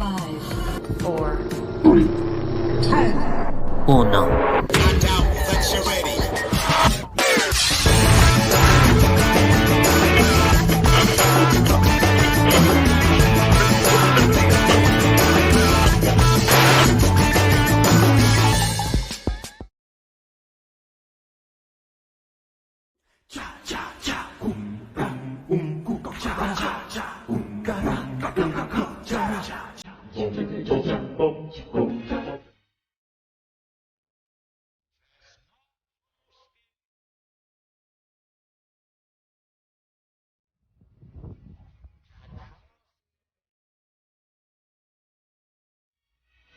5, 4, 3, 10. Uno.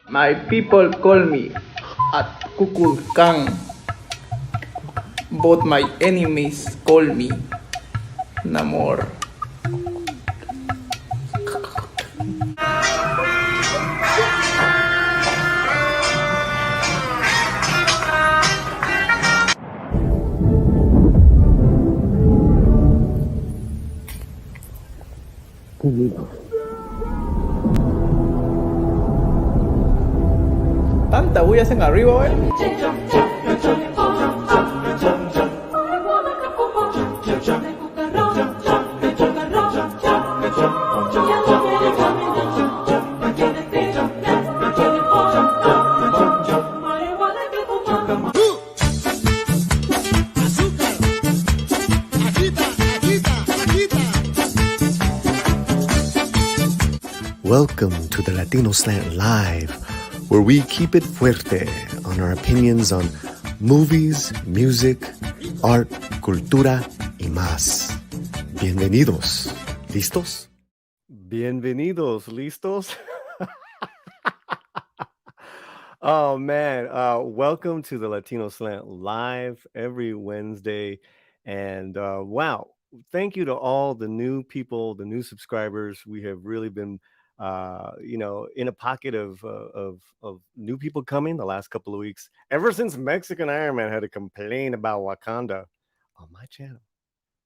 My people call me at Kukulkang. Both my enemies call me Namor. Tanta bulla hacen arriba, Welcome to the Latino Slant Live, where we keep it fuerte on our opinions on movies, music, art, cultura, y más. Bienvenidos. ¿Listos? Bienvenidos. ¿Listos? Oh, man. Welcome to the Latino Slant Live every Wednesday. And wow, thank you to all the new people, the new subscribers. We have really been in a pocket of new people coming the last couple of weeks, ever since Mexican Iron Man had to complain about Wakanda on my channel,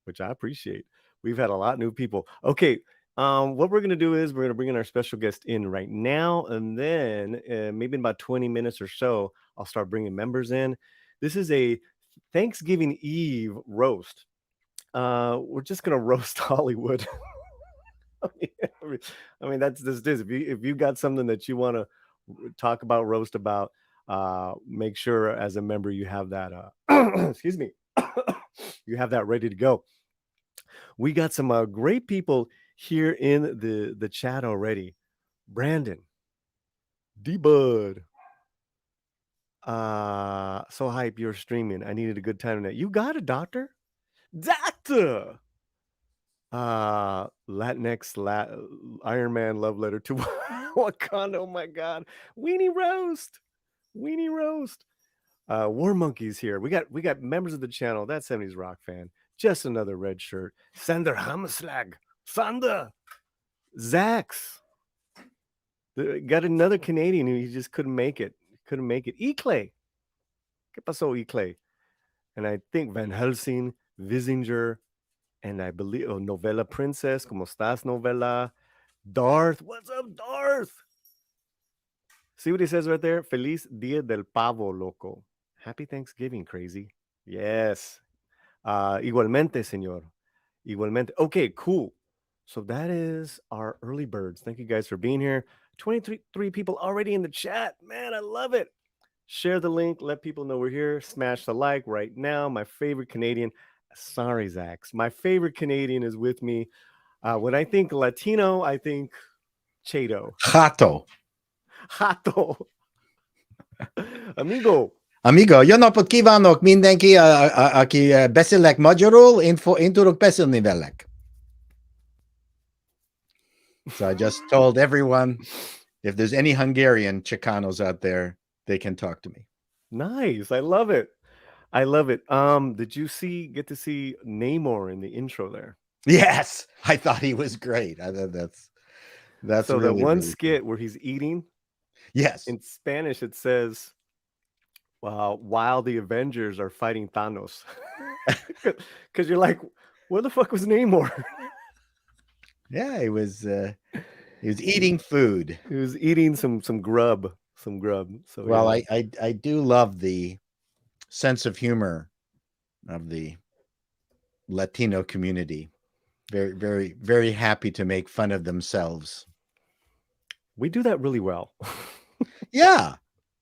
which I appreciate. We've had a lot of new people. Okay, what we're going to do is we're going to bring in our special guest in right now, and then maybe in about 20 minutes or so, I'll start bringing members in. This is a Thanksgiving Eve roast. We're just going to roast Hollywood. I mean, that's this is. If you got something that you want to talk about, roast about, make sure as a member you have that. Excuse me, you have that ready to go. We got some great people here in the chat already. Brandon, D-Bud. So hype you're streaming. I needed a good time tonight. You got it, doctor. Latinx Iron Man love letter to Wakanda. Oh my god. Weenie roast. War Monkey's here. We got members of the channel. That 70s rock fan. Just another red shirt. Sander Hammerslag. Sander. Zax. Got another Canadian who he just couldn't make it. E-Clay. ¿Qué pasó, E-Clay? And I think Van Helsing, Visinger, and I believe Novella Princess. ¿Cómo estás, Novella? Darth. What's up, Darth? See what he says right there? Feliz Dia del Pavo, loco. Happy Thanksgiving, crazy. Yes. Igualmente, señor. Igualmente. Okay, cool. So that is our early birds. Thank you guys for being here. 23 people already in the chat. Man, I love it. Share the link. Let people know we're here. Smash the like right now. My favorite Canadian. Sorry, Zax. My favorite Canadian is with me. When I think Latino, I think Cheeto. Jato. Amigo, jó napot kívánok mindenki, aki beszélek magyarul, én tudok beszélni velek. So I just told everyone, if there's any Hungarian Chicanos out there, they can talk to me. Nice. I love it. Did you get to see Namor in the intro there? Yes, I thought he was great. I thought that's so really, that one really skit cool. Where he's eating. Yes. In Spanish, it says, while the Avengers are fighting Thanos. Because you're like, where the fuck was Namor? Yeah, it was He was eating food. He was eating some grub, So Well, yeah. I do love the sense of humor of the Latino community. Very, very, very happy to make fun of themselves. We do that really well. Yeah.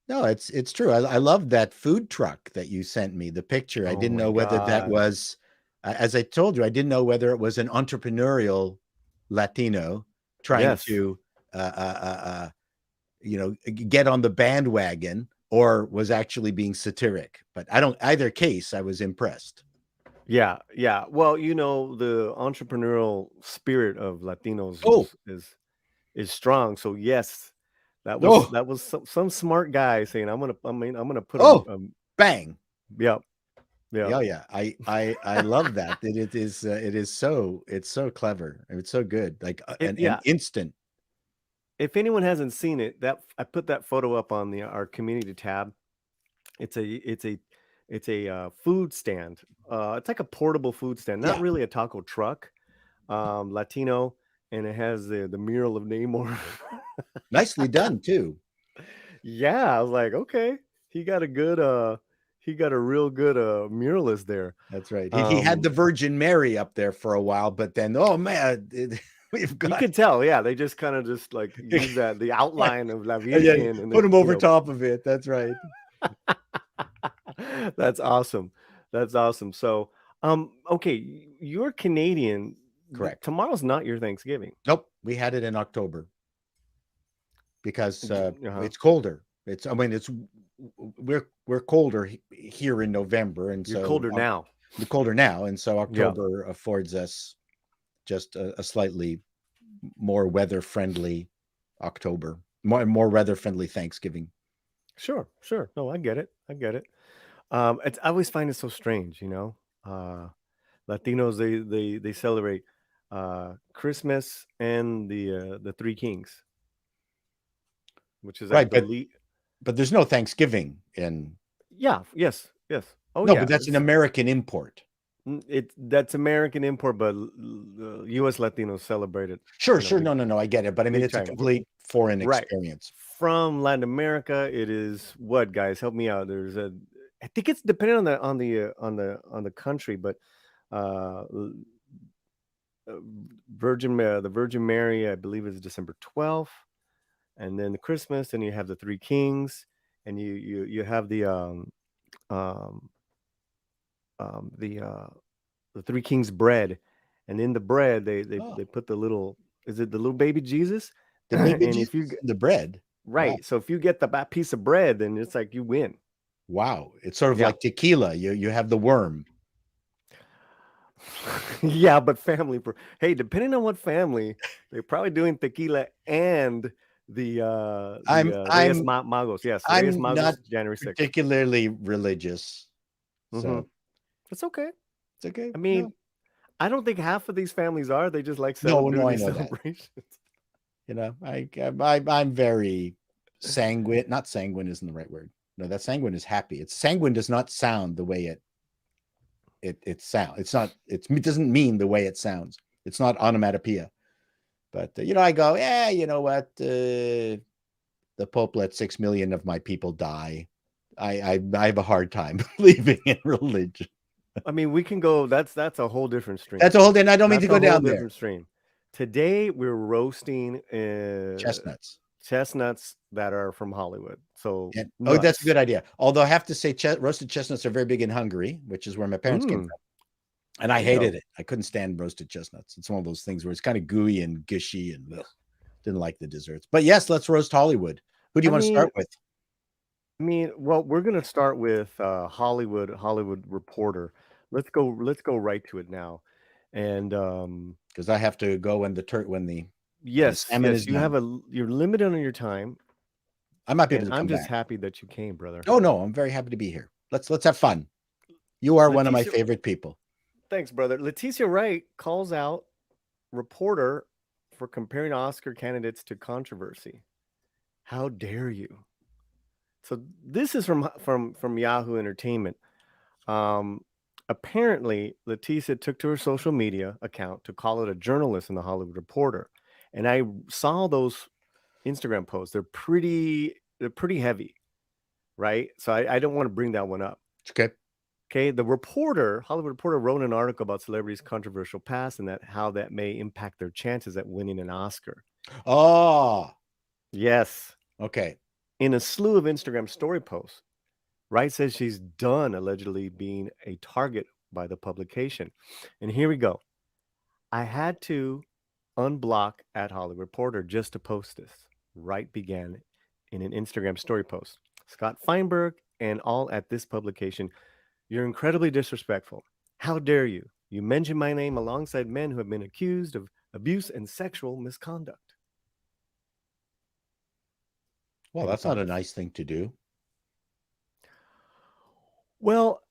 No, it's true. I love that food truck that you sent me, the picture. I Oh didn't my know whether that God. was, as I told you, I didn't know whether it was an entrepreneurial Latino trying Yes. to, get on the bandwagon or was actually being satiric. But either case, I was impressed. Yeah. Well, the entrepreneurial spirit of Latinos Oh, is strong. So yes, oh, that was some smart guy saying, I'm gonna put oh, bang. Yep. Yeah, yeah. I love that. It's so clever. It's so good. Like an instant. If anyone hasn't seen it, that I put that photo up on our community tab. It's a food stand. It's like a portable food stand, not Yeah. really a taco truck. Latino, and it has the mural of Namor. Nicely done too. Yeah, I was like, okay, he got a real good muralist there. That's right. He had the Virgin Mary up there for a while, but then, oh man, we've You got could tell, yeah, they just kind of just like use the outline of La yeah, Virgen and put then, him over top of it. That's right. That's awesome. That's awesome. So, okay, you're Canadian. Correct. Tomorrow's not your Thanksgiving. Nope, we had it in October because Uh-huh. it's colder. We're colder here in November, and You're so colder now. We're colder now, and so Yeah. October affords us just a slightly more weather-friendly October, more weather-friendly Thanksgiving. Sure. No, I get it. I always find it so strange, Latinos, they celebrate Christmas and the Three Kings, which is, I Right, believe. but there's no Thanksgiving in. Yeah. Yes. Oh No, yeah. but that's an American import. That's American import, but U.S. Latinos celebrate it. Sure. No, I get it, but I mean, it's a time. complete foreign Right. experience. From Latin America, it is what, guys? Help me out. I think it's dependent on the country, but the Virgin Mary, I believe, is December 12th, and then the Christmas, and you have the Three Kings, and you have the Three Kings bread, and in the bread they put the little, is it the little baby Jesus? The baby And Jesus if you in the bread, right, wow. So if you get the piece of bread, then it's like you win. Wow, it's sort of like tequila. You have the worm. Yeah, but family. Hey, depending on what family, they're probably doing tequila and the Reyes Magos. Yes, Reyes I'm Magos, not January 6th. particularly religious, so it's okay. It's okay. I mean, I don't think half of these families are. They just like No, doing I these know celebrations. I'm very sanguine. Not sanguine isn't the right word. No, that sanguine is happy. It's sanguine does not sound the way it sounds. It's not. It doesn't mean the way it sounds. It's not onomatopoeia. But I go, yeah. You know what? The Pope let 6 million of my people die. I have a hard time believing in religion. I mean, we can go. That's a whole different stream. That's a whole. I don't mean to go down there. Different stream. Today we're roasting chestnuts that are from Hollywood. So that's a good idea. Although I have to say, roasted chestnuts are very big in Hungary, which is where my parents came from, and I hated it. I couldn't stand roasted chestnuts. It's one of those things where it's kind of gooey and gushy, and didn't like the desserts. But yes, let's roast Hollywood. Who do you want to start with? I mean, well, we're gonna start with Hollywood Reporter. Let's go right to it now, and because I have to go when the salmon is done. You're limited on your time. I might be able to come I'm just back. happy that you came, brother. Oh no, I'm very happy to be here. Let's have fun. You are one of my favorite people. Thanks, brother. Leticia Wright calls out reporter for comparing Oscar candidates to controversy. How dare you? So this is from Yahoo Entertainment. Apparently, Leticia took to her social media account to call out a journalist in the Hollywood Reporter, And I saw those Instagram posts. They're pretty heavy, right? So I don't want to bring that one up. Okay. Okay, Hollywood reporter, wrote an article about celebrities' controversial past and how that may impact their chances at winning an Oscar. Oh, Yes. okay. In a slew of Instagram story posts, Wright says she's done allegedly being a target by the publication. And here we go. I had to unblock at Hollywood Reporter just to post this. Wright began in an Instagram story post. Scott Feinberg and all at this publication, you're incredibly disrespectful. How dare you? You mention my name alongside men who have been accused of abuse and sexual misconduct. Well, Any that's not a thoughts? nice thing to do. Well,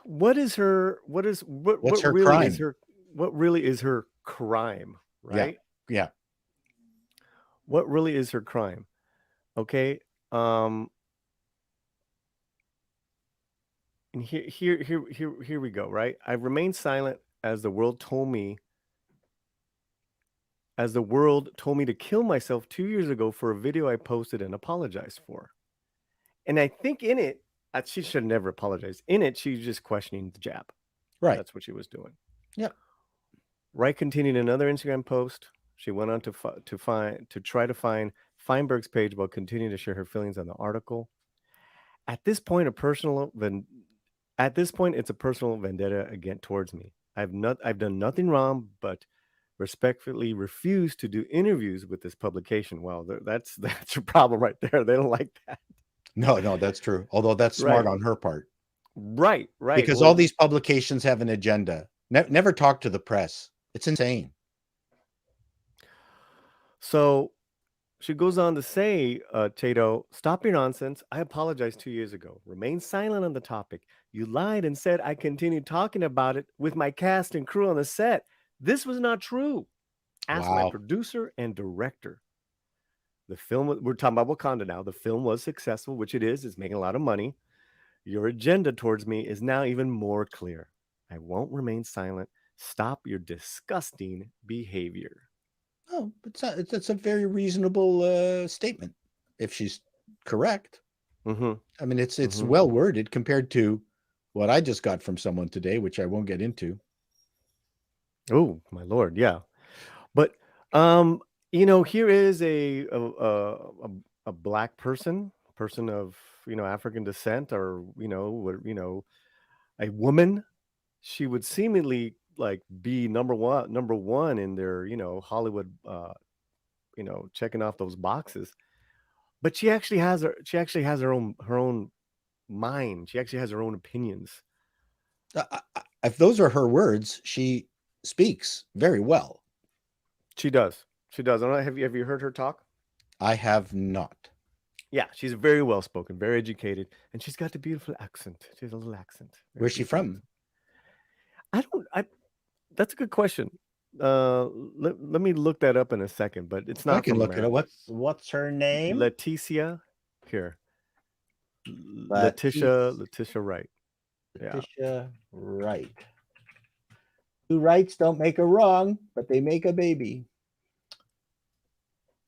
what is her? What What's her really crime? is her? What really is her crime? Right? Yeah. What really is her crime? Okay. And here we go. Right. I remained silent as the world told me. As the world told me to kill myself 2 years ago for a video I posted and apologized for. And I think in it, she should never apologize. In it, she's just questioning the jab. Right. That's what she was doing. Yep. Wright continued another Instagram post. She went on to try to find Feinberg's page while continuing to share her feelings on the article. At this point, it's a personal vendetta again towards me. I've done nothing wrong, but respectfully refuse to do interviews with this publication. Well, that's your problem right there. They don't like that. No, that's true. Although that's smart on her part. Right. Because all these publications have an agenda. Never talk to the press. It's insane. So she goes on to say, Tato, stop your nonsense. I apologized 2 years ago. Remain silent on the topic. You lied and said I continued talking about it with my cast and crew on the set. This was not true. Ask my producer and director. The film, we're talking about Wakanda now. The film was successful, which it is. It's making a lot of money. Your agenda towards me is now even more clear. I won't remain silent. Stop your disgusting behavior. Oh, it's a very reasonable statement if she's correct. Mm-hmm. I mean, it's well worded compared to what I just got from someone today, which I won't get into. Oh, my Lord. Yeah. But, here is a black person of, African descent or, a woman. She would seemingly like be number one in their, Hollywood, checking off those boxes. But she actually has her own mind. She actually has her own opinions. If those are her words, she speaks very well. She does. I don't know. Have you heard her talk? I have not. Yeah, she's very well spoken, very educated, and she's got a beautiful accent. She has a little accent. Where's she from? That's a good question. Let me look that up in a second, but it's not. I can look it up. What's her name? Leticia. Here. Leticia Wright. Leticia Wright. Two rights don't make a wrong, but they make a baby.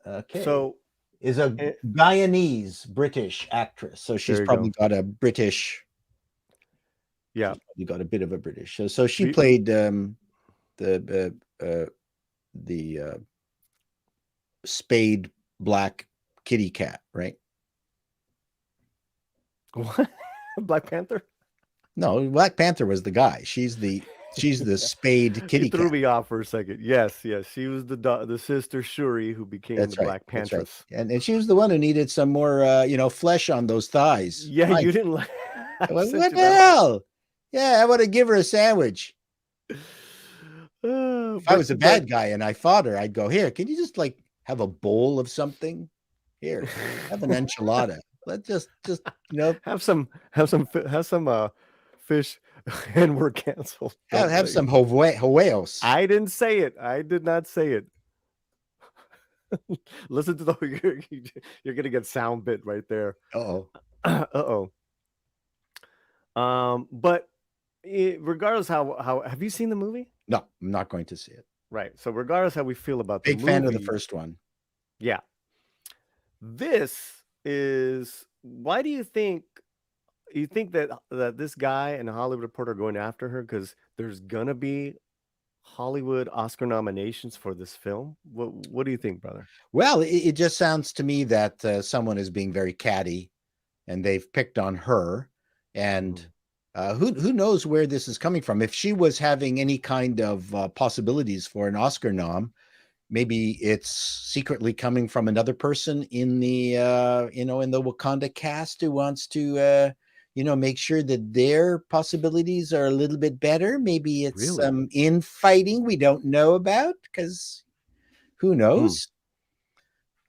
Okay. So is a Guyanese British actress. So she's probably got a British. Yeah. You got a bit of a British. So she played the spayed black kitty cat, right? What? Black Panther? No, Black Panther was the guy. She's the spayed kitty cat. You threw me off for a second. Yes. She was the sister Shuri who became the Black Pantress. Right. And she was the one who needed some more flesh on those thighs. Yeah, you didn't like what the hell? Yeah, I want to give her a sandwich. If I was a bad guy and I fought her, I'd go, here, can you just like have a bowl of something? Here, have an enchilada. Let's just have some fish, and we're canceled. Have some huevos. I didn't say it. I did not say it. Listen to you're gonna get sound bit right there. Uh-oh. But regardless, how have you seen the movie? No, I'm not going to see it. Right. So regardless how we feel about the Big fan of the movie, first one. yeah. This is why do you think that this guy and the Hollywood Reporter are going after her? Because there's gonna be Hollywood Oscar nominations for this film. What do you think, brother? Well, it just sounds to me that someone is being very catty, and they've picked on her. And who knows where this is coming from? If she was having any kind of possibilities for an Oscar nom, maybe it's secretly coming from another person in the in the Wakanda cast who wants to make sure that their possibilities are a little bit better. Maybe it's Really? some infighting we don't know about, because who knows?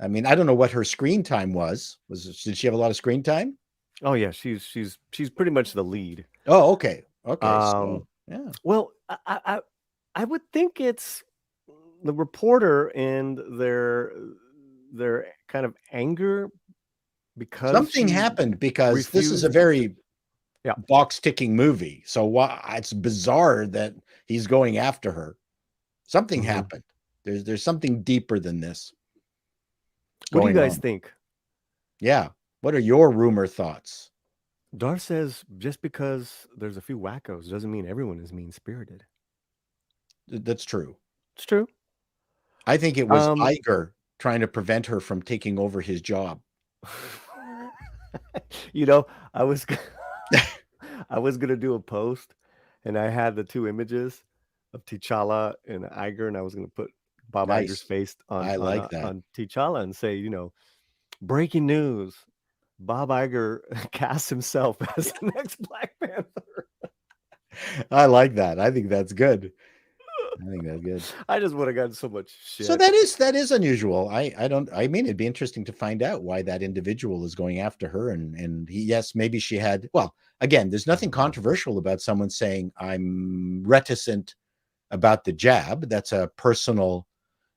I mean, I don't know what her screen time was. Did she have a lot of screen time? Oh yeah, she's pretty much the lead. Oh, okay. Okay. So yeah. Well, I would think it's the reporter and their kind of anger because Something she happened, because this is a refused very Yeah. box ticking movie. So why it's bizarre that he's going after her. Something Mhm. happened. There's something deeper than this What do you going guys on. think? Yeah. What are your rumor thoughts? Dar says just because there's a few wackos doesn't mean everyone is mean spirited. That's true. It's true. I think it was Um, Iger trying to prevent her from taking over his job. you know, I was I was gonna do a post, and I had the two images of T'Challa and Iger, and I was gonna put Bob Iger's Nice. face I like that. on T'Challa and say, breaking news: Bob Iger casts himself as the next Black Panther. I like that. I think that's good. I think that's good. I just would have gotten so much shit. So that is unusual. I mean, it'd be interesting to find out why that individual is going after her. And yes, maybe she had, well, again, there's nothing controversial about someone saying I'm reticent about the jab. That's a personal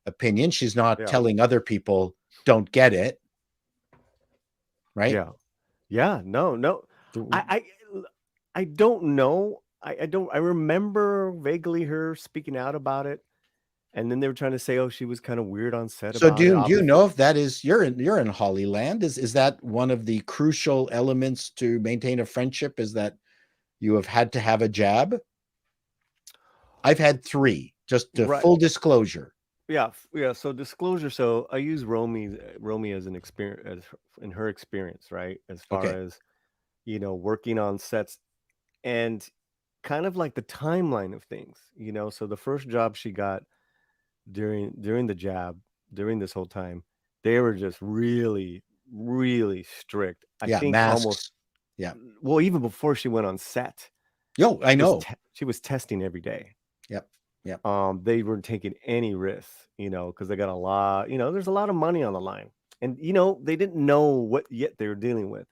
opinion. She's not Yeah. telling other people don't get it. Right? Yeah. Yeah. No. I don't know. I remember vaguely her speaking out about it. And then they were trying to say, oh, she was kind of weird on set So about it. do you know if that is you're in Hollyland? Is that one of the crucial elements to maintain a friendship? Is that you have had to have a jab? I've had 3, just to Right. full disclosure. Yeah. So disclosure. So I use Romy as an experience in her experience, right? As far Okay. as working on sets and kind of like the timeline of things. So the first job she got during the jab, during this whole time, they were just really, really strict. I Yeah, think almost masks. Yeah. well, even before she went on set, Yo, I know. she was testing every day. Yep. Yep. They weren't taking any risks, because they got a lot, there's a lot of money on the line. And they didn't know what yet they were dealing with.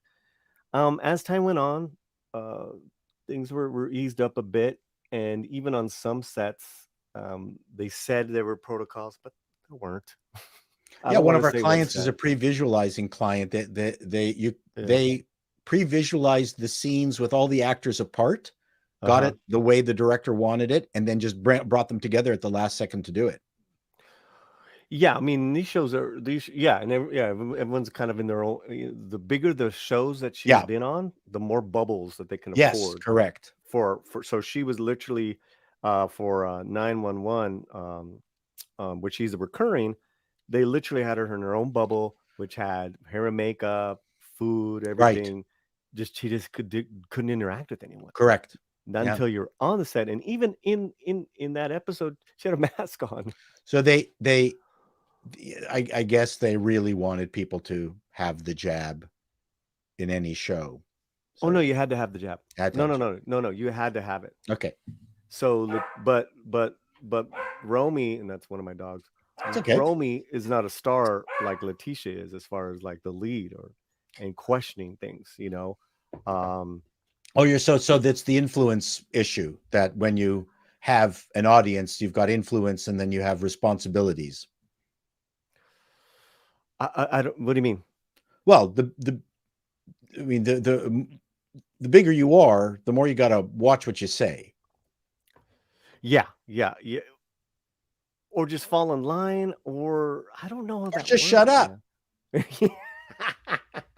As time went on, things were eased up a bit, and even on some sets, they said there were protocols, but there weren't. Yeah, one of our clients is a pre-visualizing client. They pre-visualized the scenes with all the actors apart, got it the way the director wanted it, and then just brought them together at the last second to do it. Yeah, I mean, these shows are and everyone's kind of in their own. The bigger the shows that she's been on, the more bubbles that they can Yes, afford. correct. So she was literally for 911, which she's a recurring. They literally had her in her own bubble, which had hair and makeup, food, everything. Right. She just couldn't interact with anyone. Correct. Not until you're on the set, and even in that episode, she had a mask on. So I guess they really wanted people to have the jab in any show. So, oh no, you had to have the jab. No, you had to have it. Okay. So, but Romy, and that's one of my dogs. It's okay. Romy is not a star like Leticia is, as far as like the lead and questioning things. So that's the influence issue, that when you have an audience, you've got influence, and then you have responsibilities. I don't. What do you mean? Well, the bigger you are, the more you got to watch what you say. Yeah. or just fall in line, or I don't know how Or that just works, shut up. man.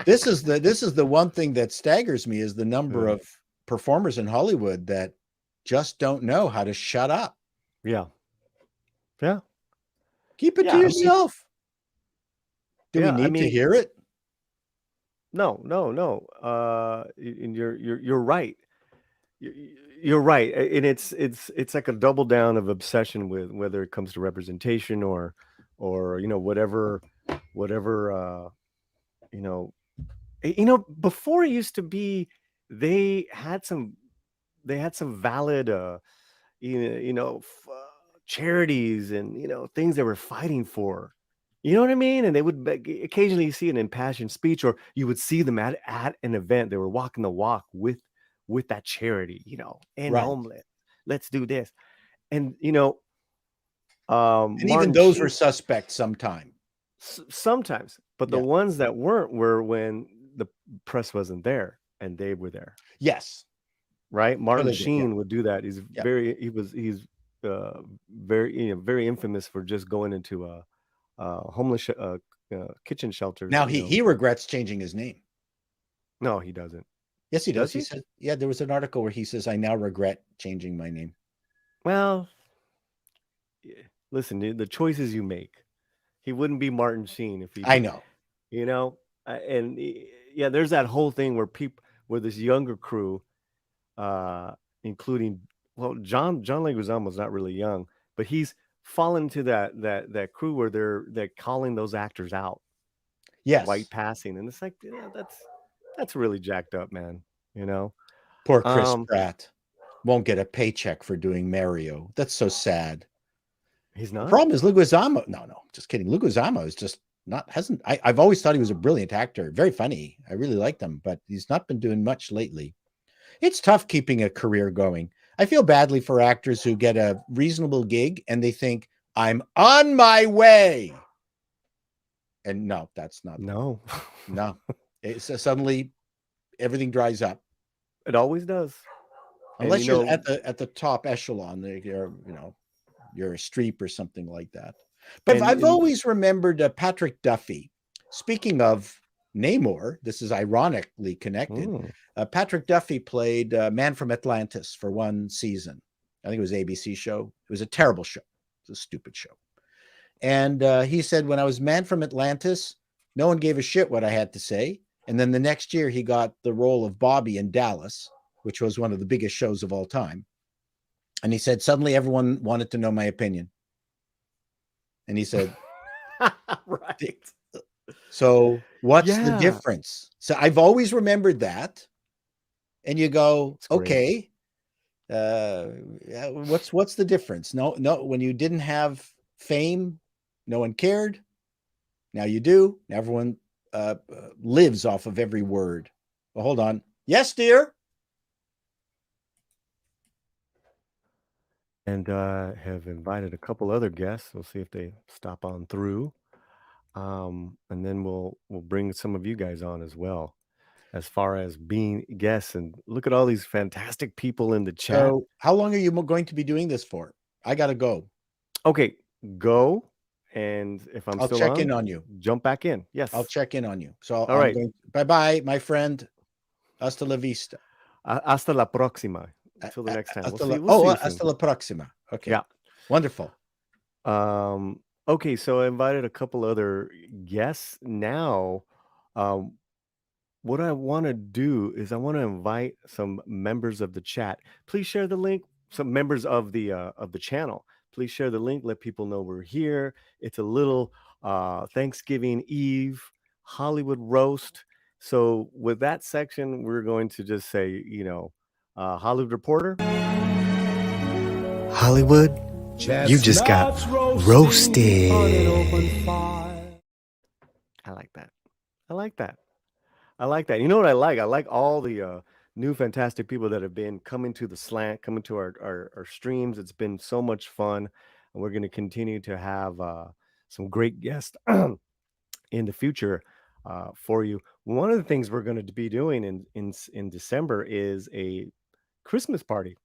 This is the one thing that staggers me is the number Yeah. of performers in Hollywood that just don't know how to shut up. Yeah. Yeah. Keep it Yeah, to I mean, yourself. Do we yeah, I need to mean, hear it? no, no, no. And you're right. You're right, and it's like a double down of obsession with whether it comes to representation or whatever you know before it used to be they had some valid charities and things they were fighting for. You know what I mean? And they would occasionally see an impassioned speech, or you would see them at an event. They were walking the walk with that charity, and Right. homeless. Let's do this. And And even Martin those were Sheen suspect sometime. sometimes, but the Yeah. ones that weren't were when the press wasn't there and they were there. Yes. Right? Martin they did, yeah. Sheen would do that. He's Yeah. he's very very infamous for just going into homeless kitchen shelters. Now he regrets changing his name. No, he doesn't. Yes, he does. Does He he? said, yeah, there was an article where he says, I now regret changing my name. Well, listen, the choices you make. He wouldn't be Martin Sheen if he I did. know. And yeah, there's that whole thing where this younger crew, including John Leguizamo's not really young, but he's fallen to that crew where they're calling those actors out, Yes. white passing, and it's like, that's really jacked up, man. Poor Chris Pratt won't get a paycheck for doing Mario. That's so sad. He's The not. problem is Leguizamo. No, just kidding. Leguizamo is just I've always thought he was a brilliant actor, very funny. I really liked him, but he's not been doing much lately. It's tough keeping a career going. I feel badly for actors who get a reasonable gig and they think, I'm on my way. And no, that's not. No. No. It's suddenly everything dries up. It always does. Unless you're at the top echelon, you're a Streep or something like that. But I've always remembered Patrick Duffy. Speaking of Namor, this is ironically connected. Patrick Duffy played Man from Atlantis for one season. I think it was an ABC show. It was a terrible show. It was a stupid show. And he said, when I was Man from Atlantis, no one gave a shit what I had to say. And then the next year he got the role of Bobby in Dallas, which was one of the biggest shows of all time. And he said, suddenly everyone wanted to know my opinion. And he said, right. So what's the difference? So I've always remembered that. And you go, okay, what's the difference? No, when you didn't have fame, no one cared. Now you do. Now everyone lives off of every word. Well, hold on. Yes, dear. And have invited a couple other guests. We'll see if they stop on through. And then we'll bring some of you guys on as well, as far as being guests. And look at all these fantastic people in the chat. So how long are you going to be doing this for? I got to go. Okay, go. And if I'll check in on you. Jump back in. Yes. I'll check in on you. So all right. Bye-bye, my friend. Hasta la vista. Hasta la próxima. Until the next time. Hasta la próxima. Okay. Yeah. Wonderful. Okay, so I invited a couple other guests. Now, what I want to do is I want to invite some members of the chat. Please share the link. Some members of the channel. Please share the link. Let people know we're here. It's a little Thanksgiving Eve Hollywood roast. So with that section, we're going to just say, Hollywood Reporter. Hollywood, you just got roasted. I like that. I like that. I like that. You know what I like? I like all the new fantastic people that have been coming to the slant, coming to our streams. It's been so much fun. And we're going to continue to have some great guests in the future for you. One of the things we're going to be doing in December is a Christmas party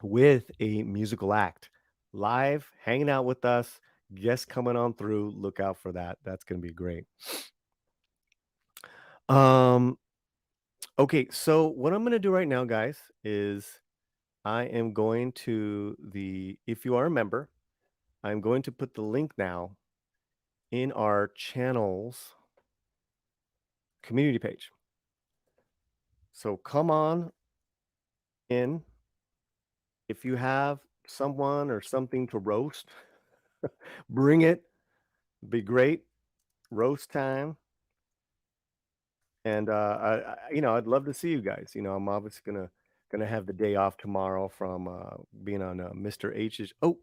with a musical act. live, hanging out with us. Guests coming on through. Look out for that. That's going to be great. Okay, so what I'm going to do right now, guys, is I am going to if you are a member, I'm going to put the link now in our channel's community page. So come on in. If you have someone or something to roast, bring it. Be great. Roast time. And I'd love to see you guys. I'm obviously gonna have the day off tomorrow from being on Mr. H's. Oh,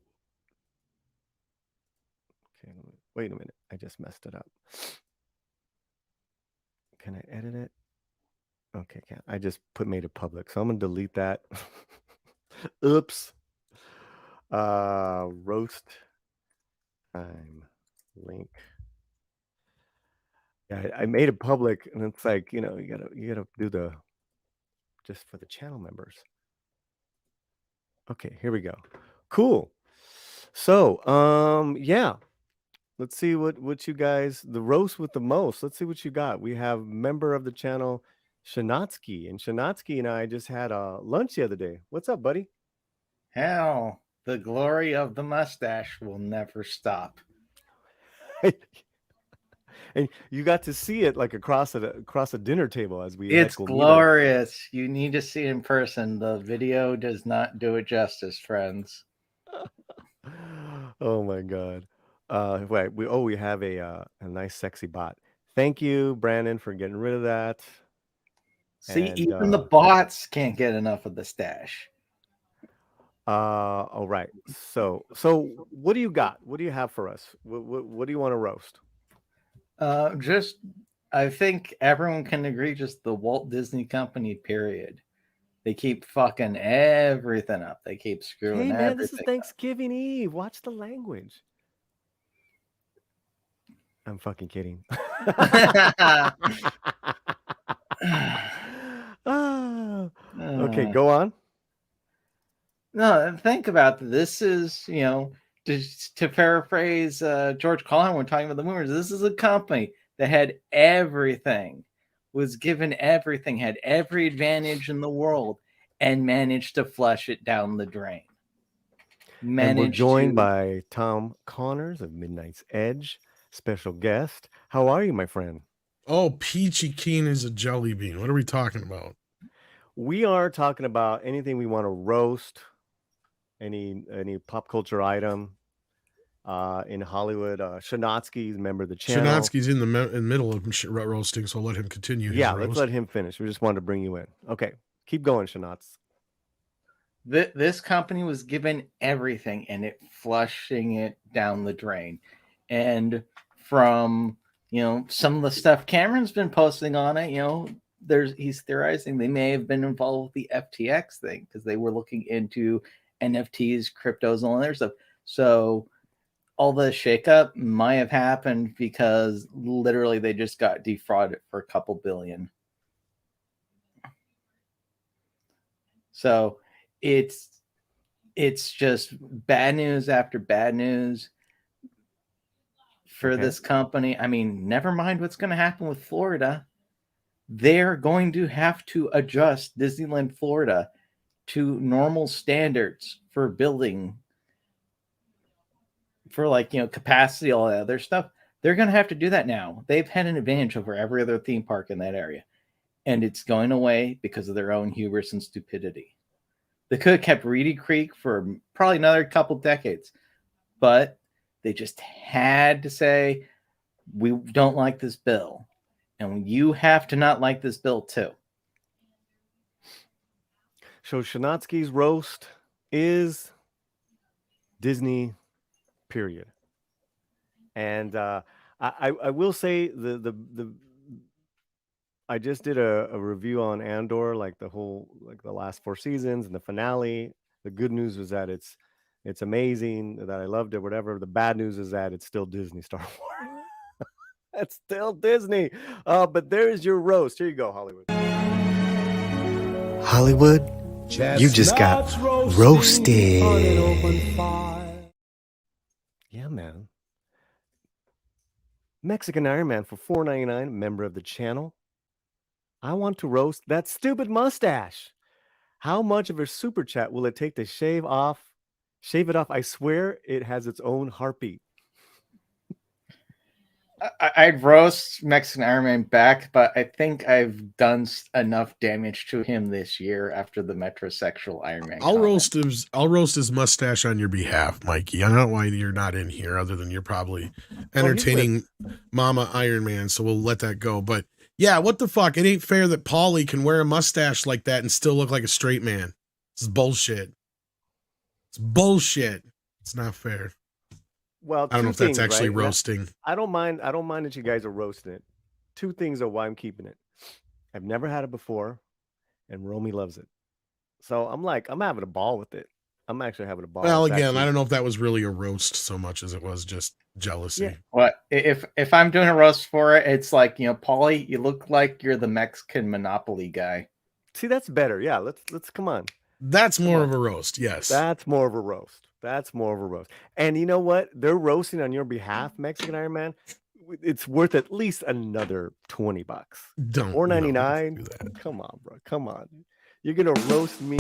okay. Wait a minute. I just messed it up. Can I edit it? Okay, I just made it public, so I'm gonna delete that. Oops. Roast time link. Yeah, I made it public, and it's like, you gotta do the just for the channel members. Okay, here we go. Cool. So, yeah. Let's see what you guys, the roast with the most. Let's see what you got. We have member of the channel, Shanatsky, and Shanatsky and I just had lunch the other day. What's up, buddy? Hell, the glory of the mustache will never stop. And you got to see it like across a dinner table as we. It's glorious. You need to see it in person. The video does not do it justice, friends. Oh my God. Wait, we have a nice sexy bot. Thank you, Brandon, for getting rid of that. See, And, even the bots can't get enough of the stash. All right. So what do you got? What do you have for us? What do you want to roast? I think everyone can agree, just the Walt Disney Company, period. They keep fucking everything up. They keep screwing Hey, man, everything this is Thanksgiving Eve. Watch the language. I'm fucking kidding. Okay, go on. No, think about this. Is, to paraphrase George Carlin when talking about the movies, this is a company that had everything, was given everything, had every advantage in the world, and managed to flush it down the drain. And we're joined by Tom Connors of Midnight's Edge, special guest. How are you, my friend? Oh, peachy keen as a jelly bean. What are we talking about? We are talking about anything we want to roast, any pop culture item in Hollywood. Shanatsky's member of the channel. Shanatsky's in the middle of roasting, so let him continue. Yeah, let's let him finish. We just wanted to bring you in. Okay, keep going, Shanats. This company was given everything, and it flushing it down the drain. And from some of the stuff Cameron's been posting on it, he's theorizing they may have been involved with the FTX thing because they were looking into NFTs, cryptos, and all that other stuff. So all the shakeup might have happened because literally they just got defrauded for a couple billion. So it's just bad news after bad news for this company. I mean, never mind what's going to happen with Florida. They're going to have to adjust Disneyland Florida to normal standards for building, for capacity, all that other stuff. They're going to have to do that now. They've had an advantage over every other theme park in that area, and it's going away because of their own hubris and stupidity. They could have kept Reedy Creek for probably another couple decades, but they just had to say, we don't like this bill, and you have to not like this bill too. So Shanatsky's roast is Disney, period. And I will say I just did a review on Andor, like the last 4 seasons and the finale. The good news was that it's amazing, that I loved it, whatever. The bad news is that it's still Disney Star Wars. It's still Disney. But there's your roast. Here you go, Hollywood. Hollywood, you just got roasted. Mexican Iron Man for $4.99, member of the channel. I want to roast that stupid mustache. How much of a super chat will it take to shave it off? I swear it has its own heartbeat. I'd roast Mexican Iron Man back, but I think I've done enough damage to him this year after the metrosexual Iron Man. I'll roast his mustache on your behalf, Mikey. I don't know why you're not in here, other than you're probably entertaining Mama Iron Man, so we'll let that go. But yeah, what the fuck? It ain't fair that Paulie can wear a mustache like that and still look like a straight man. This is bullshit. It's bullshit. It's not fair. Well, I don't know if that's actually roasting. I don't mind that you guys are roasting it. Two things are why I'm keeping it. I've never had it before, and Romy loves it. So I'm having a ball with it. I'm actually having a ball. Well, again, I don't know if that was really a roast so much as it was just jealousy. Yeah. What if I'm doing a roast for it? It's like, Paulie, you look like you're the Mexican Monopoly guy. See, that's better. Yeah, let's come on. That's more of a roast. Yes, that's more of a roast. And you know what? They're roasting on your behalf, Mexican Iron Man. It's worth at least another $20. Don't $4.99. Come on, bro. Come on. You're gonna roast me.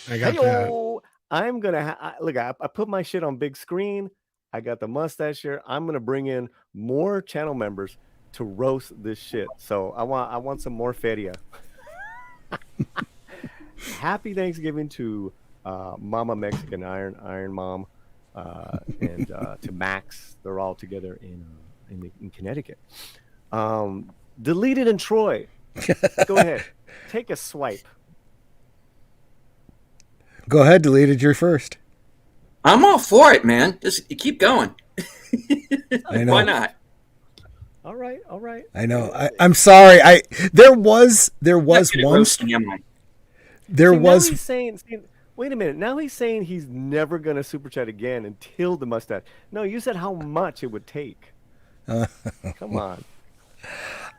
I got that. I'm gonna look. I put my shit on big screen. I got the mustache here. I'm gonna bring in more channel members to roast this shit. So I want some more feria. Happy Thanksgiving to Mama Mexican Iron Mom, and to Max. They're all together in Connecticut. Deleted in Troy. Go ahead, take a swipe. Go ahead, Deleted. You're first. I'm all for it, man. Just keep going. I know. Why not? All right. I know. I'm sorry. There was one. He's saying, wait a minute. Now he's saying he's never gonna super chat again until the mustache. No, you said how much it would take. Come on.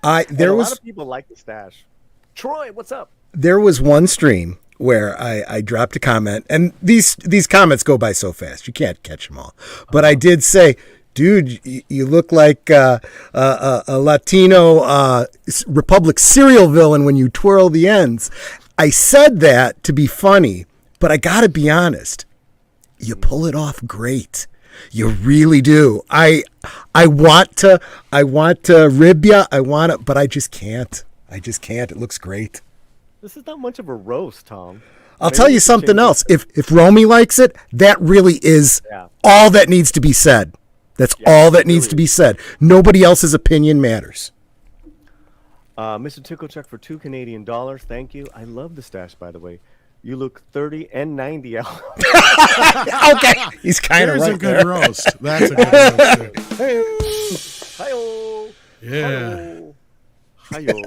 A lot of people like the stash. Troy, what's up? There was one stream where I dropped a comment, and these comments go by so fast you can't catch them all. But I did say, dude, you look like a Latino Republic serial villain when you twirl the ends. I said that to be funny, but I gotta be honest. You pull it off great. You really do. I want to rib ya. I want it, but I just can't. It looks great. This is not much of a roast, Tom. I'll tell you something else. If Romy likes it, that really is all that needs to be said. That's all that needs to be said. Nobody else's opinion matters. Mr. Ticklechuck for $2 Canadian. Thank you. I love the stash, by the way. You look 30 and 90 out. Okay. He's kind of right there. That's a good roast. That's a good roast. Hi-oh. Yeah. Hi-yo.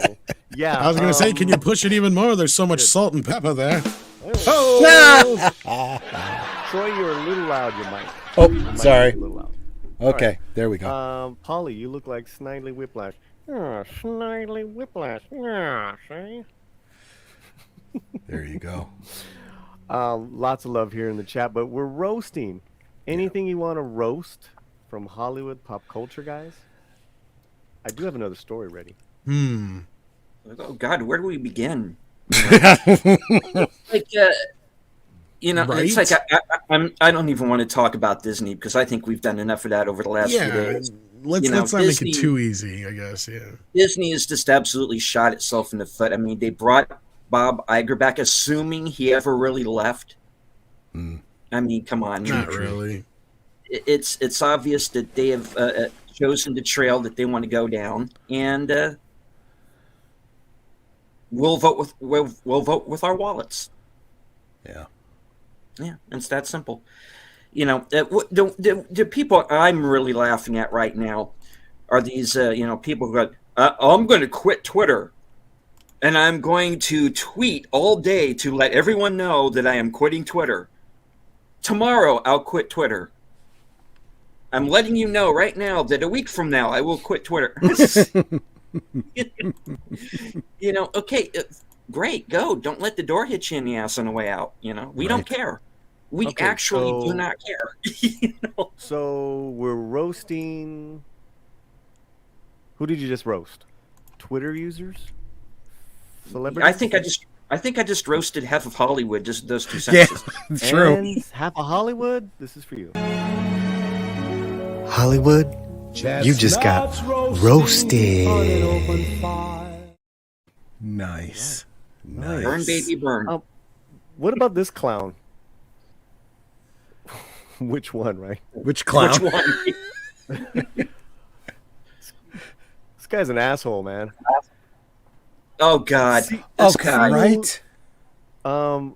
Yeah. I was going to say, can you push it even more? There's so much salt and pepper there. Oh. Troy, you're a little loud, you might. Oh, sorry. A little loud. Okay, right. There we go. Paulie, you look like Snidely Whiplash. Snidely Whiplash. See? There you go. Lots of love here in the chat, but we're roasting. Anything you want to roast from Hollywood pop culture, guys? I do have another story ready. Oh God, where do we begin? Right? It's like I don't even want to talk about Disney because I think we've done enough of that over the last few days. Let's not make it too easy, I guess. Yeah. Disney has just absolutely shot itself in the foot. I mean, they brought Bob Iger back, assuming he ever really left. I mean, come on. Not really. It's obvious that they have chosen the trail that they want to go down, and we'll vote with our wallets. Yeah, it's that simple. The people I'm really laughing at right now are these people who go, I'm going to quit Twitter, and I'm going to tweet all day to let everyone know that I am quitting Twitter. Tomorrow I'll quit Twitter. I'm letting you know right now that a week from now I will quit Twitter. Okay, great, go. Don't let the door hit you in the ass on the way out. We don't care. We actually do not care. So we're roasting Who did you just roast? Twitter users? Celebrities? I think I just roasted half of Hollywood. Just those two Yeah, sentences. true. And half of Hollywood. This is for you. Hollywood, you just got roasted. Nice. Nice. Burn, baby, burn. What about this clown? Which one, right? Which clown? Which one? This guy's an asshole, man. Oh God. This guy. Right?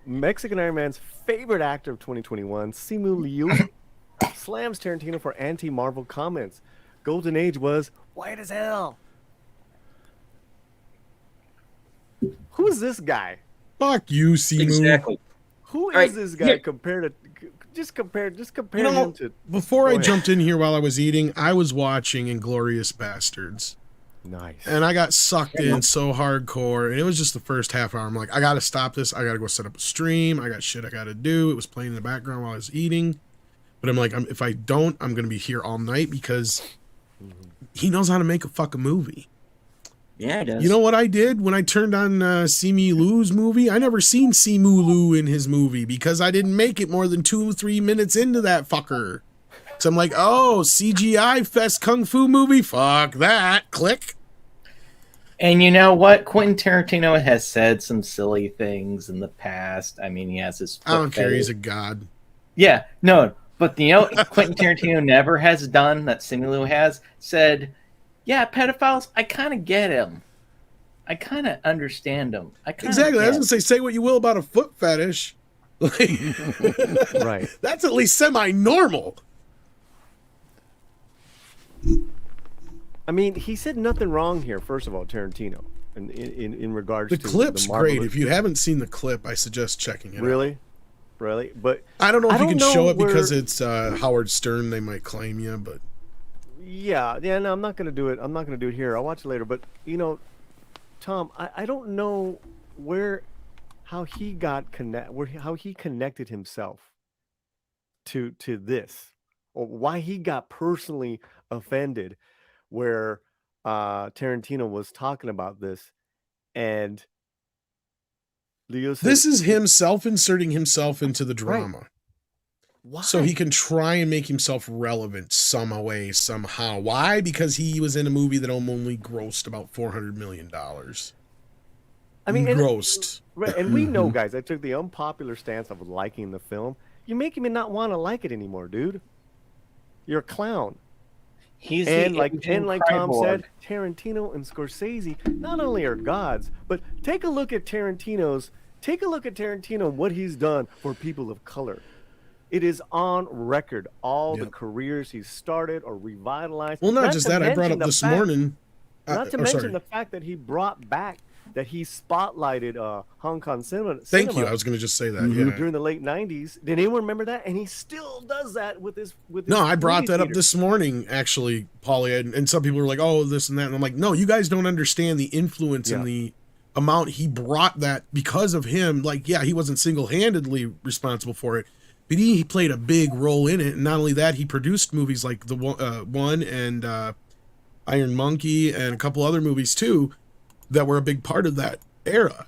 Mexican Iron Man's favorite actor of 2021, Simu Liu, slams Tarantino for anti-Marvel comments. Golden Age was white as hell. Who's this guy? Fuck you, Simu. Exactly. Who is Right, this guy here- compared to? Just compare You know, him to. before Go I ahead. jumped in here while I was eating, I was watching Inglorious Bastards. Nice. And I got sucked in so hardcore. And it was just the first half hour. I'm like, I got to stop this. I got to go set up a stream. I got shit I got to do. It was playing in the background while I was eating. But I'm like, if I don't, I'm going to be here all night because he knows how to make a fucking movie. Yeah, it does. You know what I did when I turned on Simu Liu's movie? I never seen Simu Liu in his movie because I didn't make it more than 2-3 minutes into that fucker. So I'm like, oh, CGI fest kung fu movie? Fuck that. Click. And you know what? Quentin Tarantino has said some silly things in the past. I mean, he has his. I don't care. foot He's a fetish. god. Yeah, no, but you know, Quentin Tarantino never has done that. Simu Liu has said, "Yeah, pedophiles. I kind of get him. I kind of understand him. I kinda Exactly. I was get going to say what you will about a foot fetish. Like, Right. That's at least semi-normal. I mean, he said nothing wrong here. First of all, Tarantino, in regards The to clip's the Marvel. great. If you haven't seen the clip, I suggest checking it out. Really, but I don't know if you can show it because where- it's Howard Stern. They might claim you, but yeah. No, I'm not gonna do it. I'm not gonna do it here. I'll watch it later. But you know, Tom, I don't know how he connected himself to this, or why he got personally offended, where Tarantino was talking about this, and Leo said, this is him self-inserting himself into the drama. why? So he can try and make himself relevant some way, somehow. Why? Because he was in a movie that only grossed about $400 million. I mean, grossed. Right, and we know, guys, I took the unpopular stance of liking the film. You're making me not want to like it anymore, dude. You're a clown. He's And the like aging Tom cyborg. said, Tarantino and Scorsese not only are gods, but take a look at Tarantino and what he's done for people of color. It is on record, all the Yep. careers he's started or revitalized. Well, not just to that. I brought mention up the this fact- morning. Not to oh, mention sorry. the fact that he brought back, that he spotlighted Hong Kong cinema. Thank you. I was going to just say that. Yeah. During the late '90s. Did anyone remember that? And he still does that with his. No, I brought movie that up theater. this morning, actually, Paulie, and some people were like, "Oh, this and that," and I'm like, "No, you guys don't understand the influence and the amount he brought that because of him. Like, yeah, he wasn't single-handedly responsible for it, but he played a big role in it. And not only that, he produced movies like The One and Iron Monkey and a couple other movies too that were a big part of that era.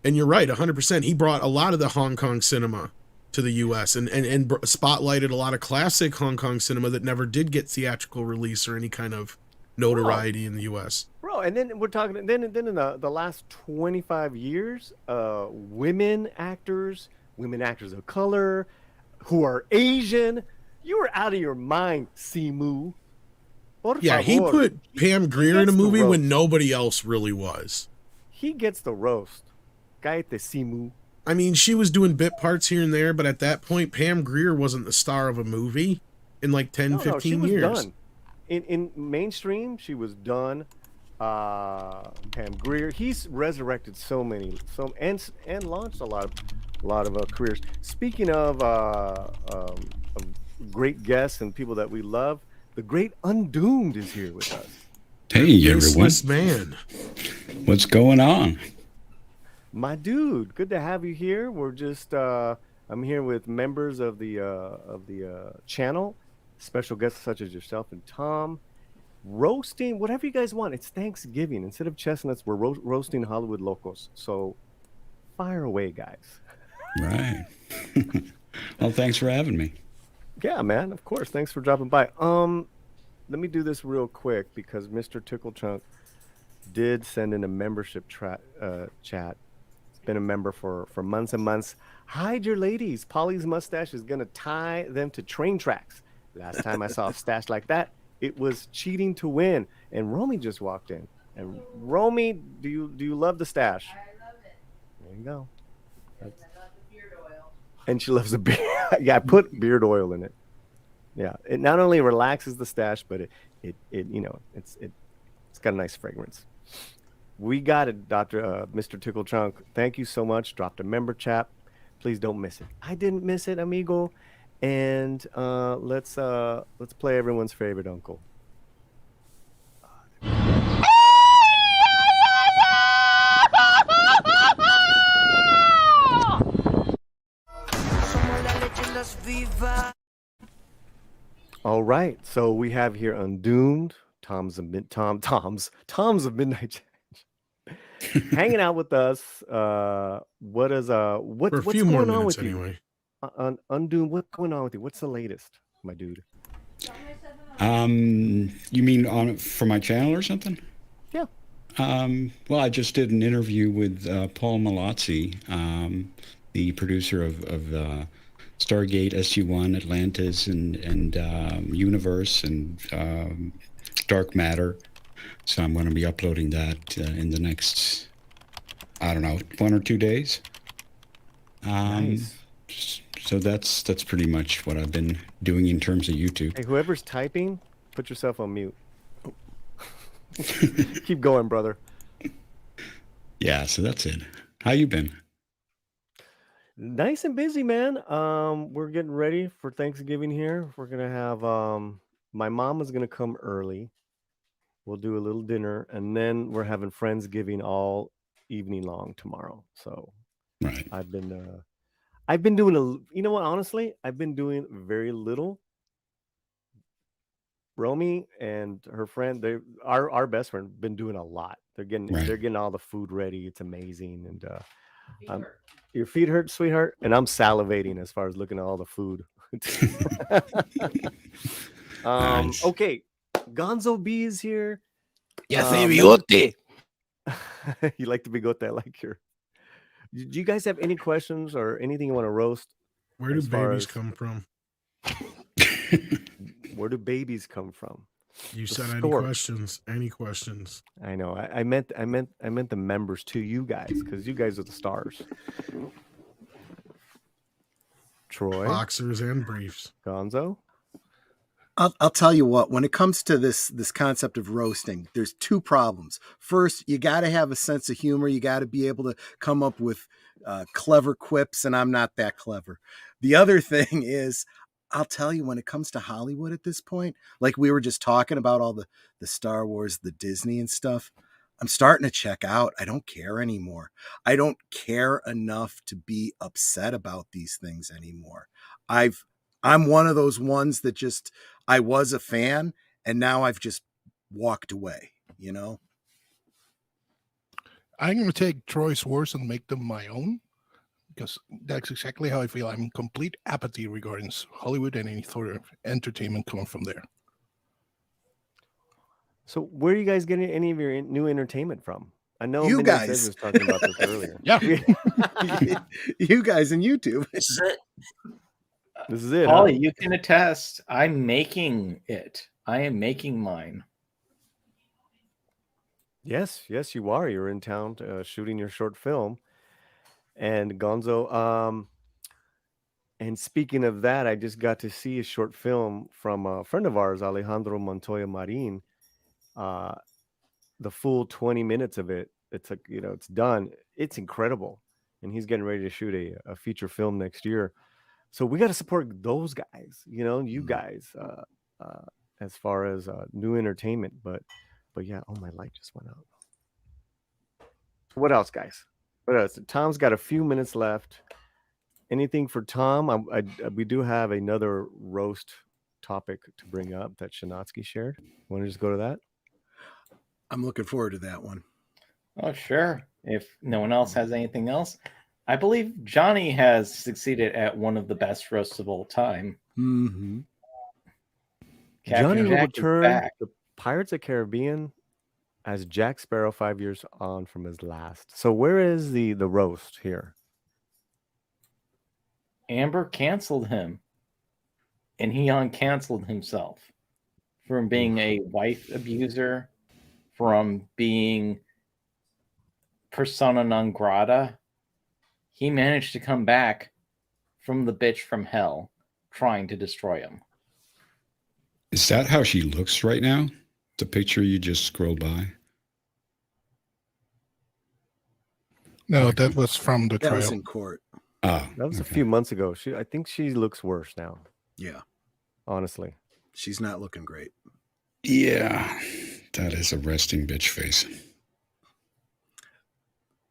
And you're right, 100%. He brought a lot of the Hong Kong cinema to the U.S. and spotlighted a lot of classic Hong Kong cinema that never did get theatrical release or any kind of notoriety in the U.S. Bro, and then we're talking. Then in the last 25 years, women actors of color, who are Asian. You were out of your mind, Simu. Por Yeah, he favor. put Pam Grier in a gets the movie roast. when nobody else really was. He gets the roast. Cállate, Simu. I mean, she was doing bit parts here and there, but at that point, Pam Grier wasn't the star of a movie in like 10, 15 she was years. done. In mainstream, she was done. Pam Grier. He's resurrected and launched a lot of careers. Speaking of great guests and people that we love, the great Undoomed is here with us. Hey, everyone. This man. What's going on? My dude, good to have you here. We're just I'm here with members of the channel, special guests such as yourself and Tom. roasting whatever you guys want. It's Thanksgiving. Instead of chestnuts, we're roasting Hollywood locals. So fire away, guys. Right. Well, thanks for having me. Yeah, man. Of course. Thanks for dropping by. Let me do this real quick because Mr. Ticklechunk did send in a membership chat. It's been a member for months and months. Hide your ladies. Paulie's mustache is gonna tie them to train tracks. Last time I saw a stash like that, it was cheating to win. And Romy just walked in. And Romy, do you love the stash? I love it. There you go. And I love the beard oil. And she loves the beard. Yeah, I put beard oil in it. Yeah, it not only relaxes the stash, but it you know it's got a nice fragrance. We got it, Mr. Ticklechunk. Thank you so much. Dropped a member chat. Please don't miss it. I didn't miss it, amigo. And let's play everyone's favorite uncle. All right, so we have here Undoomed, Tom's of Midnight Change, hanging out with us. What's For a few going more on minutes with you? anyway. Undoomed, what's going on with you? What's the latest, my dude? You mean for my channel or something? Yeah. Well, I just did an interview with Paul Malazzi, the producer of Stargate, SG-1, Atlantis, and Universe, and Dark Matter. So I'm going to be uploading that in the next, I don't know, 1 or 2 days. Nice. So that's pretty much what I've been doing in terms of YouTube. Hey, whoever's typing, put yourself on mute. Keep going, brother. Yeah, so that's it. How you been? Nice and busy, man. We're getting ready for Thanksgiving here. We're gonna have my mom is gonna come early. We'll do a little dinner, and then we're having Friendsgiving all evening long tomorrow. So Right. I've been doing you know what, honestly, I've been doing very little. Romy and her friend, our best friend, been doing a lot. They're getting all the food ready. It's amazing. And your feet hurt, sweetheart, and I'm salivating as far as looking at all the food. Nice. Okay, Gonzo B is here. Yes, bigote. You like the bigote? I like your. Do you guys have any questions or anything you want to roast? Where do babies come from? Where do babies come from? You The said any stork. questions? Any questions? I know. I meant the members to you guys because you guys are the stars. Troy, Boxers and briefs. Gonzo. I'll tell you what, when it comes to this concept of roasting, there's two problems. First, you got to have a sense of humor. You got to be able to come up with clever quips, and I'm not that clever. The other thing is, I'll tell you, when it comes to Hollywood at this point, like we were just talking about all the Star Wars, the Disney and stuff, I'm starting to check out. I don't care anymore. I don't care enough to be upset about these things anymore. I'm one of those ones that just, I was a fan and now I've just walked away, you know? I'm going to take Troy's words and make them my own because that's exactly how I feel. I'm in complete apathy regarding Hollywood and any sort of entertainment coming from there. So where are you guys getting any of your new entertainment from? I know You Midnight guys. Says was talking about this earlier. Yeah. You guys on YouTube. This is it. This is it. Paulie, Huh? you can attest. I'm making it. I am making mine. Yes, you are. You're in town shooting your short film. And Gonzo, and speaking of that, I just got to see a short film from a friend of ours, Alejandro Montoya Marin. The full 20 minutes of it. It's it's done. It's incredible. And he's getting ready to shoot a feature film next year. So we got to support those guys, you guys, as far as new entertainment. But yeah, oh, my light just went out. What else, guys? What else? Tom's got a few minutes left. Anything for Tom? We do have another roast topic to bring up that Shanatsky shared. Want to just go to that? I'm looking forward to that one. Oh, sure. If no one else has anything else, I believe Johnny has succeeded at one of the best roasts of all time. Mm-hmm. Johnny will Jack is return back. the Pirates of the Caribbean as Jack Sparrow 5 years on from his last. So where is the roast here? Amber canceled him, and he uncanceled himself from being a wife abuser, from being persona non grata. He managed to come back from the bitch from hell, trying to destroy him. Is that how she looks right now? The picture you just scrolled by? No, that was from the That was trial. in court. Oh, That was a okay. few months ago. I think she looks worse now, Yeah, honestly. she's not looking great. Yeah, that is a resting bitch face.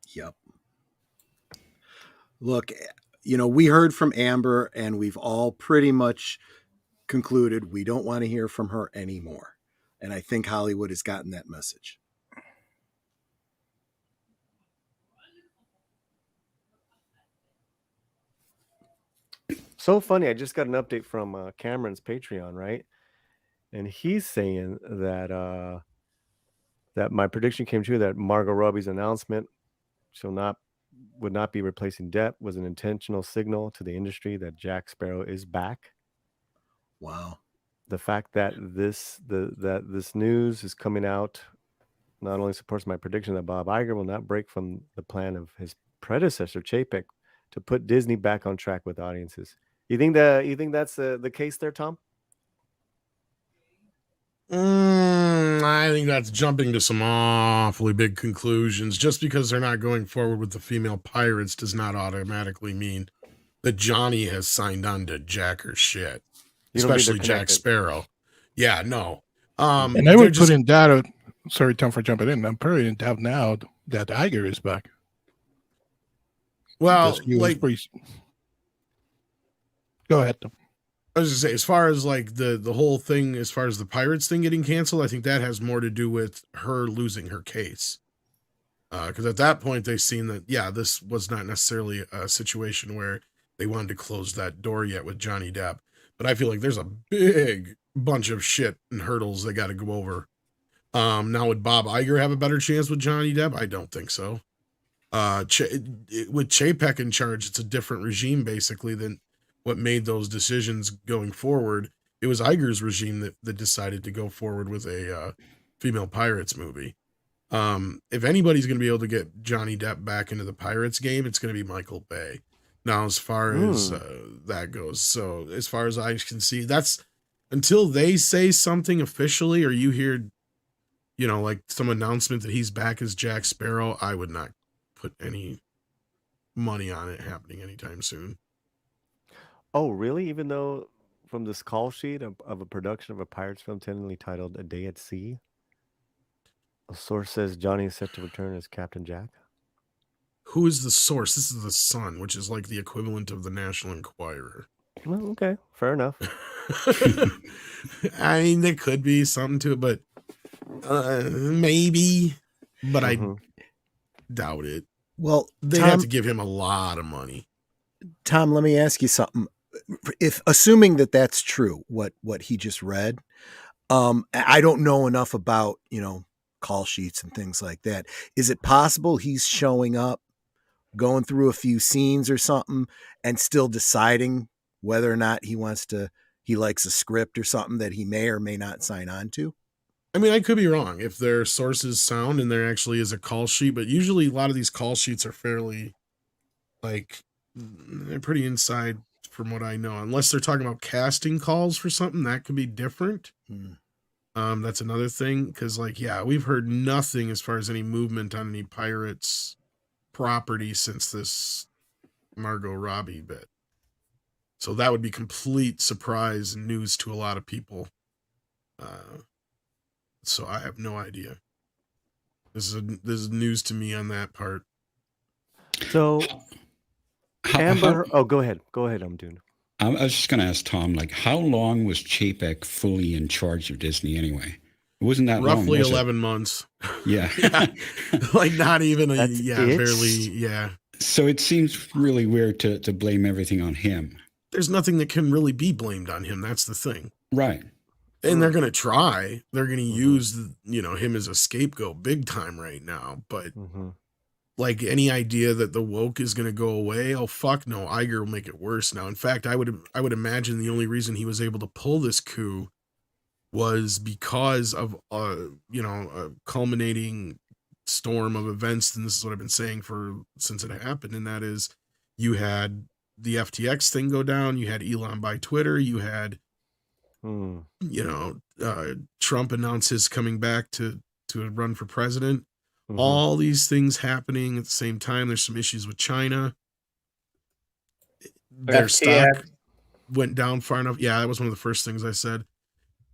Yep. Look, we heard from Amber, and we've all pretty much concluded we don't want to hear from her anymore. And I think Hollywood has gotten that message. So funny. I just got an update from Cameron's Patreon, right? And he's saying that that my prediction came true, that Margot Robbie's announcement would not be replacing Depp was an intentional signal to the industry that Jack Sparrow is back. Wow. The fact that this news is coming out not only supports my prediction that Bob Iger will not break from the plan of his predecessor Chapek to put Disney back on track with audiences. You think that's the case there, Tom? I think that's jumping to some awfully big conclusions. Just because they're not going forward with the female pirates does not automatically mean that Johnny has signed on to Jack or shit. You don't think Especially they're Jack connected? Sparrow. Yeah, no. And I would put in doubt. Sorry, Tom, for jumping in. I'm putting in doubt now that Iger is back. Well, Because he was like, pretty... Go ahead, Tom. I was gonna say, as far as like the whole thing, as far as the Pirates thing getting canceled, I think that has more to do with her losing her case. Because at that point they've seen that, yeah, this was not necessarily a situation where they wanted to close that door yet with Johnny Depp. But I feel like there's a big bunch of shit and hurdles they got to go over. Now, would Bob Iger have a better chance with Johnny Depp? I don't think so. With Chapek in charge, it's a different regime basically than what made those decisions going forward. It was Iger's regime that decided to go forward with a female Pirates movie. If anybody's going to be able to get Johnny Depp back into the Pirates game, it's going to be Michael Bay. Now, as far as that goes, so as far as I can see, that's until they say something officially or you hear, like some announcement that he's back as Jack Sparrow, I would not put any money on it happening anytime soon. Oh, really? Even though from this call sheet of a production of a Pirates film tentatively titled A Day at Sea, a source says Johnny is set to return as Captain Jack. Who is the source? This is the Sun, which is like the equivalent of the National Enquirer. Well, okay, fair enough. I mean, there could be something to it, but maybe. But I doubt it. Well, they have to give him a lot of money. Tom, let me ask you something. If assuming that that's true, what he just read, I don't know enough about call sheets and things like that. Is it possible he's showing up, going through a few scenes or something, and still deciding whether or not he likes a script or something that he may or may not sign on to? I mean, I could be wrong if their sources sound and there actually is a call sheet, but usually a lot of these call sheets are fairly, they're pretty inside from what I know. Unless they're talking about casting calls for something, that could be different. That's another thing, because we've heard nothing as far as any movement on any Pirates property since this Margot Robbie bit. So that would be complete surprise and news to a lot of people. So I have no idea. This is news to me on that part. So Amber, go ahead, Dune. I was just going to ask Tom, like, how long was Chapek fully in charge of Disney anyway? It wasn't that long, Roughly was it? 11 months. Yeah. Yeah. Like not even a, That's yeah, it? barely. Yeah. So it seems really weird to blame everything on him. There's nothing that can really be blamed on him. That's the thing. Right. And they're going to try. They're going to use, him as a scapegoat big time right now. But like any idea that the woke is going to go away, oh fuck no, Iger will make it worse now. In fact, I would imagine the only reason he was able to pull this coup was because of a culminating storm of events, and this is what I've been saying since it happened, and that is you had the FTX thing go down, you had Elon buy Twitter, you had Trump announce his coming back to run for president. All these things happening at the same time. There's some issues with China. Their stock went down far enough. Yeah, that was one of the first things I said.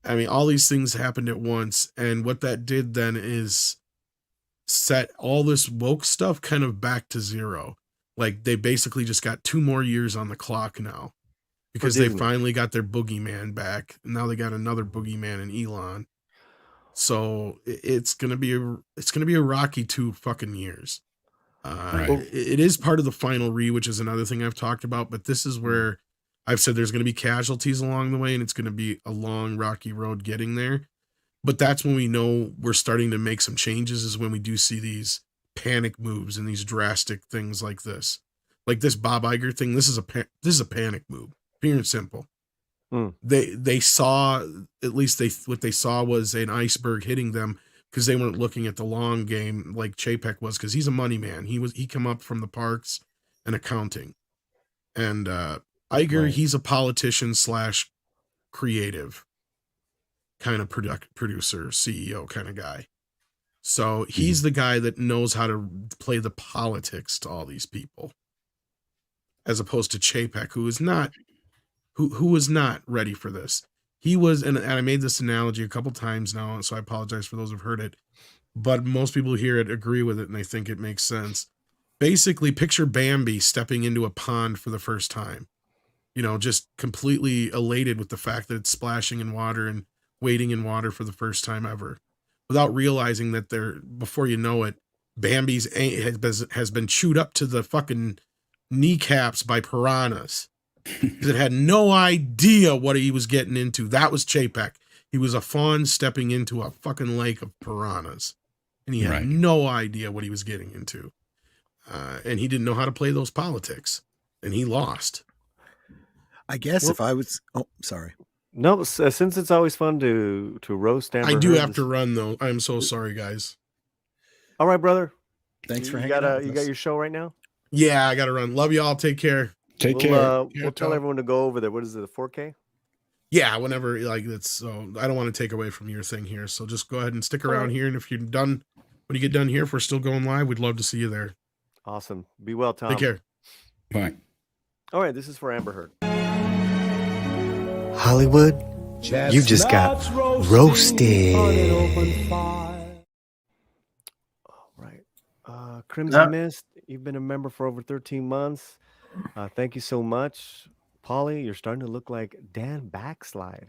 I mean, all these things happened at once. And what that did then is set all this woke stuff kind of back to zero. Like they basically just got 2 more years on the clock now because they finally got their boogeyman back. Now they got another boogeyman in Elon. So it's gonna be a rocky 2 fucking years. It is part of the final which is another thing I've talked about, but this is where I've said there's gonna be casualties along the way, and it's gonna be a long, rocky road getting there. But that's when we know we're starting to make some changes, is when we do see these panic moves and these drastic things like this. Like this Bob Iger thing, this is a panic move, pure and simple. They saw, at least what they saw was an iceberg hitting them because they weren't looking at the long game like Chapek was, because he's a money man. He come up from the parks and accounting. And Iger, he's a politician / creative kind of producer, CEO kind of guy. So he's the guy that knows how to play the politics to all these people, as opposed to Chapek, who is not who was not ready for this. He was, and I made this analogy a couple times now, so I apologize for those who've heard it, but most people who hear it agree with it, and they think it makes sense. Basically, picture Bambi stepping into a pond for the first time, just completely elated with the fact that it's splashing in water and wading in water for the first time ever, without realizing that before you know it, Bambi's has been chewed up to the fucking kneecaps by piranhas. It had no idea what he was getting into. That was Chapek. He was a fawn stepping into a fucking lake of piranhas, and he had no idea what he was getting into. And he didn't know how to play those politics, and he lost. I guess if I was, sorry. No, since it's always fun to roast Amber I do Heard, have to run though. I'm so sorry, guys. All right, brother. Thanks for hanging out. out with You us. got your show right now? Yeah, I got to run. Love you all. Take care. Take care. We'll tell everyone to go over there. What is it, the 4K? Yeah, whenever, like, that's, so I don't want to take away from your thing here. So just go ahead and stick around here. And if you're done, when you get done here, if we're still going live, we'd love to see you there. Awesome. Be well, Tom. Take care. Bye. All right, this is for Amber Heard. Hollywood, you just got roasted. All right. Crimson Mist, you've been a member for over 13 months. Thank you so much. Paulie, you're starting to look like Dan Backslide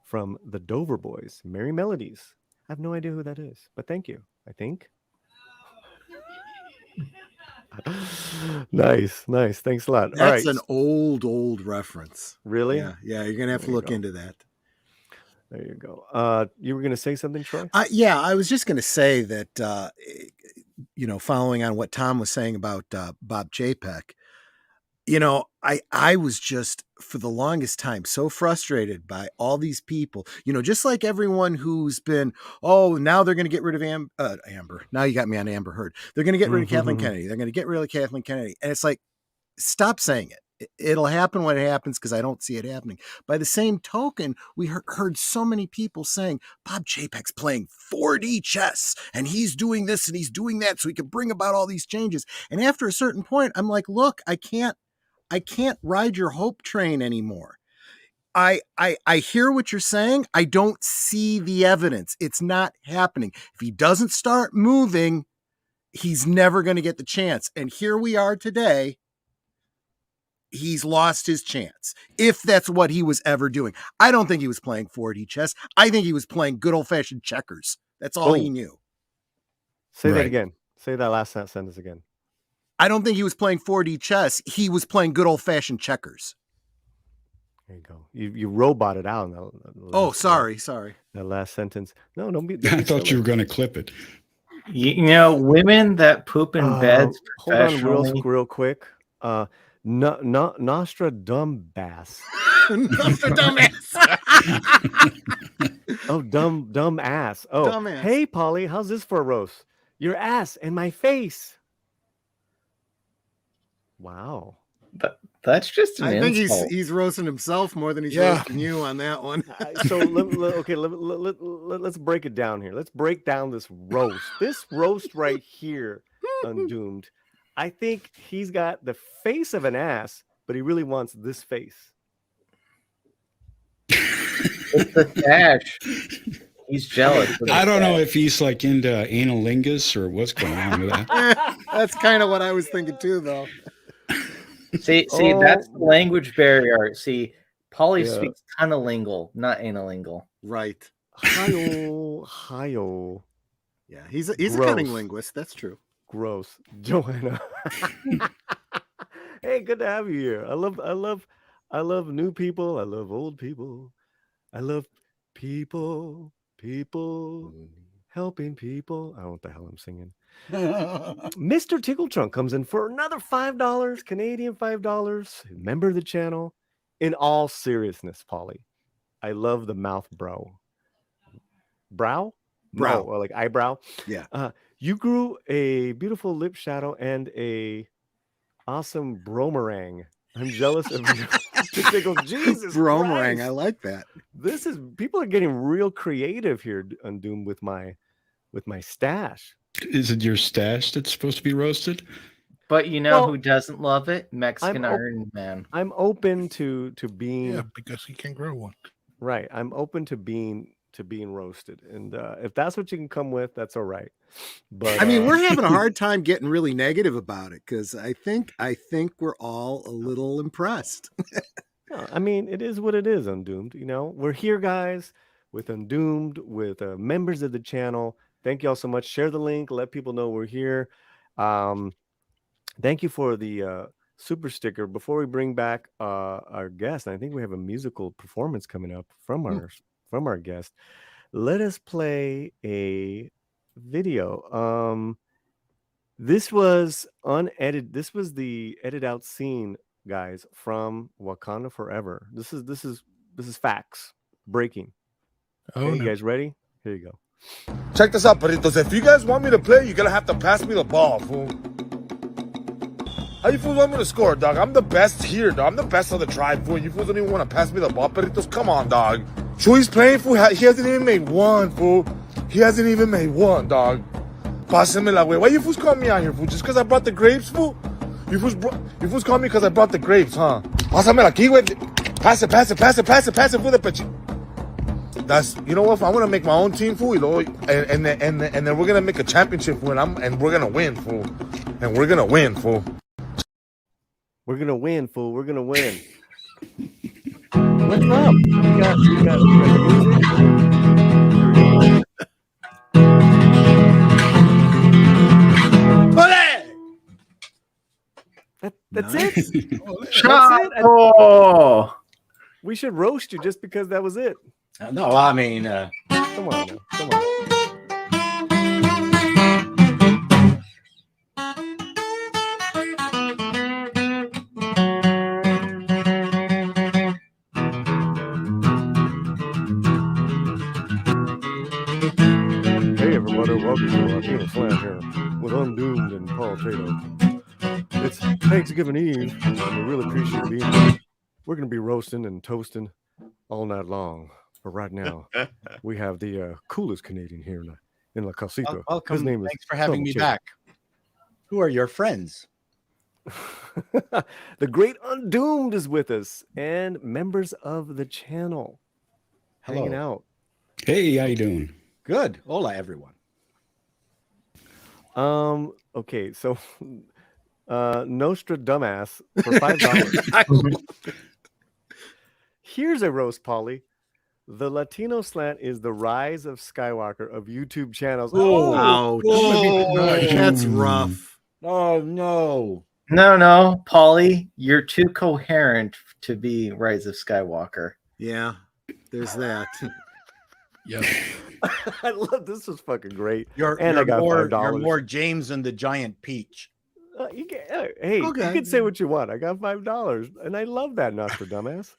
from the Dover Boys, Merry Melodies. I have no idea who that is, but thank you, I think. Nice. Thanks a lot. That's all right. an old reference. Really? Yeah. You're gonna have to look into that. There you go. You were gonna say something, Troy? Yeah, I was just gonna say that. Following on what Tom was saying about Bob Chapek, I was just for the longest time so frustrated by all these people. Just like everyone who's been, now they're going to get rid of Amber. Now you got me on Amber Heard. They're going to get rid of Kathleen Kennedy. They're going to get rid of Kathleen Kennedy. And it's like, stop saying it. It'll happen when it happens, because I don't see it happening. By the same token, we heard so many people saying Bob Chapek's playing 4D chess and he's doing this and he's doing that so he can bring about all these changes. And after a certain point, I'm like, look, I can't ride your hope train anymore. I hear what you're saying. I don't see the evidence. It's not happening. If he doesn't start moving, he's never going to get the chance. And here we are today. he's lost his chance. If that's what he was ever doing. I don't think he was playing 4D chess. I think he was playing good old-fashioned checkers. That's all he knew. Say that again. Say that last sentence again. I don't think he was playing 4D chess. He was playing good old-fashioned checkers. There you go. You roboted out. Sorry. That last sentence. No, don't be. I thought you were going to clip it. You know, women that poop in beds Hold on professionally. real quick. Nostradamus. Nostradamus. Oh, dumb ass. Oh, Dumbass. Hey, Paulie, how's this for a roast? Your ass and my face. Wow. That's just an I think insult. he's roasting himself more than he's roasting you on that one. So let's break it down here. Let's break down this roast. This roast right here, Undoomed. I think he's got the face of an ass, but he really wants this face. It's the cash. He's jealous. I don't know if he's like into analingus or what's going on with that. That's kind of what I was thinking too, though. See, that's the language barrier. See, Paulie speaks cunnilingual, not analingual. Right. Hi-yo. Yeah, he's a cunning linguist. That's true. Gross. Joanna. Hey, good to have you here. I love new people. I love old people. I love people helping people. I don't know what the hell I'm singing. Mr. Tickle Trunk comes in for another $5, Canadian $5. Member of the channel. In all seriousness, Paulie, I love the mouth brow. Brow? No, or like eyebrow. Yeah. You grew a beautiful lip shadow and a awesome bromerang. I'm jealous of you. Jesus Bromerang, Christ. I like that. People are getting real creative here, Undoomed, with my stash. Is it your stash that's supposed to be roasted? But you know who doesn't love it? Mexican I'm Iron Man. I'm open to being. Yeah, because he can grow one. Right. I'm open to being roasted, and if that's what you can come with, that's all right. But I mean, we're having a hard time getting really negative about it because I think we're all a little impressed. No, I mean, it is what it is, Undoomed. You know, we're here, guys, with Undoomed, with members of the channel. Thank you all so much. Share the link. Let people know we're here. Thank you for the super sticker. Before we bring back our guest, I think we have a musical performance coming up from our guest. Let us play a video. This was unedited. This was the edited out scene, guys, from Wakanda Forever. This is facts breaking. Okay, you guys ready? Here you go. Check this out, Peritos. If you guys want me to play, you're gonna have to pass me the ball, fool. How you fools want me to score, dog? I'm the best here, dog. I'm the best of the tribe, fool. You fools don't even want to pass me the ball, Peritos. Come on, dog. Chuy's playing, fool. He hasn't even made one, fool. He hasn't even made one, dog. Pásame la way. Why you fools call me out here, fool? Just because I brought the grapes, fool? You fools call me because I brought the grapes, huh? Pásame la aquí, güey. Pass it, fool. That's, you know what? I'm gonna make my own team, fool, and then we're gonna make a championship, fool, and we're gonna win, fool, and we're gonna win, fool. We're gonna win, fool. We're gonna win. What's up? We got the music. That's it. That's it. Oh, we should roast you just because that was it. No, I mean, come on, now. Come on. Hey everybody, welcome to Latino Slam here with Undoomed and Paul Tato. It's Thanksgiving Eve, and we really appreciate being here. We're going to be roasting and toasting all night long. But right now, we have the coolest Canadian here in La Casita. Welcome. His name is Thanks for having me Tom back. Who are your friends? The great Undoomed is with us, and members of the channel hanging out. Hey, how you doing? Good. Hola, everyone. Okay, so Nostra Dumbass for $5. Here's a roast, Paulie. The Latino slant is the rise of Skywalker of YouTube channels. Ouch. That's rough. Oh no. No, Paulie, you're too coherent to be Rise of Skywalker. Yeah, there's that. Yep. I love this. Was fucking great. You're I got more, $5. you're more James and the Giant Peach. You can say what you want. I got $5, and I love that Nostradamus.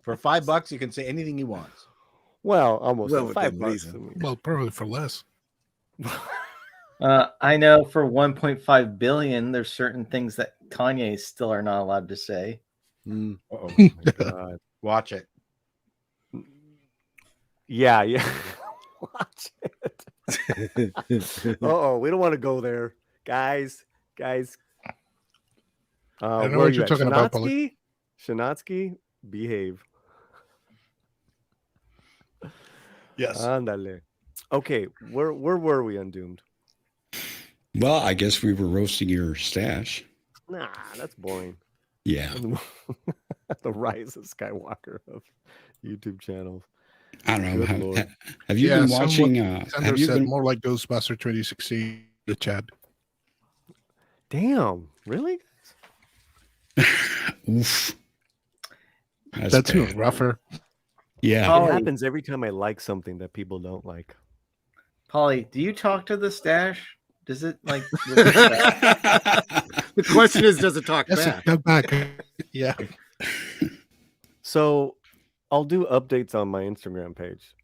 For $5, you can say anything he wants. Well, almost Well, $5. within Well, probably for less. I know for 1.5 billion, there's certain things that Kanye still are not allowed to say. Oh my God. Watch it. Yeah. Watch it. We don't want to go there, guys. I don't know what you're talking about, Paulie. Shanatsky, behave. Yes. Andale. Okay, where were we on Doomed? Well, I guess we were roasting your stash. Nah, that's boring. Yeah. The rise of Skywalker of YouTube channels. I don't know. Good Lord. Have you been watching? Sandra said more like Ghostbuster 2016. The chat. Really? Oof. That's bad. rougher. Yeah. It happens every time I like something that people don't like. Paulie, do you talk to the stash? Does it like? The question is, does it talk back? Talk back. Yeah. So I'll do updates on my Instagram page.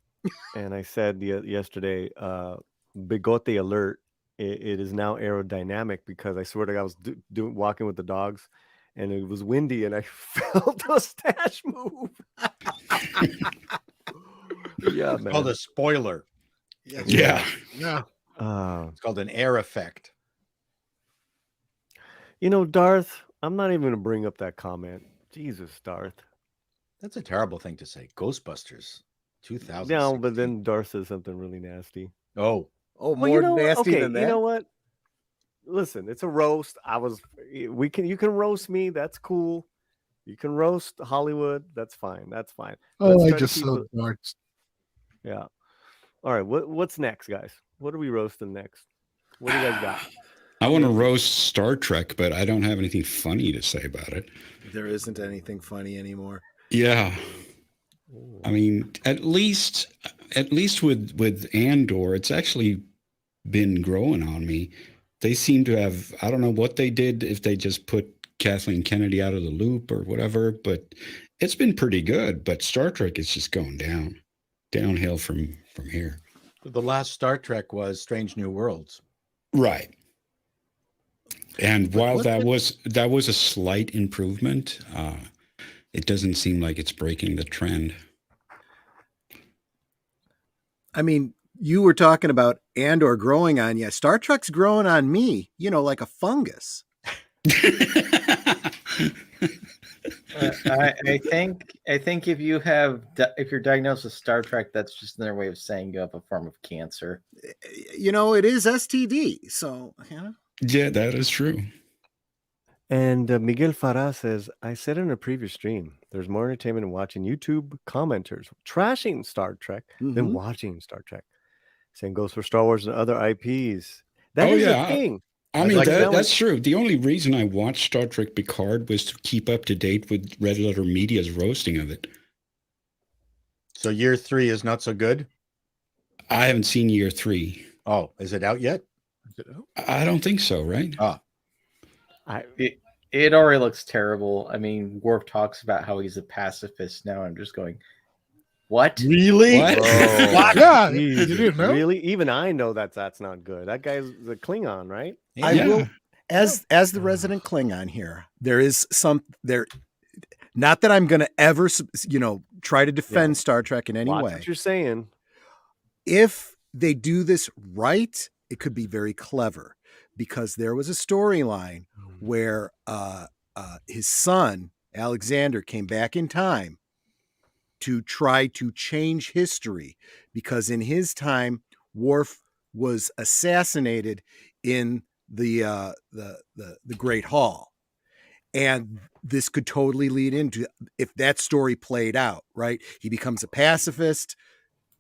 And I said yesterday, bigote alert. It is now aerodynamic because I swear to God, I was walking with the dogs and it was windy and I felt a stash move. Yeah, man. It's called a spoiler. Yeah. It's called an air effect. Darth, I'm not even going to bring up that comment. Jesus, Darth. That's a terrible thing to say. Ghostbusters 2000. No, but then Darth says something really nasty. Oh, more nasty than that. You know what? Listen, it's a roast. You can roast me. That's cool. You can roast Hollywood. That's fine. Oh, I just saw darts. Yeah. All right. What's next, guys? What are we roasting next? What do you guys got? I want to roast Star Trek, but I don't have anything funny to say about it. There isn't anything funny anymore. Yeah. I mean, at least with Andor, it's actually been growing on me. They seem to have, I don't know what they did, if they just put Kathleen Kennedy out of the loop or whatever, but it's been pretty good. But Star Trek is just going downhill from here. The last Star Trek was Strange New Worlds. Right. And while that was a slight improvement, it doesn't seem like it's breaking the trend. I mean, you were talking about Andor growing on you. Star Trek's growing on me, like a fungus. I think if you're diagnosed with Star Trek, that's just another way of saying you have a form of cancer. It is STD. So, Yeah, that is true. And Miguel Farah says, I said in a previous stream, there's more entertainment in watching YouTube commenters trashing Star Trek than watching Star Trek. Same goes for Star Wars and other IPs. That is a thing. I mean, that's true. The only reason I watched Star Trek Picard was to keep up to date with Red Letter Media's roasting of it. So year 3 is not so good? I haven't seen year 3. Oh, is it out yet? I don't think so, right? It already looks terrible. I mean, Worf talks about how he's a pacifist now. I'm just going, what? Really? What? What? Yeah, you didn't know? Really? Even I know that's not good. That guy's a Klingon, right? I will, as the resident Klingon here, there is not that I'm going to ever, try to defend Star Trek in any way. What you're saying. If they do this right, it could be very clever, because there was a storyline where his son, Alexander, came back in time to try to change history, because in his time, Worf was assassinated in the Great Hall. And this could totally lead into, if that story played out, right? He becomes a pacifist.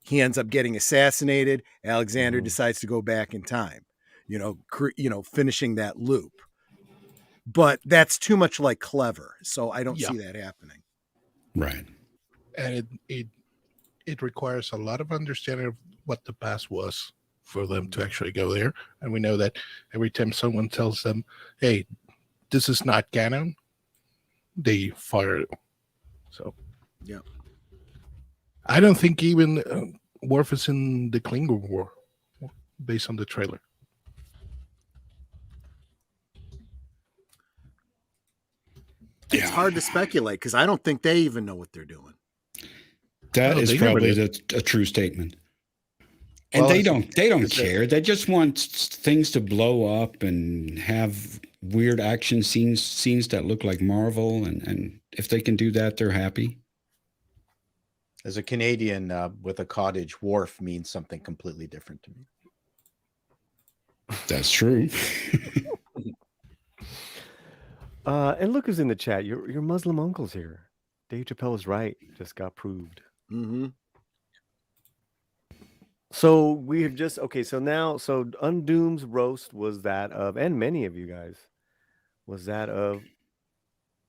He ends up getting assassinated. Alexander decides to go back in time, finishing that loop. But that's too much like Clever. So I don't see that happening. Right. And it requires a lot of understanding of what the past was for them to actually go there. And we know that every time someone tells them, hey, this is not canon, they fire it. So, yeah. I don't think even Worf is in the Klingon War based on the trailer. It's hard to speculate because I don't think they even know what they're doing. That is probably a true statement. And they don't care. They just want things to blow up and have weird action scenes that look like Marvel. And if they can do that, they're happy. As a Canadian with a cottage, Worf means something completely different to me. That's true. And look who's in the chat. Your Muslim uncle's here. Dave Chappelle was right. Just got proved. Mm-hmm. So we have just so Undoom's roast was that of, and many of you guys, was that of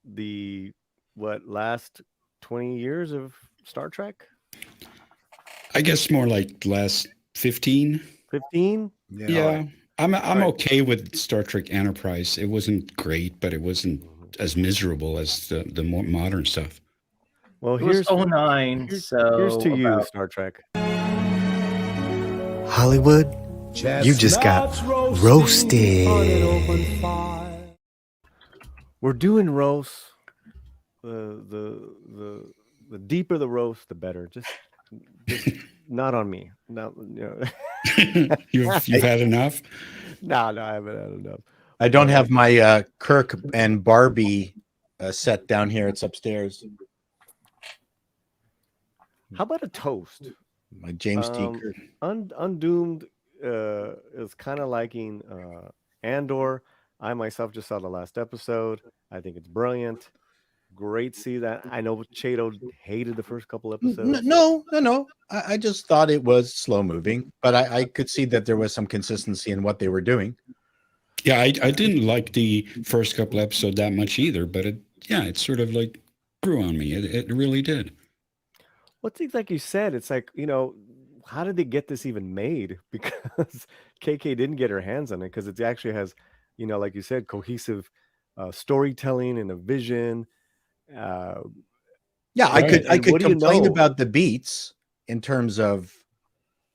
the last 20 years of Star Trek? I guess more like last 15. 15? Yeah. I'm okay with Star Trek Enterprise. It wasn't great, but it wasn't as miserable as the more modern stuff. Well, here's 09. Here's to you, Star Trek. Hollywood, you just got roasted. We're doing roasts. The deeper the roast, the better. Just not on me. No, You've had enough? No, I haven't had enough. I don't have my Kirk and Barbie set down here. It's upstairs. How about a toast? My James T. Kirk. Undoomed is kind of liking Andor. I myself just saw the last episode. I think it's brilliant. Great to see that. I know Chato hated the first couple episodes. No. I just thought it was slow moving, but I could see that there was some consistency in what they were doing. Yeah, I didn't like the first couple episodes that much either, but it sort of like grew on me. It really did. Well, it's like you said, it's like, how did they get this even made? Because KK didn't get her hands on it because it actually has, like you said, cohesive storytelling and a vision. I could complain about the beats in terms of,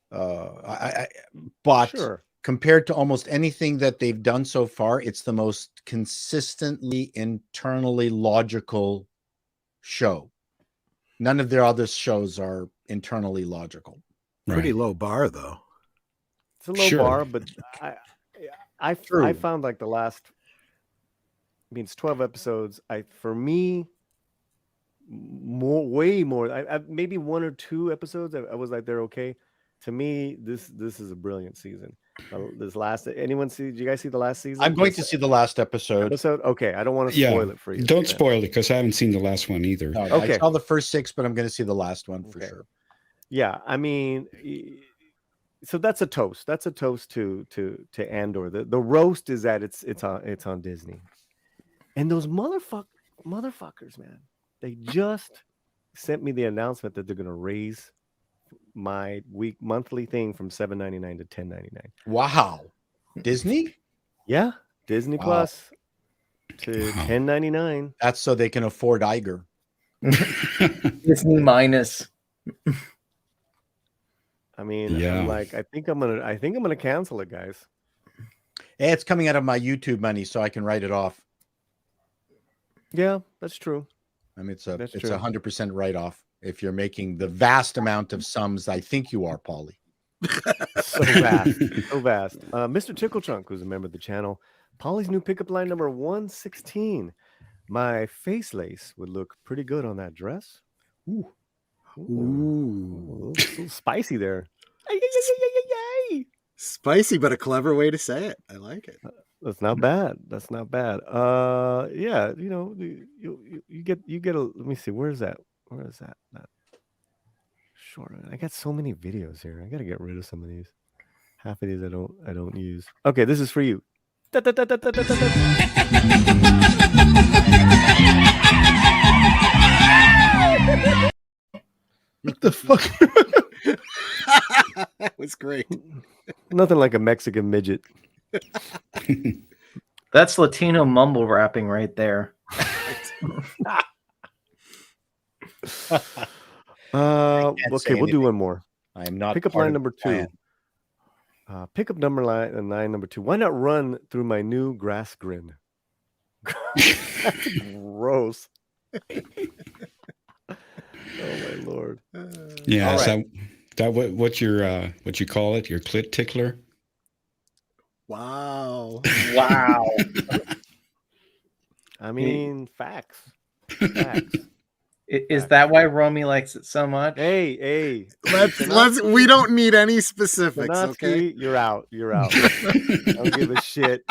but sure. Compared to almost anything that they've done so far, it's the most consistently internally logical show. None of their other shows are internally logical. Pretty low bar, though. It's a low bar, but I found like the last, it's 12 episodes. For me, way more. I maybe one or two episodes. I was like, they're okay. To me, this is a brilliant season. This last, did you guys see the last season? I'm going to see the last episode. Okay, I don't want to spoil it for you. Don't spoil it because I haven't seen the last one either. No, okay, I saw the first 6, but I'm going to see the last one for sure. Yeah, so that's a toast. That's a toast to Andor. The roast is that it's on Disney, and those motherfuckers, man, they just sent me the announcement that they're going to raise my monthly thing from $7.99 to $10.99. Wow, Disney? Yeah, Disney Plus to $10.99. That's so they can afford Iger. Disney minus. I'm like, I think I'm gonna cancel it, guys. Hey, it's coming out of my YouTube money, so I can write it off. Yeah, that's true. It's 100% write off if you're making the vast amount of sums I think you are, Paulie. So vast. Mr. Tickletrunk, who's a member of the channel, Paulie's new pickup line number 116. My face lace would look pretty good on that dress. Ooh. A little spicy there. Spicy, but a clever way to say it. I like it. That's not bad. That's not bad. Yeah, you know, you get a. Let me see. Where is that? Where is that? That short. I got so many videos here. I got to get rid of some of these. Half of these I don't use. Okay, this is for you. What the fuck? That was great. Nothing like a Mexican midget. That's Latino mumble rapping right there. Okay, we'll do one more. I am not. Pick up part line of number the 2. plan. Pick up line number 2. Why not run through my new grass grin? That's gross. Oh my lord. Yeah, All is right. that what you call it? Your clit tickler? Wow. Wow. I mean, facts. Facts. Is that why Romy likes it so much? Hey. Let's we don't need any specifics, okay? Sanatsky, you're out. You're out. I don't give a shit.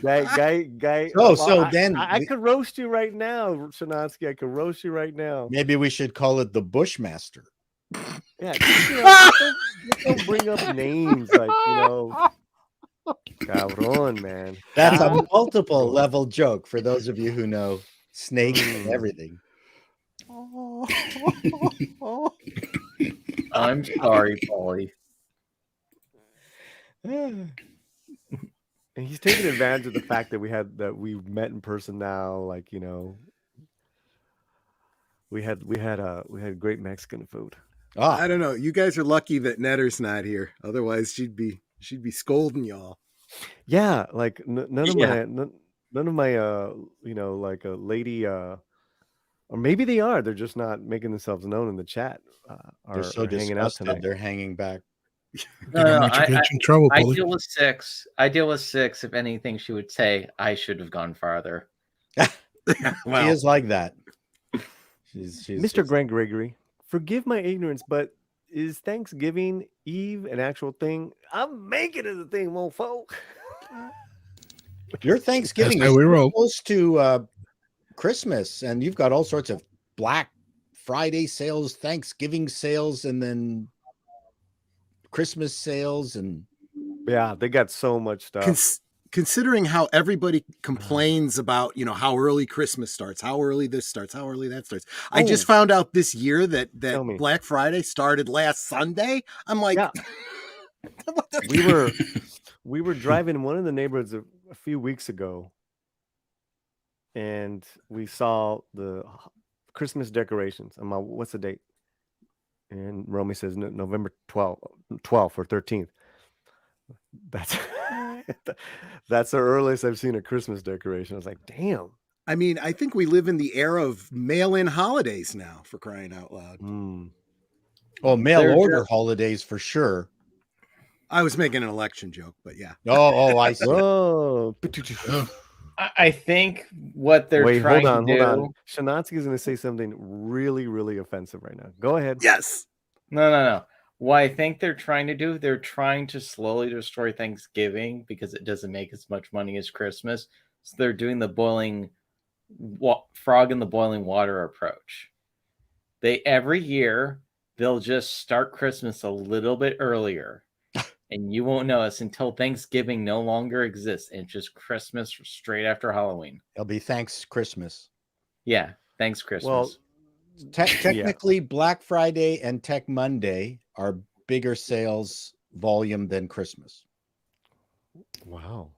Guy. So then I could roast you right now, Sanatsky. I could roast you right now. maybe we should call it the Bushmaster. Yeah, just don't bring up names like, you know, cabron, man. That's a multiple level joke for those of you who know snakes and everything. I'm sorry, Paulie. And he's taking advantage of the fact that we met in person now. Like, you know, we had great Mexican food. I don't know. You guys are lucky that Netter's not here. Otherwise, she'd be scolding y'all. Yeah, like none of my you know, like a lady or maybe they are. They're just not making themselves known in the chat. They're so hanging out disgusted. tonight. They're hanging back. Get in trouble, I Paulie. deal with 6. If anything, she would say I should have gone farther. She is like that. She's Mr. Grant Gregory, forgive my ignorance, but is Thanksgiving Eve an actual thing? I'm making it a thing, mofo. Your Thanksgiving That's is how we roll. close to Christmas, and you've got all sorts of Black Friday sales, Thanksgiving sales, and then Christmas sales, and yeah, they got so much stuff. Considering how everybody complains about, you know, how early Christmas starts, how early this starts, how early that starts. I just found out this year that Black Friday started last Sunday. I'm like, yeah. we were driving in one of the neighborhoods a few weeks ago, and we saw the Christmas decorations. I'm like, what's the date? And Romy says November 12th or 13th. That's the earliest I've seen a Christmas decoration. I was like, damn. I mean, I think we live in the era of mail-in holidays now, for crying out loud. Oh, mail order holidays for sure. I was making an election joke, but yeah. Oh, I see. Whoa. I think what they're trying to do. Hold on. Shanatsky is going to say something really, really offensive right now. Go ahead. Yes. No. What I think they're trying to do, they're trying to slowly destroy Thanksgiving because it doesn't make as much money as Christmas. So they're doing the frog in the boiling water approach. Every year they'll just start Christmas a little bit earlier, and you won't notice until Thanksgiving no longer exists. And it's just Christmas straight after Halloween. It'll be thanks Christmas. Yeah, thanks Christmas. Well, technically, Black Friday and Tech Monday are bigger sales volume than Christmas. Wow.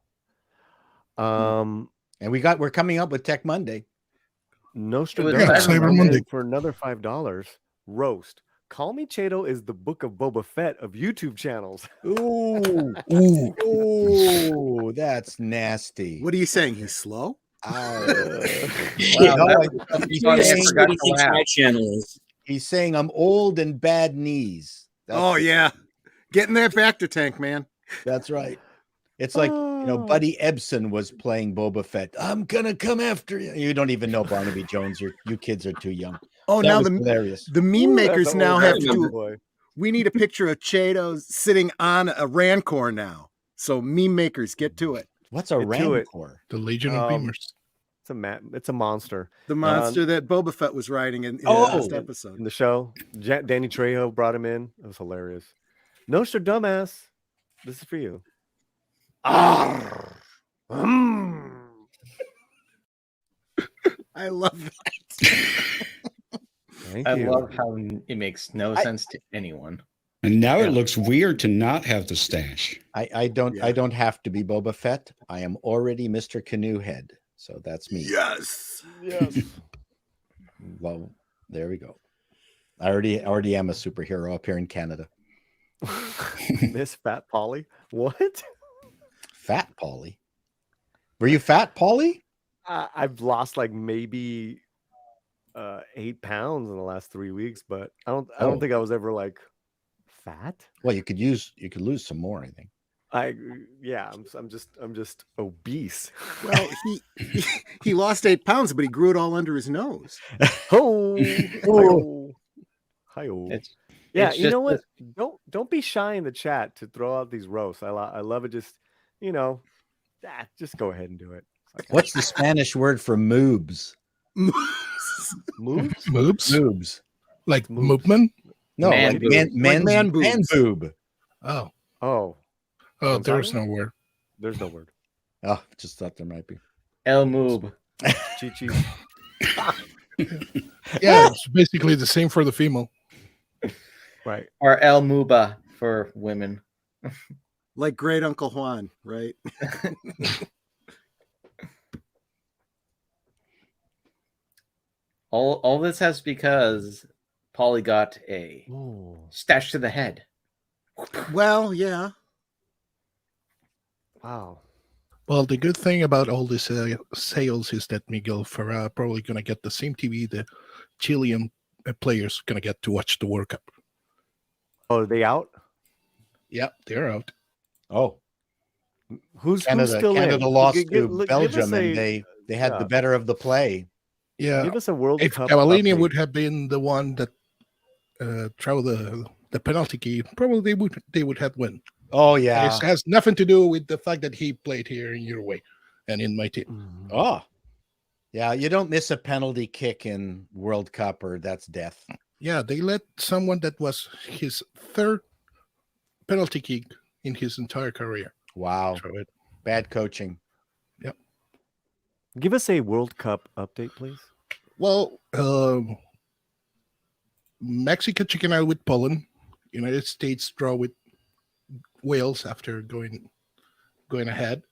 And we're coming up with Tech Monday. Cyber Monday for another $5. Roast. Call Me Chato is the book of Boba Fett of YouTube channels. Ooh, that's nasty. What are you saying? He's slow? He's saying I'm old and bad knees. Yeah. Getting that back to Tank, man. That's right. It's like, Buddy Ebsen was playing Boba Fett. I'm gonna come after you. You don't even know Barnaby Jones. You kids are too young. Oh, that now was hilarious. The meme makers now have to do. We need a picture of Chato sitting on a Rancor now. So meme makers, get to it. What's a Get to it. Rancor? The Legion of Beamers. It's a monster. The monster that Boba Fett was riding in the last episode. In the show. Danny Trejo brought him in. It was hilarious. Dumbass. This is for you. I love that. I love how it makes no sense to anyone. And now it looks weird to not have the stash. I don't have to be Boba Fett. I am already Mr. Canoe Head. So that's me. Yes. Well, there we go. I already am a superhero up here in Canada. Miss Fat Paulie. What? Fat Paulie? Were you fat, Paulie? I've lost like maybe 8 pounds in the last 3 weeks, but I don't think I was ever like fat. Well, you could lose some more, I think. I'm just obese. Well, he lost 8 pounds, but he grew it all under his nose. Hi-oh. Yeah, you know what? Don't be shy in the chat to throw out these roasts. I love it. Just just go ahead and do it. Okay. What's the Spanish word for moobs? Moobs? Moobs. Like movement? No, man boob. Oh, there's no word. There's no word. Oh, just thought there might be. El Moob. Chi-chi. Yeah, it's basically the same for the female. Right. Or El Muba for women. Like Great Uncle Juan, right? All this has because Paulie got a stash to the head. Well, yeah. Wow. Well, the good thing about all this sales is that Miguel Ferrer probably going to get the same TV the Chilean players going to get to watch the World Cup. Oh, are they out? Yep, they're out. Oh, who's Canada still Canada in? lost to Belgium, and they had yeah. the better of the play. Yeah, give us a World if Cup. Cavallini update. would have been the one that throw the penalty kick, probably they would have won. Oh yeah, it has nothing to do with the fact that he played here in Uruguay and in my team. Oh, yeah, you don't miss a penalty kick in World Cup, or that's death. Yeah, they let someone that was his third penalty kick in his entire career. Wow, bad coaching. Yep. Give us a World Cup update, please. Well, Mexico chicken out with Poland. United States draw with Wales after going ahead.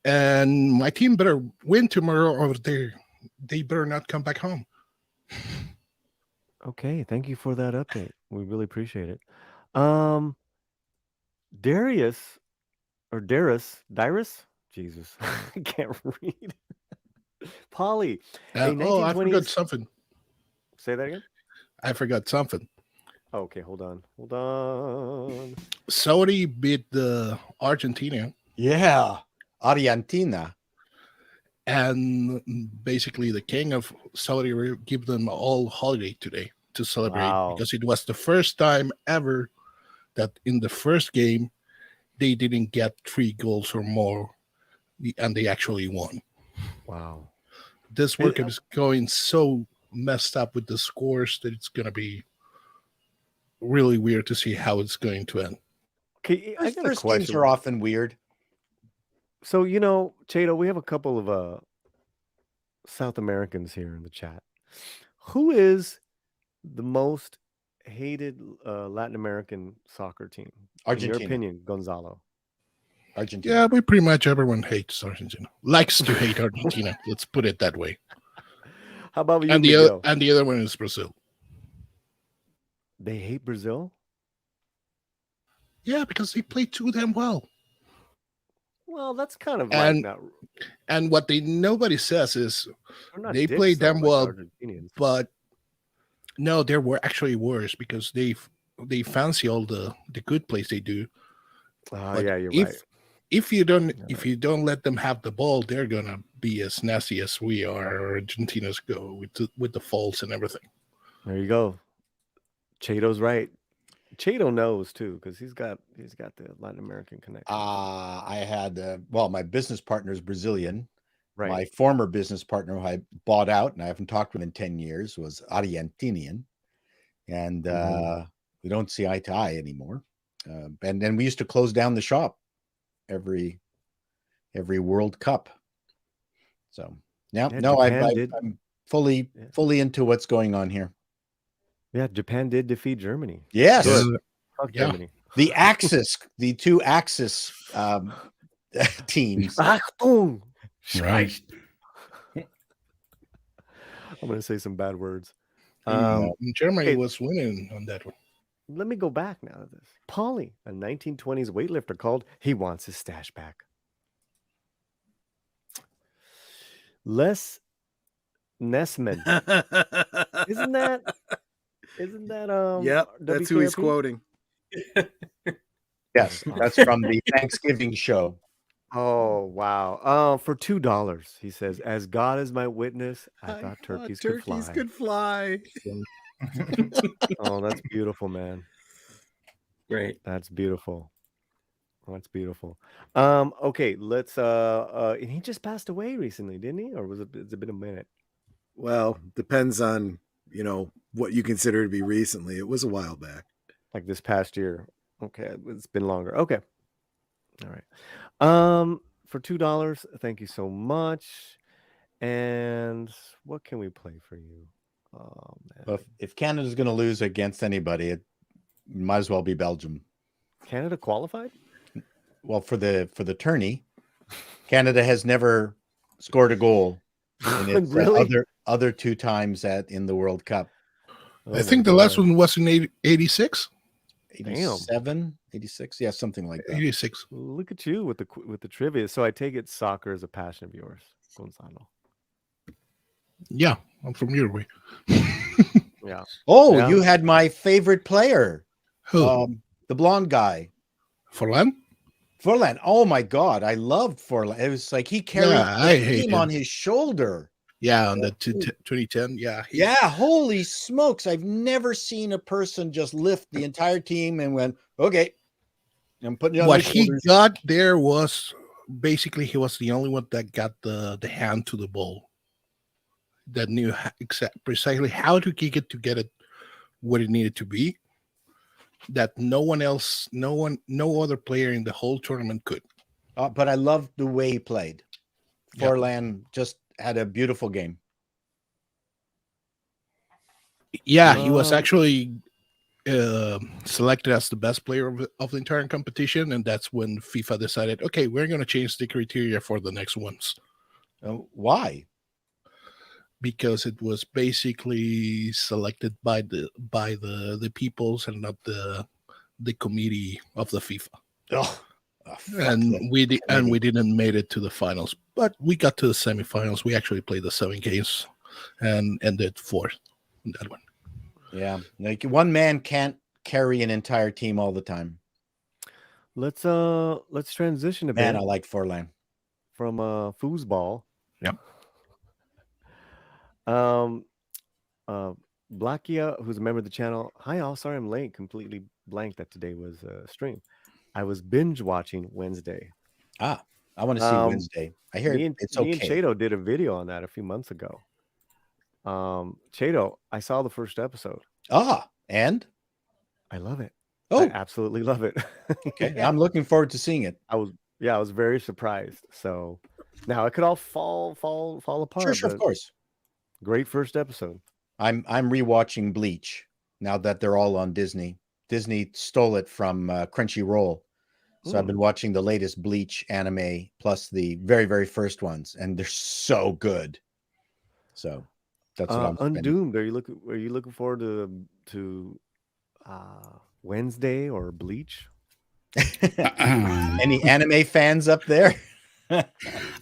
And my team better win tomorrow, or they better not come back home. Okay, thank you for that update. We really appreciate it. Darius, Jesus, I can't read. Paulie. I forgot something. Say that again? I forgot something. Okay, hold on. Saudi beat the Argentina. Yeah, Argentina. And basically the king of Saudi Arabia give them all holiday today to celebrate, because it was the first time ever that in the first game they didn't get 3 goals or more, and they actually won. Wow. This World Cup is going so messed up with the scores that it's going to be really weird to see how it's going to end. Okay, I got a First question. games are often weird. So, Chato, we have a couple of South Americans here in the chat. Who is the most hated Latin American soccer team? Argentina. In your opinion, Gonzalo? Argentina. Yeah, but pretty much everyone hates Argentina. Likes to hate Argentina. Let's put it that way. How about you, and Miguel? the other one is Brazil. They hate Brazil? Yeah, because they play too damn well. Well, that's kind of and what nobody says is they dicks, play though, damn like well, Argentinians. but no, they were actually worse because they fancy all the good plays they do. Yeah, you're right. If you don't let them have the ball, they're gonna be as nasty as we are. Argentina's go with the faults and everything. There you go. Chato's right. Chato knows too, because he's got the Latin American connection. I had my business partner is Brazilian. Right. My former business partner who I bought out and I haven't talked to him in 10 years was Argentinian. And we don't see eye to eye anymore. And then we used to close down the shop every World Cup. So I'm fully into what's going on here. Yeah, Japan did defeat Germany. Yes. Fuck Germany. The Axis, the two Axis teams. Achtung! Right. I'm going to say some bad words. Germany was winning on that one. Let me go back now to this. Paulie, a 1920s weightlifter, called. He wants his stash back. Les Nessman. Isn't that Yep, that's who he's quoting. Yes, that's from the Thanksgiving show. Oh wow. For $2, he says, as God is my witness, I thought turkeys could fly. Oh, that's beautiful, man. Great. That's beautiful. Okay, let's and he just passed away recently, didn't he? Or it's been a minute? Well, depends on, what you consider to be recently. It was a while back. Like this past year. Okay, it's been longer. Okay. All right. For $2, thank you so much. And what can we play for you? Oh man. Well, if Canada's going to lose against anybody, it might as well be Belgium. Canada qualified? Well, for the tourney, Canada has never scored a goal in its Really? other two times in the World Cup. I think the last one was in 86. 87, 86, yeah, something like that. 86. Look at you with the trivia. So I take it soccer is a passion of yours, Gonzalo. Yeah, I'm from Uruguay. Yeah. Oh, Yeah. you had my favorite player. Who? The blonde guy. Forlan? Forlan. Oh my God, I loved Forlan. It was like he carried the team on his shoulder. Yeah, on the 2010. Yeah. Yeah, holy smokes. I've never seen a person just lift the entire team and went, okay, I'm putting it on What my he shoulders. got there was basically he was the only one that got the hand to the ball. That knew precisely how to kick it to get it what it needed to be. That no other player in the whole tournament could. But I loved the way he played. Forlan just had a beautiful game. Yeah, he was actually selected as the best player of the entire competition, and that's when FIFA decided, okay, we're going to change the criteria for the next ones. Why? Because it was basically selected by the peoples and not the committee of the FIFA. And we didn't made it to the finals, but we got to the semifinals. We actually played the 7 games and ended 4th in that one. Yeah, like one man can't carry an entire team all the time. Let's transition a bit. Man, I like Forlan from foosball. Yep. Blackia, who's a member of the channel. Hi all, sorry I'm late. Completely blanked that today was a stream. I was binge watching Wednesday. I want to see Wednesday. I hear it's okay. Me and Chato did a video on that a few months ago. Chato, I saw the first episode. And I love it. Oh, I absolutely love it. Okay, yeah. I'm looking forward to seeing it. I was very surprised. So now it could all fall apart. Sure, of course. Great first episode. I'm rewatching Bleach now that they're all on Disney. Disney stole it from Crunchyroll. So I've been watching the latest Bleach anime plus the very, very first ones, and they're so good. So that's what I'm Undoomed. Are you looking forward to Wednesday or Bleach? Any anime fans up there?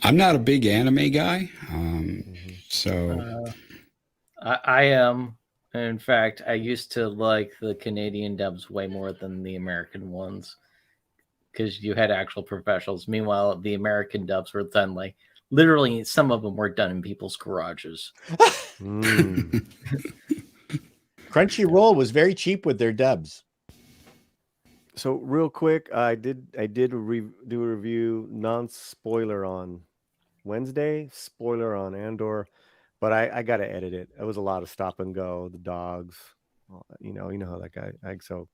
I'm not a big anime guy. I am. In fact, I used to like the Canadian dubs way more than the American ones because you had actual professionals. Meanwhile, the American dubs were done like literally some of them were done in people's garages. Crunchyroll was very cheap with their dubs. So real quick, I did do a review non-spoiler on Wednesday, spoiler on Andor, but I got to edit it. It was a lot of stop and go, the dogs, you know how that guy. So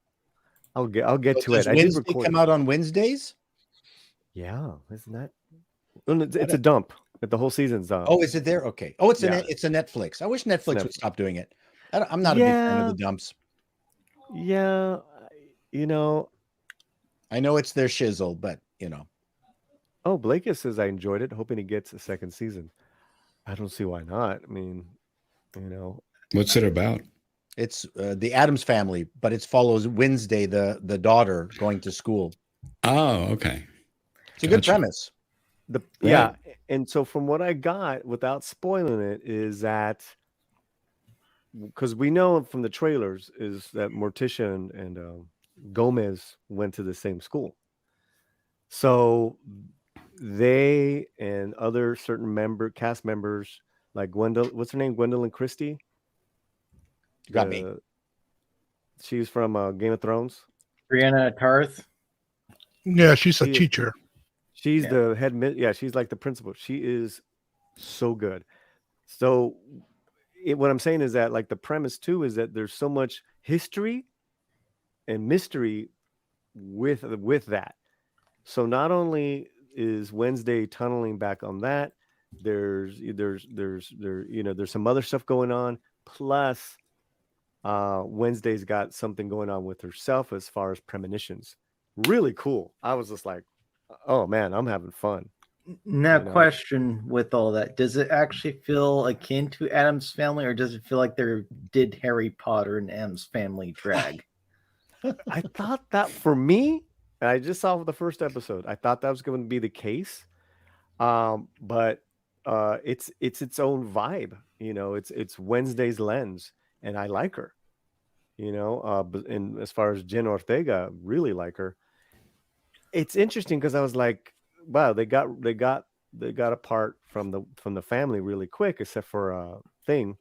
I'll get to Does it. I did Wednesday record come it. out on Wednesdays? Yeah, isn't that? It's a dump. The whole season's done. Oh, is it there? Okay. Oh, it's Yeah. a Netflix. I wish Netflix would Netflix. stop doing it. I'm not a big fan of the dumps. Yeah, you know. I know it's their shizzle, but you know. Oh, Blake says I enjoyed it, hoping he gets a second season. I don't see why not. I mean, you know. What's it about? It's the Addams Family, but it follows Wednesday, the daughter going to school. Oh, okay. It's a good premise. Yeah, and so from what I got, without spoiling it, is that because we know from the trailers is that Morticia and Gomez went to the same school, so they and other certain cast members like what's her name, Gwendolyn Christie. You got me. She's from Game of Thrones. Brianna Tarth. Yeah, she's a teacher. She's the head. Yeah, she's like the principal. She is so good. So what I'm saying is that like the premise too is that there's so much history and mystery with that. So not only is Wednesday tunneling back on that, there's some other stuff going on. Plus, Wednesday's got something going on with herself as far as premonitions. Really cool. I was just like, oh man, I'm having fun. Now, question with all that, does it actually feel akin to Addams Family, or does it feel like they did Harry Potter and Addams Family drag? I thought that for me, I just saw the first episode. I thought that was going to be the case, but it's its own vibe. You know, it's Wednesday's lens, and I like her. You know, and as far as Jen Ortega, really like her. It's interesting because I was like, wow, they got apart from the family really quick, except for a thing.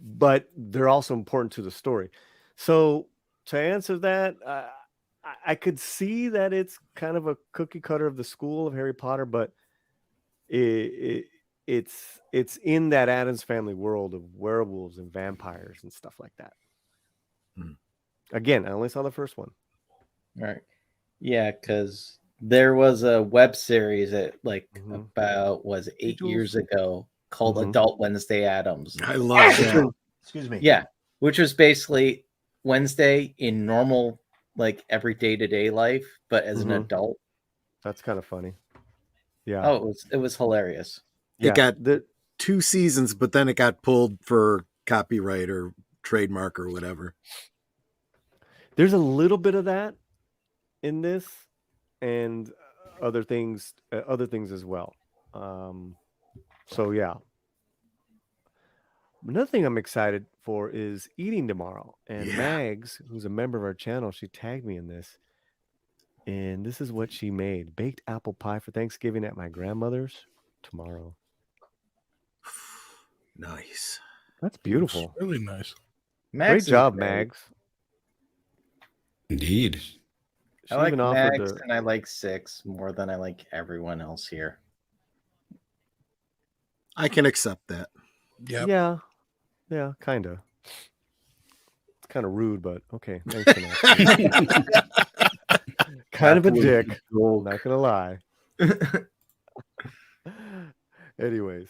But they're also important to the story. So to answer that, I could see that it's kind of a cookie cutter of the school of Harry Potter, but it's in that Addams Family world of werewolves and vampires and stuff like that. Again, I only saw the first one. All right. Yeah, because there was a web series that about 8 years ago called Adult Wednesday Addams. I love that. Excuse me. Yeah, which was basically Wednesday in normal, like every day-to-day life, but as an adult. That's kind of funny. Yeah. Oh, it was hilarious. It got 2 seasons, but then it got pulled for copyright or trademark or whatever. There's a little bit of that in this, and other things as well. So yeah. Another thing I'm excited for is eating tomorrow. And Mags, who's a member of our channel, she tagged me in this. And this is what she made: baked apple pie for Thanksgiving at my grandmother's tomorrow. Nice. That's beautiful. It's really nice. Mags Great job, Mags. Indeed. I like Mags, and I like Six more than I like everyone else here. I can accept that. Yeah, kind of. It's kind of rude, but okay. Thanks for that. Kind of a dick. Not gonna lie. Anyways,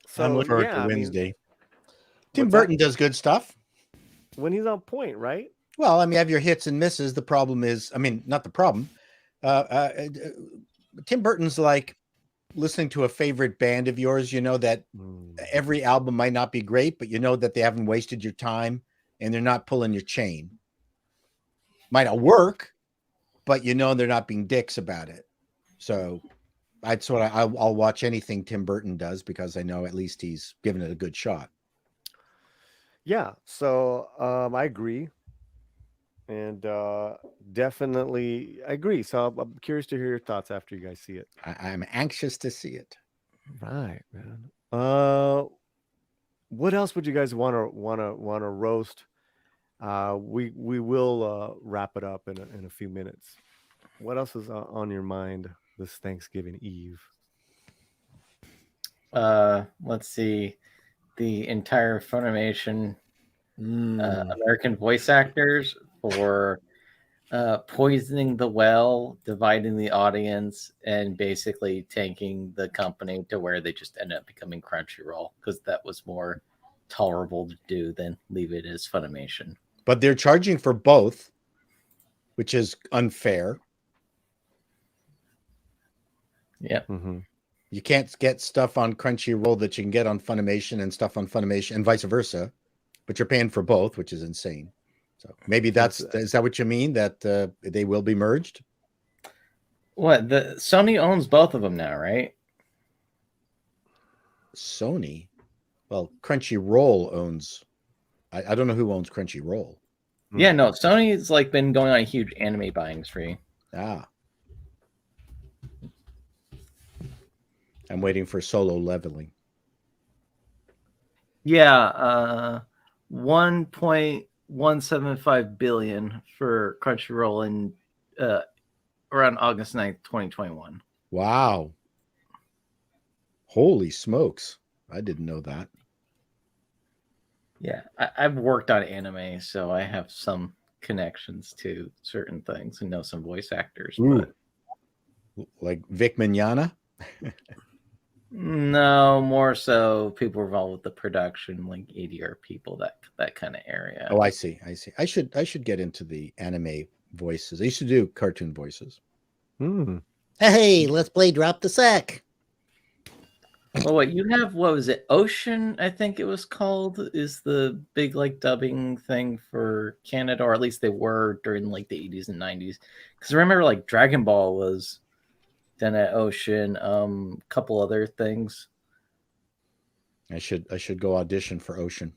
so I'm looking forward to Wednesday. Tim Burton does good stuff when he's on point, right? Well, I mean, you have your hits and misses. The problem is, I mean, not the problem. Tim Burton's like listening to a favorite band of yours. You know that every album might not be great, but you know that they haven't wasted your time and they're not pulling your chain. Might not work, but you know they're not being dicks about it. So I'll watch anything Tim Burton does because I know at least he's given it a good shot. Yeah, so I agree. And definitely I agree. So I'm curious to hear your thoughts after you guys see it. I'm anxious to see it. Right, man. What else would you guys want to roast? We will wrap it up in a few minutes. What else is on your mind this Thanksgiving Eve? Let's see. The entire Funimation American voice actors for poisoning the well, dividing the audience, and basically tanking the company to where they just end up becoming Crunchyroll because that was more tolerable to do than leave it as Funimation. But they're charging for both, which is unfair. Yeah. You can't get stuff on Crunchyroll that you can get on Funimation and stuff on Funimation and vice versa, but you're paying for both, which is insane. So maybe is that what you mean, that they will be merged? What? The Sony owns both of them now, right? Sony? Well, Crunchyroll owns. I don't know who owns Crunchyroll. Yeah, no, Sony's like been going on a huge anime buying spree. Ah. I'm waiting for Solo Leveling. Yeah, 1.175 billion for Crunchyroll in around August 9th, 2021. Wow. Holy smokes. I didn't know that. Yeah, I've worked on anime, so I have some connections to certain things and know some voice actors. But... Like Vic Mignogna? No, more so people involved with the production, like ADR people, that kind of area. Oh, I see. I should get into the anime voices. I used to do cartoon voices. Hey, let's play Drop the Sack. Well, what you have? What was it? Ocean, I think it was called, is the big like dubbing thing for Canada, or at least they were during like the 80s and 90s. Because I remember like Dragon Ball was done at Ocean, couple other things. I should go audition for Ocean.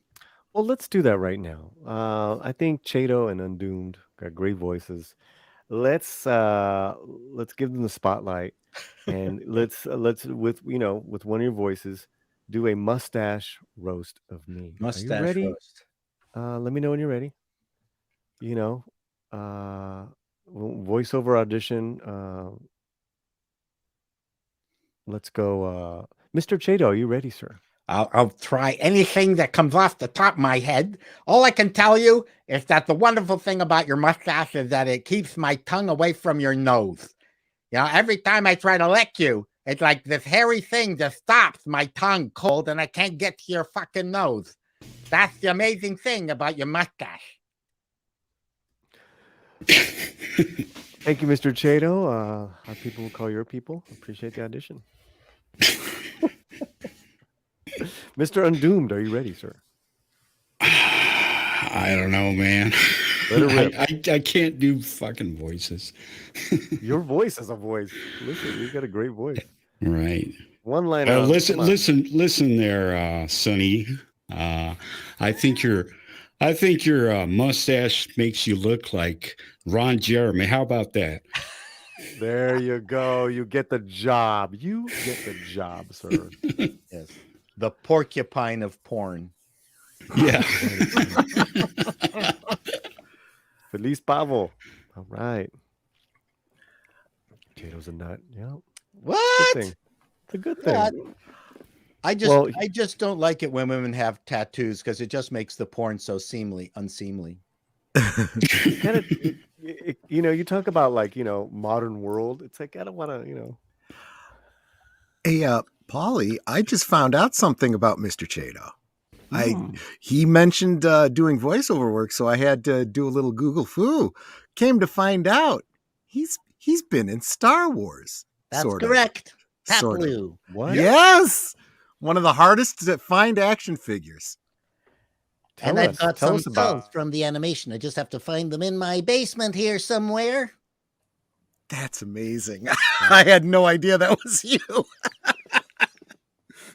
Well, let's do that right now. I think Chato and Undoomed got great voices. Let's give them the spotlight, and let's with one of your voices do a mustache roast of me. Mustache Are you ready? roast. Let me know when you're ready. Voiceover audition. Let's go. Mr. Chato, are you ready, sir? I'll try anything that comes off the top of my head. All I can tell you is that the wonderful thing about your mustache is that it keeps my tongue away from your nose. You know, every time I try to lick you, it's like this hairy thing just stops my tongue cold and I can't get to your fucking nose. That's the amazing thing about your mustache. Thank you, Mr. Chato. Our people will call your people. Appreciate the audition. Mr. Undoomed, are you ready, sir? I don't know, man. I can't do fucking voices. Your voice is a voice. Listen, you've got a great voice. Right. One line. Listen there, Sonny. I think your mustache makes you look like Ron Jeremy. How about that? There you go. You get the job. You get the job, sir. Yes. The porcupine of porn. Yeah. Feliz Pavo. All right. Chato's a nut. Yeah. What? It's a good thing. I just don't like it when women have tattoos because it just makes the porn so unseemly. You talk about like, modern world. It's like, I don't want to, Hey, Paulie, I just found out something about Mr. Chato. He mentioned doing voiceover work, so I had to do a little Google foo. Came to find out he's been in Star Wars. That's correct. Sort of. Blue. What? Yes, one of the hardest to find action figures. And I've got some cells from the animation. I just have to find them in my basement here somewhere. That's amazing. I had no idea that was you.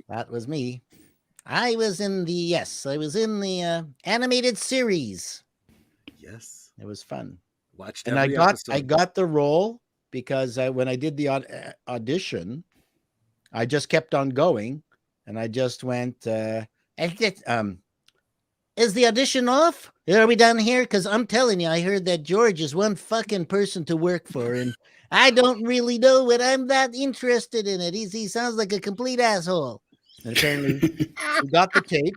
That was me. I was in the animated series. Yes. It was fun. Watched and I got the role because when I did the audition, I just kept on going and I just went, Is the audition off? Are we done here? Because I'm telling you, I heard that George is one fucking person to work for, and I don't really know what I'm that interested in it. He sounds like a complete asshole. And apparently, he got the tape.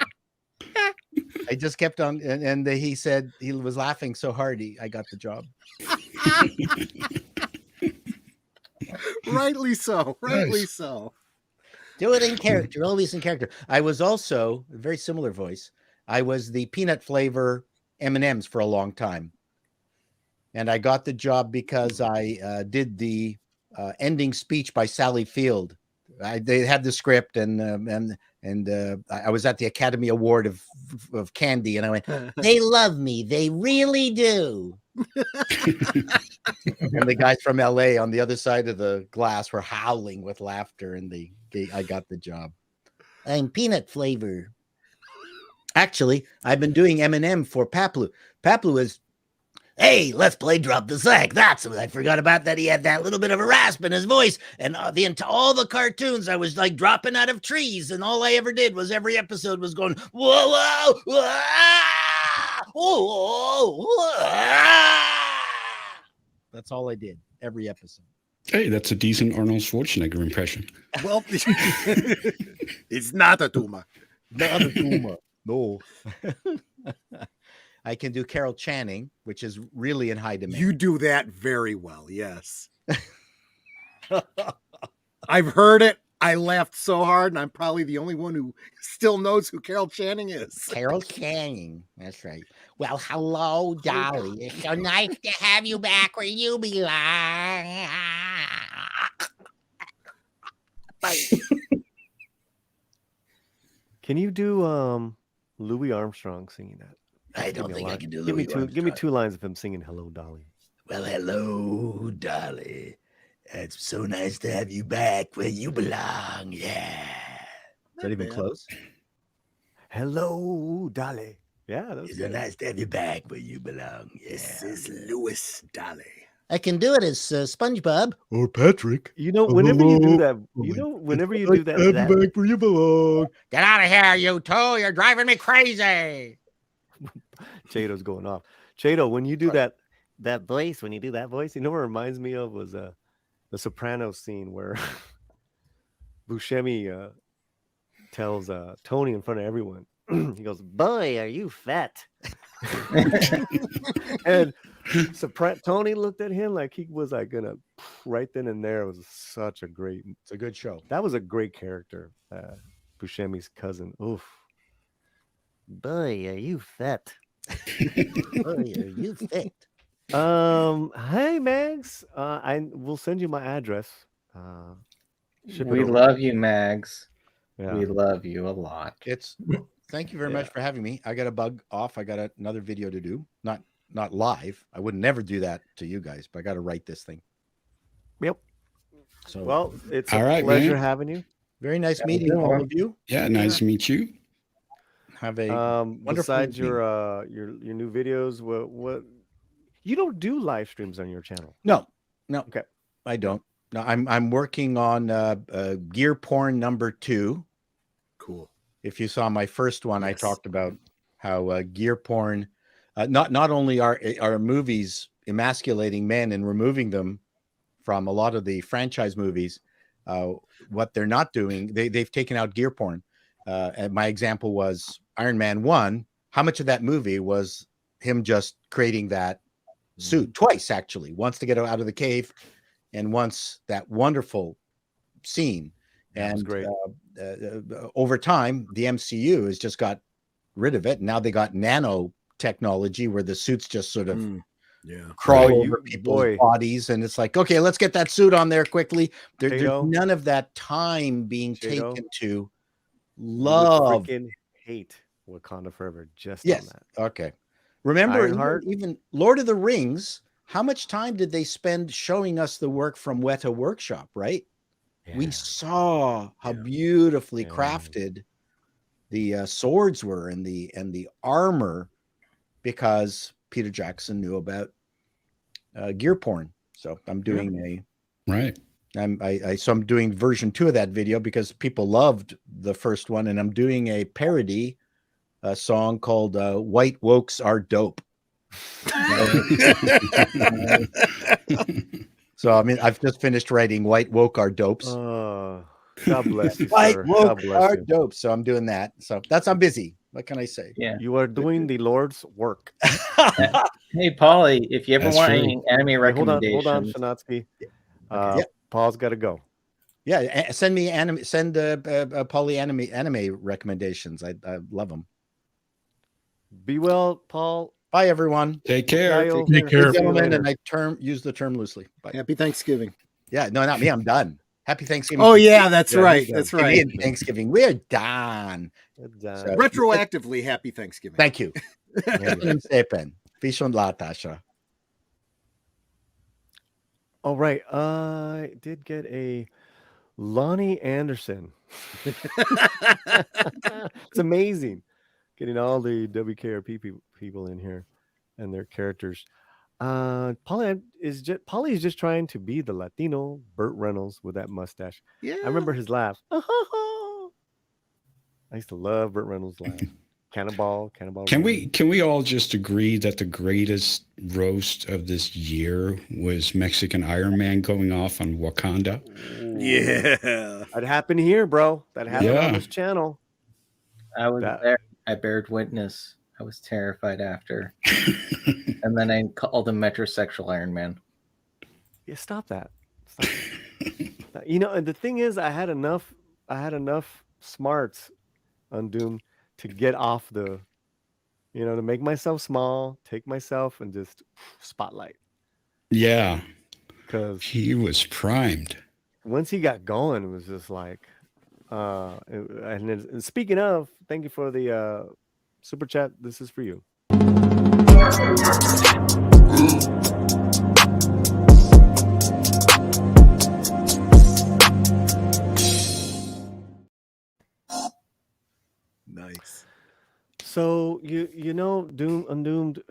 I just kept on, and he said he was laughing so hard, I got the job. Rightly so. Rightly so. Do it in character, always in character. I was also a very similar voice. I was the peanut flavor M&Ms for a long time. And I got the job because I did the ending speech by Sally Field. They had the script, and I was at the Academy Award of Candy, and I went, "They love me. They really do." And the guys from LA on the other side of the glass were howling with laughter, and I got the job. I'm peanut flavor. Actually, I've been doing M&M for Paplu. Paplu is, hey, let's play Drop the Sack. That's what I forgot about, that he had that little bit of a rasp in his voice. And all the cartoons, I was like dropping out of trees. And all I ever did was every episode was going, whoa, whoa, whoa, whoa, whoa. That's all I did every episode. Hey, that's a decent Arnold Schwarzenegger impression. Well, it's not a tumor. Not a tumor. No. I can do Carol Channing, which is really in high demand. You do that very well, yes. I've heard it. I laughed so hard, and I'm probably the only one who still knows who Carol Channing is. Carol Channing. That's right. Well, hello, Dolly. It's so nice to have you back where you belong. Can you do Louis Armstrong singing that? I don't think I can do Give me Louis two. Give me Armstrong. 2 lines of him singing "Hello, Dolly." Well, hello, Dolly. It's so nice to have you back where you belong. Yeah. Is that even close? Hello, Dolly. Yeah, that's It's so nice to have you back where you belong. Yeah. This is Louis Dolly. I can do it as SpongeBob. Or Patrick. You know, whenever you do that, whenever you do that, back where you belong. Get out of here, you two. You're driving me crazy. Chado's going off. Chado, when you do that voice, you know what it reminds me of was the Sopranos scene where Buscemi tells Tony in front of everyone. He goes, "Boy, are you fat?" And Tony looked at him like he was like gonna right then and there. It was such a great. It's a good show. That was a great character. Buscemi's cousin. Oof. Boy, are you fat? Boy, are you fit? Hey, Mags. I will send you my address. We love you, Mags. Yeah. We love you a lot. Thank you very much for having me. I got a bug off. I got another video to do. Not live. I would never do that to you guys, but I got to write this thing. Yep. So well, it's all a right, pleasure man. having you. Very nice meeting all of you. Yeah, nice to meet you. Have a wonderful besides evening. your new videos, what you don't do live streams on your channel? No. Okay. I don't. No, I'm working on Gear Porn #2. Cool. If you saw my first one, I talked about how gear porn, not only are movies emasculating men and removing them from a lot of the franchise movies, what they're not doing, they've taken out gear porn. And my example was Iron Man 1. How much of that movie was him just creating that suit twice, actually? Once to get out of the cave, and once that wonderful scene. And great. Over time, the MCU has just got rid of it. Now they got nanotechnology where the suits just sort of crawl over people's bodies. And it's like, okay, let's get that suit on there quickly. There's none of that time being taken to love. Freaking hate Wakanda Forever just on that. Okay. Remember, even Lord of the Rings, how much time did they spend showing us the work from Weta Workshop, right? Yeah. We saw how beautifully crafted the swords were and the armor, because Peter Jackson knew about gear porn. So I'm doing I'm doing version 2 of that video because people loved the first one, and I'm doing a parody a song called "White Wokes Are Dope." So I mean, I've just finished writing "White Woke Are Dopes." God bless you, White sir. woke God bless are you. dope. So I'm doing that. So I'm busy. What can I say? Yeah. You are doing the Lord's work. Hey, Paulie, if you ever That's want true. any anime recommendations, Hold on, Shanatsky. Yeah. Paul's got to go. Yeah, send me anime. Send Paulie anime recommendations. I love them. Be well, Paul. Bye, everyone. Take care. Take care. Hey, gentlemen, and I use the term loosely. Bye. Happy Thanksgiving. Yeah, no, not me. I'm done. Happy Thanksgiving. Oh yeah, that's right. he's done. That's Me right. and Thanksgiving. We're done. So, Retroactively, happy Thanksgiving. Thank you. Köszönöm szépen. Viszontlátásra. all right. I did get a Lonnie Anderson. It's amazing getting all the WKRP people in here and their characters. Paulie is just trying to be the Latino Burt Reynolds with that mustache. Yeah. I remember his laugh. I used to love Burt Reynolds' laugh. Cannonball. Can we all just agree that the greatest roast of this year was Mexican Iron Man going off on Wakanda? Yeah. That happened here, bro. That happened on this channel. I was there. I bared witness. I was terrified after. And then I called him metrosexual Iron Man. Yeah, stop that. You know, and the thing is, I had enough smarts on Doom to get off to make myself small, take myself and just spotlight. Yeah. Because he was primed. Once he got going, it was just like, and speaking of, thank you for the super chat. This is for you. Nice. So you know, doomed.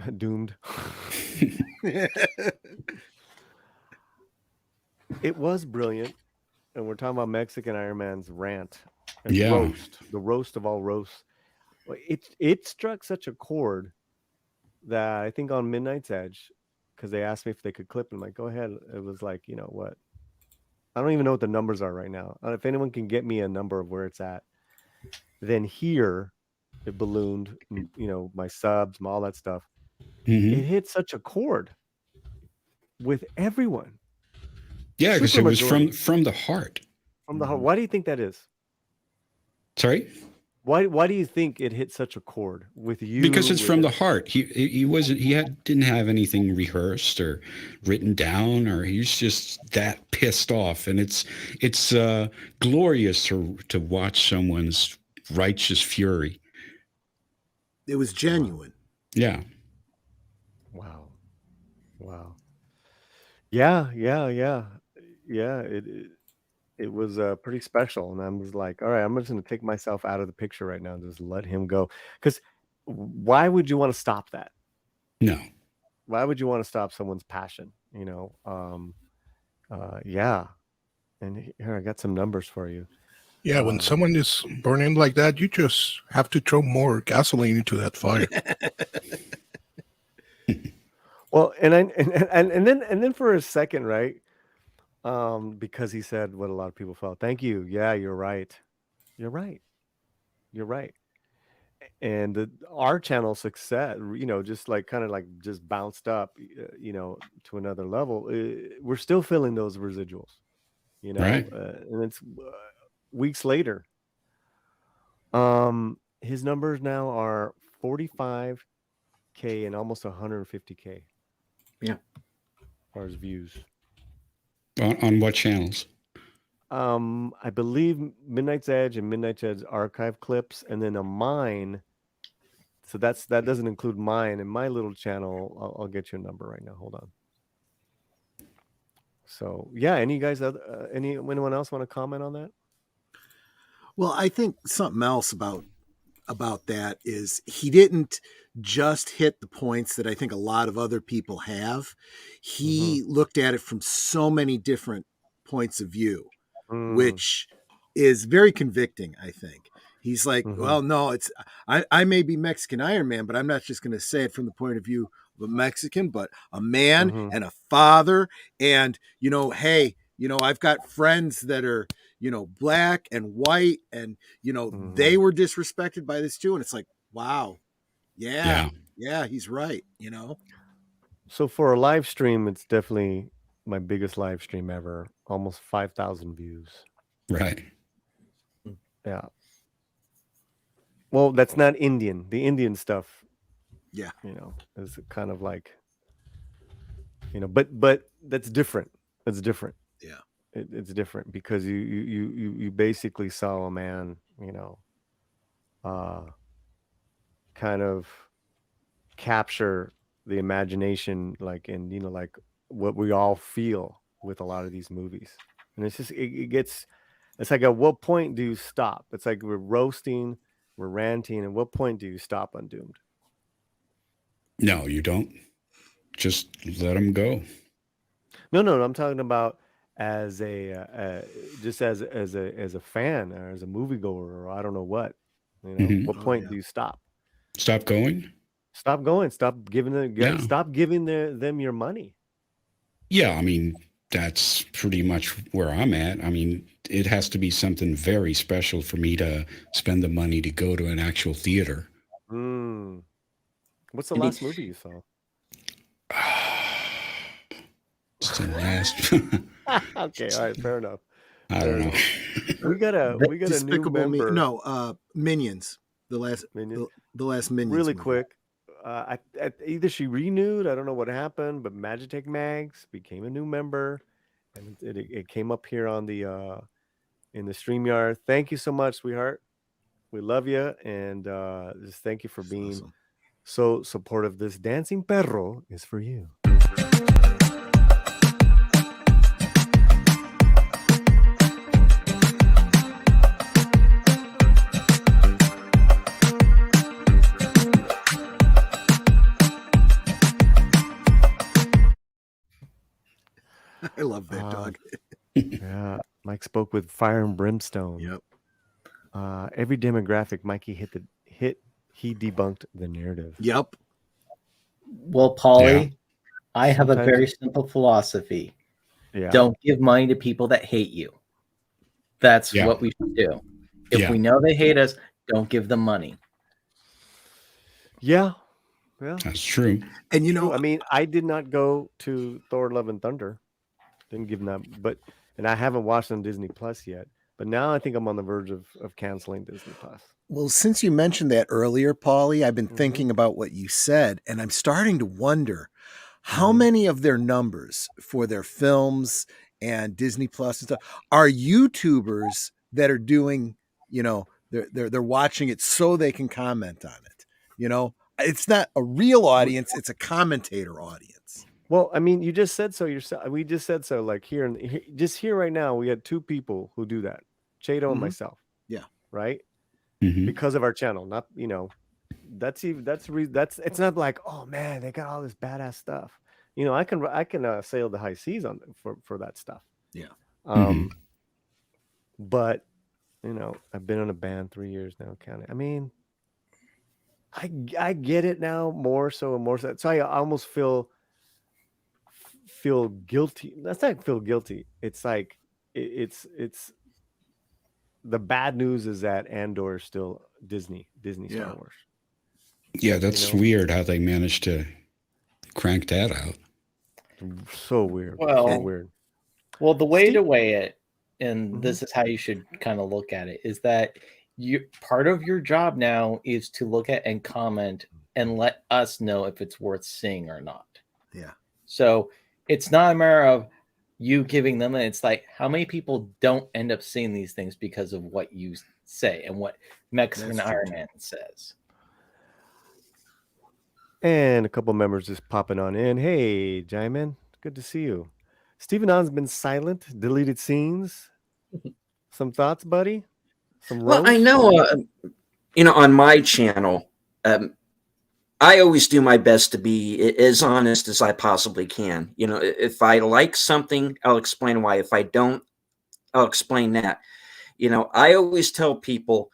It was brilliant, and we're talking about Mexican Iron Man's rant and roast, the roast of all roasts. It struck such a chord that I think on Midnight's Edge, because they asked me if they could clip, and I'm like, go ahead. It was like, you know what? I don't even know what the numbers are right now. If anyone can get me a number of where it's at, then here it ballooned, my subs, all that stuff. Mm-hmm. It hit such a chord with everyone. Yeah, because it was from the heart. From the heart. Why do you think that is? Sorry? Why do you think it hit such a chord with you? Because it's from the heart. He didn't have anything rehearsed or written down, or he's just that pissed off. And it's glorious to watch someone's righteous fury. It was genuine. Yeah. Wow. Yeah. It was pretty special, and I was like, all right, I'm just going to take myself out of the picture right now and just let him go. Because why would you want to stop that? No. Why would you want to stop someone's passion? Yeah. And here, I got some numbers for you. Yeah, when someone is burning like that, you just have to throw more gasoline into that fire. Well, and then for a second, right? Because he said what a lot of people felt. Thank you. Yeah, you're right. And our channel success, just just bounced up, to another level. We're still feeling those residuals, Right. And it's weeks later. His numbers now are 45K and almost 150K. Yeah. As far as views. On what channels? I believe Midnight's Edge and Midnight's Edge archive clips, and then a mine. So that doesn't include mine and my little channel. I'll get you a number right now. Hold on. So yeah, anyone else want to comment on that? Well, I think something else about that is he didn't just hit the points that I think a lot of other people have. He looked at it from so many different points of view, which is very convicting, I think. He's like, well, no, it's I may be Mexican Iron Man, but I'm not just going to say it from the point of view of a Mexican, but a man and a father. And, hey, I've got friends that are, black and white, and, they were disrespected by this too. And it's like, wow. Yeah, he's right, So for a live stream, it's definitely my biggest live stream ever. Almost 5,000 views. Right. Yeah. Well, that's not Indian. The Indian stuff, is kind of like, but that's different. It's different. Yeah. It's different because you basically saw a man, kind of capture the imagination, like, and like what we all feel with a lot of these movies. And it's just it's like, at what point do you stop? It's like we're roasting, we're ranting. At what point do you stop Undoomed? No, you don't. Just let them go. No, I'm talking about as a just as a fan or as a moviegoer, or I don't know what. What point do you stop? Stop going. Stop going. Stop giving them your money. Yeah, I mean, that's pretty much where I'm at. I mean, it has to be something very special for me to spend the money to go to an actual theater. What's the last movie you saw? It's the last. Okay, all right, fair enough. I don't know. We got a new member. Minions. The last Minions. Really movie. quick. Either she renewed, I don't know what happened, but Magitech Mags became a new member, and it came up here on the in the StreamYard. Thank you so much, sweetheart. We love you, and just thank you for being so supportive. This dancing perro is for you. I love that dog. Yeah, Mike spoke with fire and brimstone. Yep. Every demographic, Mikey he debunked the narrative. Yep. Well, Paulie, I have a very simple philosophy. Yeah. Don't give money to people that hate you. That's what we should do. If we know they hate us, don't give them money. Yeah. That's true. And I mean, I did not go to Thor: Love and Thunder. Didn't give them that, and I haven't watched on Disney Plus yet. But now I think I'm on the verge of canceling Disney Plus. Well, since you mentioned that earlier, Paulie, I've been thinking about what you said, and I'm starting to wonder how many of their numbers for their films and Disney Plus and stuff are YouTubers that are doing, they're watching it so they can comment on it. It's not a real audience; it's a commentator audience. Well, I mean, you just said so yourself. We just said so. Like here right now, we had two people who do that, Chado and myself. Yeah. Right. Because of our channel, not that's it's not like, oh man, they got all this badass stuff. I can sail the high seas for that stuff. Yeah. But I've been on a band 3 years now, counting. I mean, I get it now more so and more so. So I almost feel guilty. That's not feel guilty. It's like it's the bad news is that Andor is still Disney Star Wars. Yeah, that's weird how they managed to crank that out. So weird. Well, so weird. Well, the way to weigh it, and this is how you should kind of look at it, is that part of your job now is to look at and comment and let us know if it's worth seeing or not. Yeah. So it's not a matter of you giving them, and it's like how many people don't end up seeing these things because of what you say and what Mexican Iron Man says. And a couple members just popping on in. Hey, Jaimin, good to see you. Stephen On's been silent, deleted scenes. Some thoughts, buddy? Some roast? Well, I know, on my channel, I always do my best to be as honest as I possibly can. If I like something, I'll explain why. If I don't, I'll explain that. I always tell people,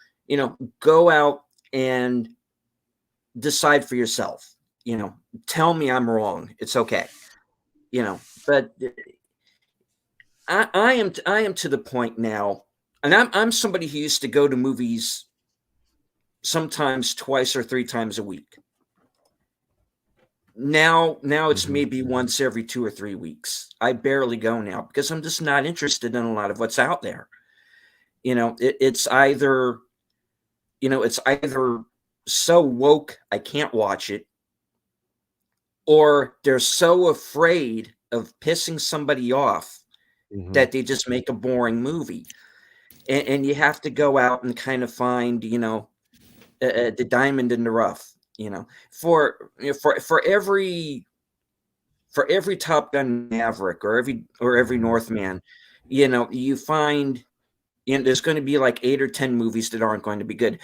go out and decide for yourself. Tell me I'm wrong. It's okay. But I am to the point now, and I'm somebody who used to go to movies sometimes twice or three times a week. Now it's maybe once every 2 or 3 weeks. I barely go now because I'm just not interested in a lot of what's out there. It's either so woke I can't watch it, or they're so afraid of pissing somebody off that they just make a boring movie. And you have to go out and kind of find, the diamond in the rough. For every Top Gun Maverick or every Northman, you find, there's going to be like 8 or 10 movies that aren't going to be good.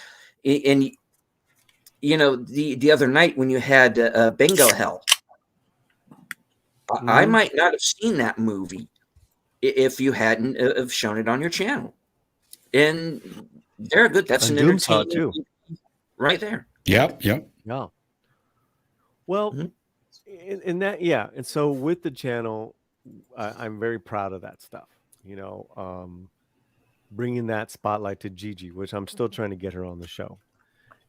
And the other night when you had Bingo Hell, I might not have seen that movie if you hadn't have shown it on your channel. And they're good. That's an entertaining too. Right there. Yep. Yeah. Well, in that, yeah. And so with the channel, I'm very proud of that stuff. Bringing that spotlight to Gigi, which I'm still trying to get her on the show.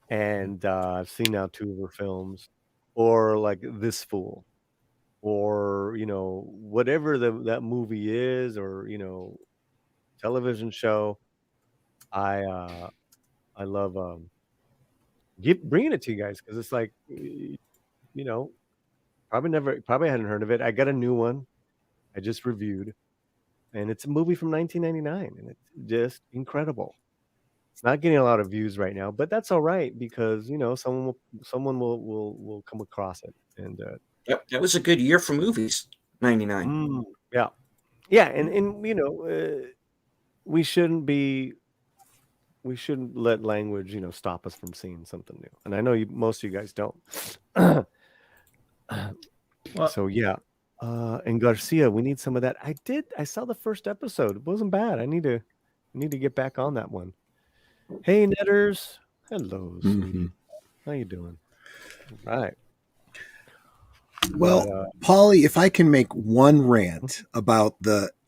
And I've seen now 2 of her films, or like This Fool, or whatever that movie is, or television show. I love bringing it to you guys because it's like probably hadn't heard of it. I got a new one I just reviewed, and it's a movie from 1999, and it's just incredible. It's not getting a lot of views right now, but that's all right because someone will come across it. And that was a good year for movies. 99. Yeah, and we shouldn't let language stop us from seeing something new. And I know most of you guys don't. So yeah. And Garcia, we need some of that. I saw the first episode. It wasn't bad. I need to get back on that one. Hey, Netters. Hello, sweetie. How you doing? All right. Well, Paulie, if I can make one rant about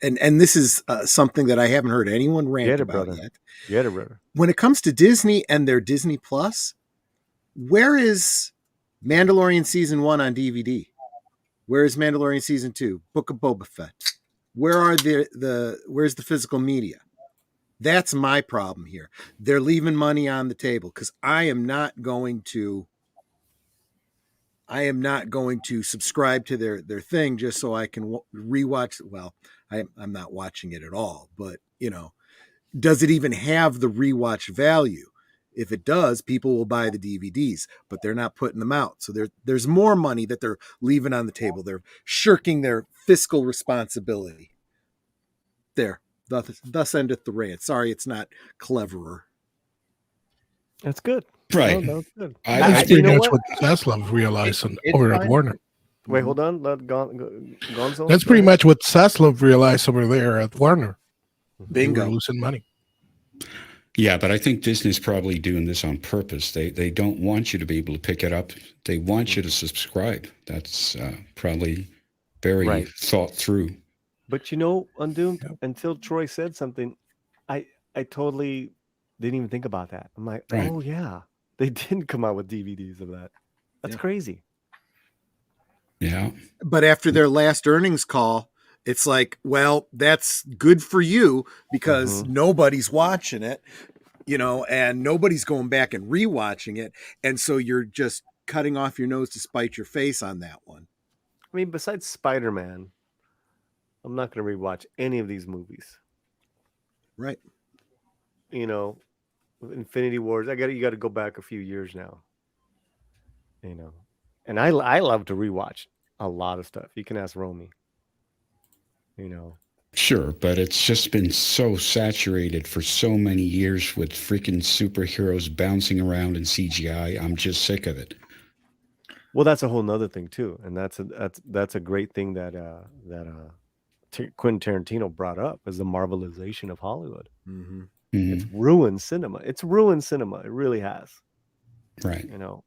and this is something that I haven't heard anyone rant about yet. Get it, brother. When it comes to Disney and their Disney Plus, where is Mandalorian Season 1 on DVD? Where is Mandalorian Season 2? Book of Boba Fett? Where are where's the physical media? That's my problem here. They're leaving money on the table because I am not going to subscribe to their thing just so I can rewatch. Well, I'm not watching it at all, but does it even have the rewatch value? If it does, people will buy the DVDs, but they're not putting them out. So there's more money that they're leaving on the table. They're shirking their fiscal responsibility. There. Thus endeth the rant. Sorry, it's not cleverer. That's good. Right. No, that's good. That's pretty much what Zaslav realized over at Warner. Wait, hold on. Let Gonzo. That's pretty much what Zaslav realized over there at Warner. Bingo. They were losing money. Yeah, but I think Disney's probably doing this on purpose. They don't want you to be able to pick it up. They want you to subscribe. That's probably very thought through. But until Troy said something, I totally didn't even think about that. I'm like, oh yeah, they didn't come out with DVDs of that. That's crazy. Yeah. But after their last earnings call, it's like, well, that's good for you because nobody's watching it, and nobody's going back and rewatching it. And so you're just cutting off your nose to spite your face on that one. I mean, besides Spider-Man, I'm not going to rewatch any of these movies. Right. Infinity Wars. You got to go back a few years now. And I love to rewatch a lot of stuff. You can ask Romy. Sure, but it's just been so saturated for so many years with freaking superheroes bouncing around in CGI. I'm just sick of it. Well, that's a whole nother thing too, and that's a great thing that Quentin Tarantino brought up is the marvelization of Hollywood. It's ruined cinema. It's ruined cinema. It really has. Right. You know.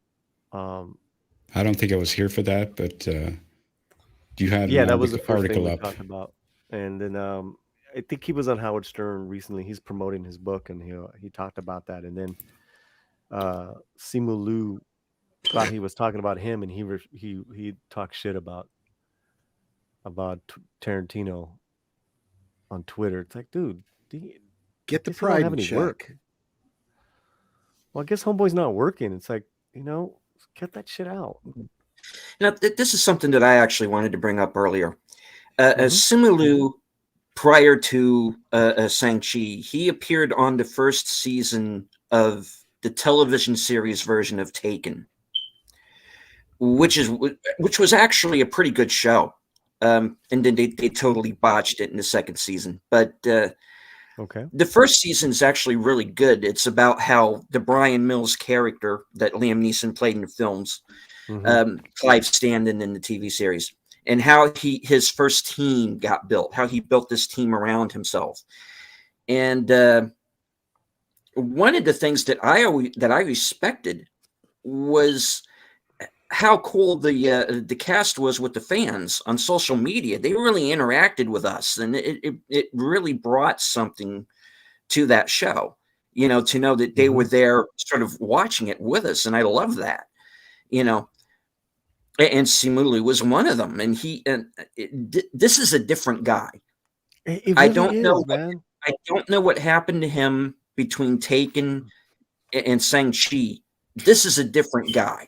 I don't think I was here for that, but you had yeah, an that was the first thing article we up. talked about. And then I think he was on Howard Stern recently. He's promoting his book, and he talked about that. And then Simu Liu thought he was talking about him, and he talked shit about Tarantino on Twitter. It's like, dude, get the guess you don't pride have in any check. work. Well, I guess Homeboy's not working. It's like, get that shit out. Now, this is something that I actually wanted to bring up earlier. Simu Liu, prior to Shang-Chi, he appeared on the first season of the television series version of Taken, which was actually a pretty good show. And then they totally botched it in the second season. But okay, the first season is actually really good. It's about how the Brian Mills character that Liam Neeson played in the films, Clive Standen in the TV series, and how his first team got built, how he built this team around himself. And one of the things that I respected was how cool the cast was with the fans on social media. They really interacted with us, and it really brought something to that show, to know that they were there sort of watching it with us. And I love that, and Simu Liu was one of them. And this is a different guy. It I really don't know, man. I don't know what happened to him between Taken and Shang-Chi. This is a different guy.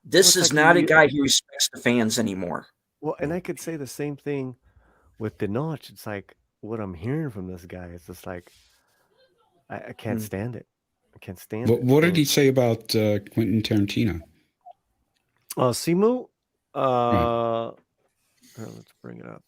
This is not a guy who respects the fans anymore. Well, and I could say the same thing with the Notch. It's like what I'm hearing from this guy. It's just like I can't stand it. I can't stand it. What did he say about Quentin Tarantino? Simu? Let's bring it up.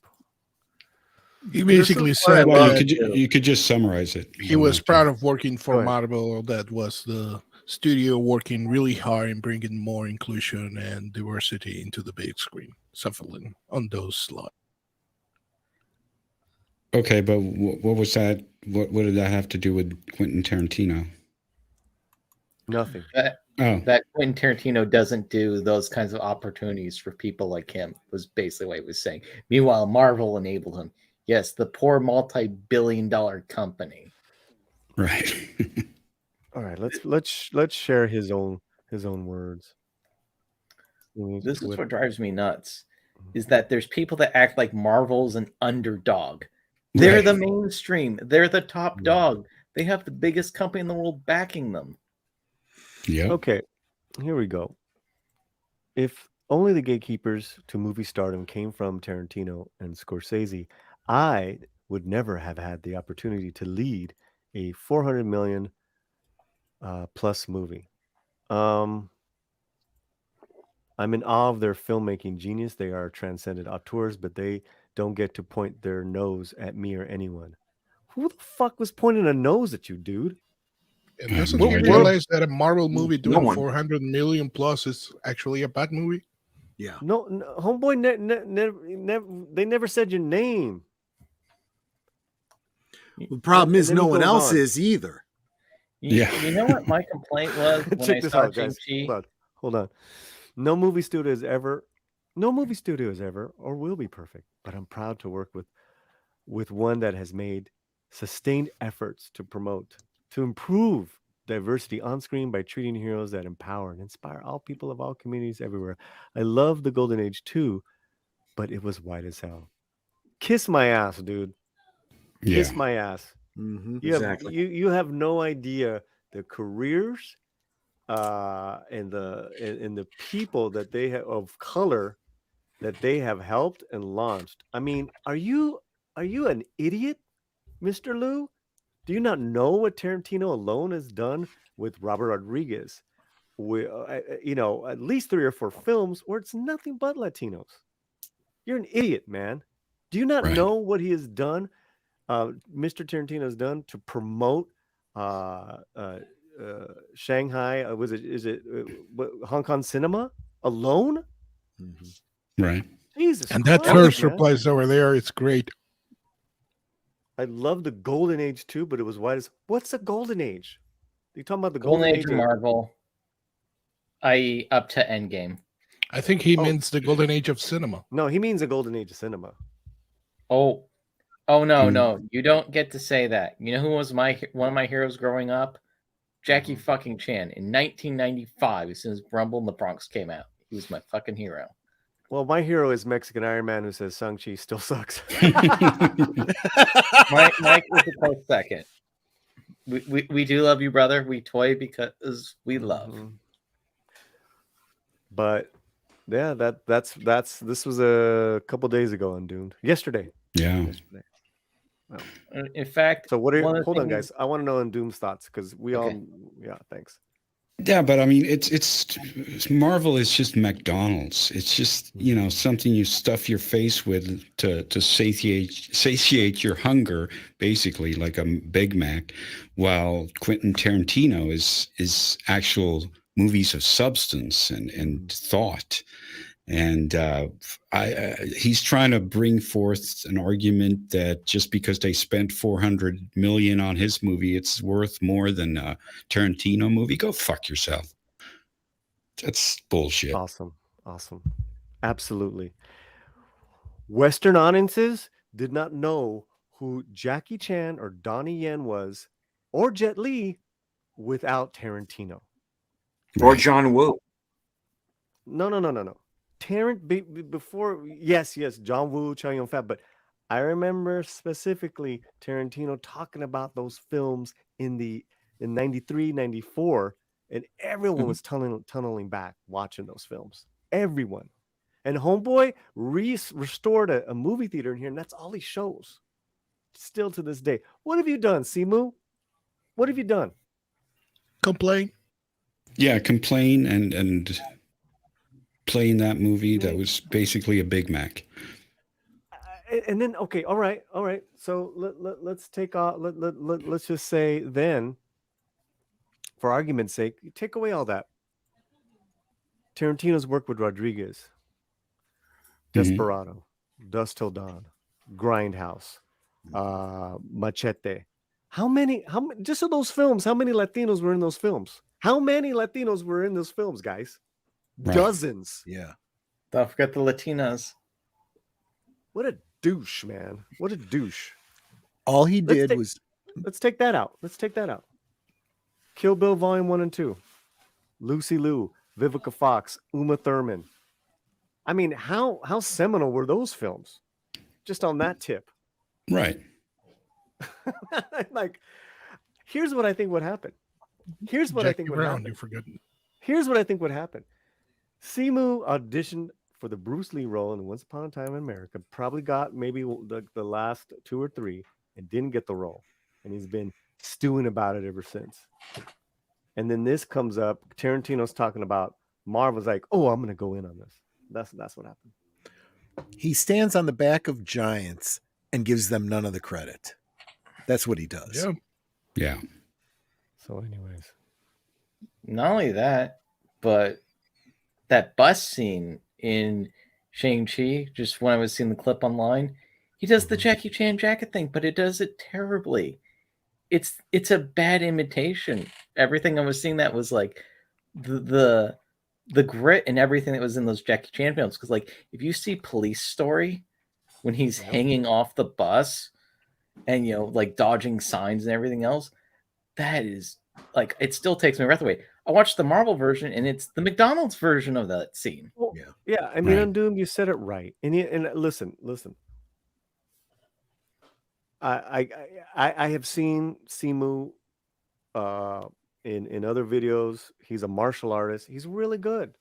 He basically said you could just summarize it. He was proud of working for Marvel. That was the studio working really hard and bringing more inclusion and diversity into the big screen. Something on those slides. Okay, but what was that? What did that have to do with Quentin Tarantino? Nothing. That Quentin Tarantino doesn't do those kinds of opportunities for people like him was basically what he was saying. Meanwhile, Marvel enabled him. Yes, the poor multi-billion-dollar company. Right. All right, let's share his own words. This is what drives me nuts, is that there's people that act like Marvel's an underdog. They're the mainstream. They're the top dog. They have the biggest company in the world backing them. Yeah. Okay, here we go. If only the gatekeepers to movie stardom came from Tarantino and Scorsese, I would never have had the opportunity to lead a 400 million plus movie. I'm in awe of their filmmaking genius. They are transcendent auteurs, but they don't get to point their nose at me or anyone. Who the fuck was pointing a nose at you, dude? And doesn't he realize that a Marvel movie doing 400 million plus is actually a bad movie? Yeah. No, homeboy, they never said your name. The problem is no one else is either. You know what my complaint was when Check I this saw out, guys. Shang-Chi? Hold on. No movie studio is ever, or will be perfect. But I'm proud to work with one that has made sustained efforts to promote, to improve diversity on screen by treating heroes that empower and inspire all people of all communities everywhere. I love the Golden Age too, but it was white as hell. Kiss my ass, dude. Kiss my ass. You have no idea the careers and the people that they have of color that they have helped and launched. I mean, are you an idiot, Mr. Liu? Do you not know what Tarantino alone has done with Robert Rodriguez? At least 3 or 4 films where it's nothing but Latinos. You're an idiot, man. Do you not know what he has done? Mr. Tarantino has done to promote Shanghai. Is it Hong Kong cinema alone? Right. Jesus. And that Christ, first man. replies over there, it's great. I love the Golden Age too, but it was white as. What's the Golden Age? You talking about the Golden Golden Age of Marvel, i.e., up to Endgame. I think he means the golden age of cinema. No, he means the Golden Age of cinema. Oh no! You don't get to say that. You know who was one of my heroes growing up? Jackie fucking Chan in 1995, as soon as Rumble in the Bronx came out. He was my fucking hero. Well, my hero is Mexican Iron Man who says Shang-Chi still sucks. Mike was a close second. We do love you, brother. We toy because we love. But yeah, that's this was a couple days ago on Doomed. Yesterday. Yeah. Yesterday. Well, in fact, so what are hold on, guys? I want to know on Doom's thoughts because we all thanks. Yeah, but I mean, it's Marvel is just McDonald's. It's just, you know, something you stuff your face with to satiate your hunger, basically, like a Big Mac. While Quentin Tarantino is actual movies of substance and thought. And he's trying to bring forth an argument that just because they spent $400 million on his movie, it's worth more than a Tarantino movie. Go fuck yourself. That's bullshit. Awesome. Absolutely. Western audiences did not know who Jackie Chan or Donnie Yen was, or Jet Li, without Tarantino. Or John Woo. No. Before, yes, John Woo, Chow Yun-fat, but I remember specifically Tarantino talking about those films in 93, 94, and everyone was tunneling back watching those films. Everyone. And Homeboy restored a movie theater in here, and that's all he shows. Still to this day. What have you done, Simu? What have you done? Complain. Yeah, complain and playing that movie that was basically a Big Mac. And then okay, all right. So let's take off. Let's just say then, for argument's sake, you take away all that. Tarantino's work with Rodriguez, Desperado, Dusk Till Dawn, Grindhouse, Machete. How many? Just of those films? How many Latinos were in those films? How many Latinos were in those films, guys? Right. Dozens. Yeah. Don't forget the Latinas. What a douche, man. What a douche. All he did was... Let's take that out. Kill Bill Volume 1 and 2. Lucy Liu, Vivica Fox, Uma Thurman. I mean, how seminal were those films? Just on that tip. Right. Like, here's what I think would happen. Here's what I think would happen. Simu auditioned for the Bruce Lee role in Once Upon a Time in America, probably got maybe the last 2 or 3 and didn't get the role. And he's been stewing about it ever since. And then this comes up, Tarantino's talking about, Marvel's like, oh, I'm going to go in on this. That's what happened. He stands on the back of giants and gives them none of the credit. That's what he does. Yeah. So anyways. Not only that, but that bus scene in Shang-Chi, just when I was seeing the clip online, he does the Jackie Chan jacket thing, but it does it terribly. It's a bad imitation. Everything I was seeing that was like the grit and everything that was in those Jackie Chan films. Because like if you see Police Story when he's hanging off the bus and like dodging signs and everything else, that is like it still takes my breath away. I watched the Marvel version and it's the McDonald's version of that scene. Well, yeah. I mean, on Doom, you said it right. And listen. I have seen Simu in other videos. He's a martial artist. He's really good.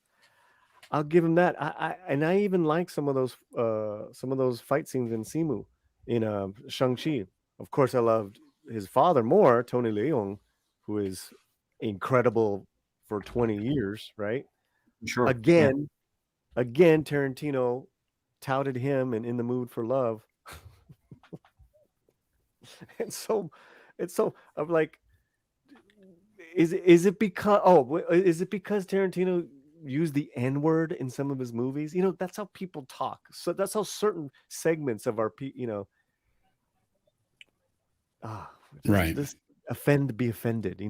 I'll give him that. I even like some of those fight scenes in Simu in Shang-Chi. Of course, I loved his father more, Tony Leung, who is incredible for 20 years, right? Sure. Again, Tarantino touted him and In the Mood for Love. And so I'm like, is it because Tarantino used the N-word in some of his movies? That's how people talk. So that's how certain segments of our Right. This offend, be offended,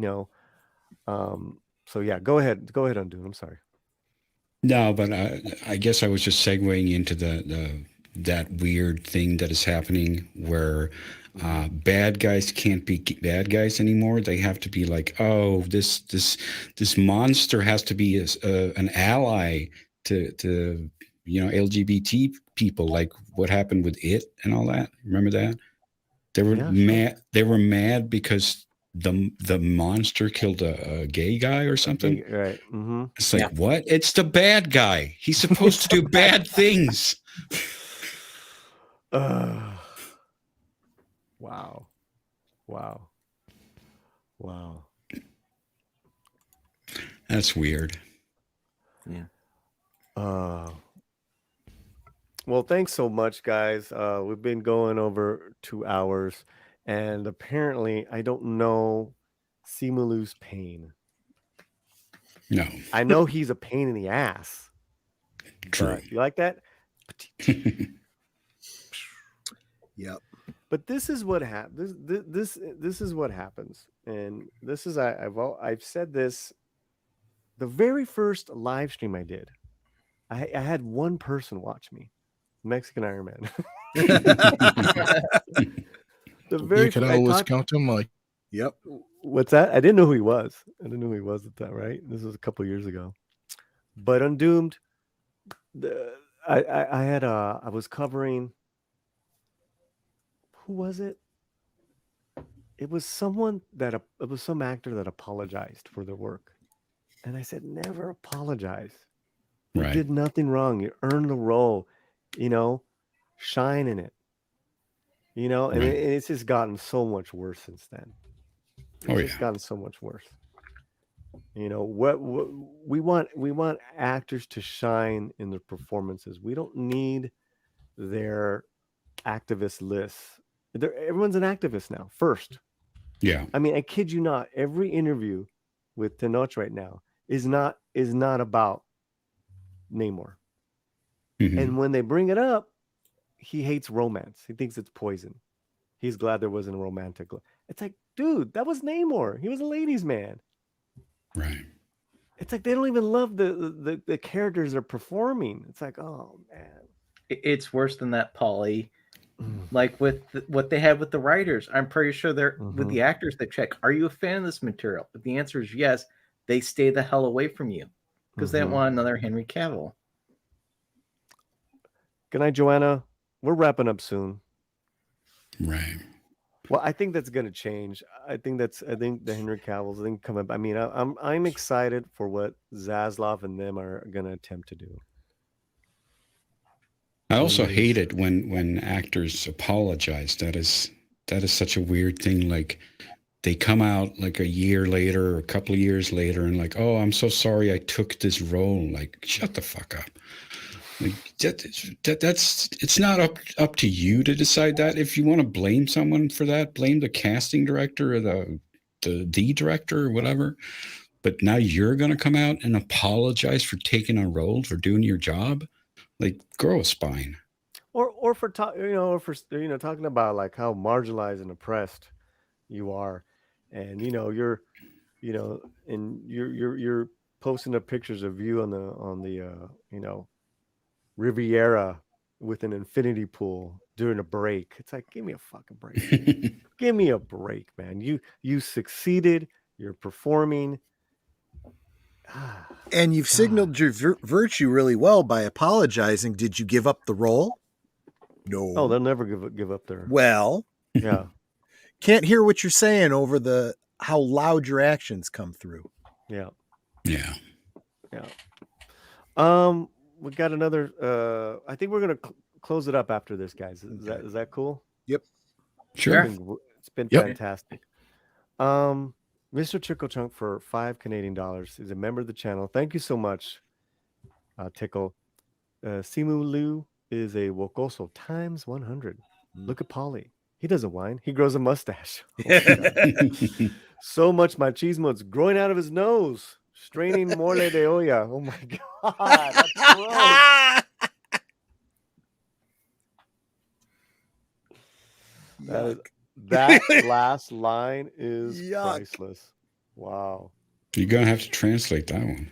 So yeah, go ahead, Undoon. I'm sorry. No, but I guess I was just segueing into that weird thing that is happening where bad guys can't be bad guys anymore. They have to be like, oh, this monster has to be an ally to LGBT people, like what happened with It and all that. Remember that? They were mad. Sure. They were mad because the monster killed a gay guy or something. Right. Mm-hmm. It's like, what? It's the bad guy. He's supposed to do bad things. Wow. That's weird. Yeah. Well, thanks so much, guys. We've been going over 2 hours, and apparently, I don't know Simu Liu's pain. No. I know he's a pain in the ass. True. You like that? Yep. But this is what happens. This is what happens, and this is I've said this. The very first live stream I did, I had one person watch me, Mexican Iron Man. You can always count him like. Yep. What's that? I didn't know who he was. At that time, right? This was a couple years ago. But Undoomed, I was covering. Who was it? It was some actor that apologized for their work. And I said, never apologize. You did nothing wrong. You earned the role, shine in it. And it's just gotten so much worse since then. It's just gotten so much worse. What we want actors to shine in their performances. We don't need their activist lists. Everyone's an activist now. First, yeah. I mean, I kid you not. Every interview with Tenoch right now is not about Namor. Mm-hmm. And when they bring it up, he hates romance. He thinks it's poison. He's glad there wasn't a romantic. It's like, dude, that was Namor. He was a ladies' man. Right. It's like they don't even love the characters they're performing. It's like, oh man, it's worse than that, Paulie. Like with what they had with the writers, I'm pretty sure they're with the actors that check, are you a fan of this material? If the answer is yes, they stay the hell away from you because they don't want another Henry Cavill. Good night, Joanna. We're wrapping up soon. Right. Well, I think that's going to change. I think the Henry Cavill's thing come up. I mean, I'm excited for what Zaslav and them are going to attempt to do. I also hate it when actors apologize. That is such a weird thing. Like they come out like a year later or a couple of years later and like, oh, I'm so sorry I took this role. Like, shut the fuck up. Like it's not up to you to decide that. If you want to blame someone for that, blame the casting director or the director or whatever. But now you're going to come out and apologize for taking a role, for doing your job. Like, grow a spine. Or for talking about like how marginalized and oppressed you are, and you're posting up pictures of you on the Riviera with an infinity pool during a break. It's like, give me a fucking break. Give me a break, man. You succeeded. You're performing. And you've signaled your virtue really well by apologizing. Did you give up the role? No. Oh, they'll never give up their. Well, yeah. Can't hear what you're saying over how loud your actions come through. Yeah. Yeah. Yeah. We got another. I think we're gonna close it up after this, guys. Is that cool? Yep. Sure. It's been fantastic. Mr. Tickle Chunk for $5 Canadian is a member of the channel. Thank you so much, Tickle. Simu Liu is a Wokoso times 100. Look at Paulie. He doesn't whine. He grows a mustache. Oh, so much machismo. It's growing out of his nose. Straining mole de olla. Oh my God. That's gross. That last line is Yuck. priceless. Wow. You're gonna have to translate that one.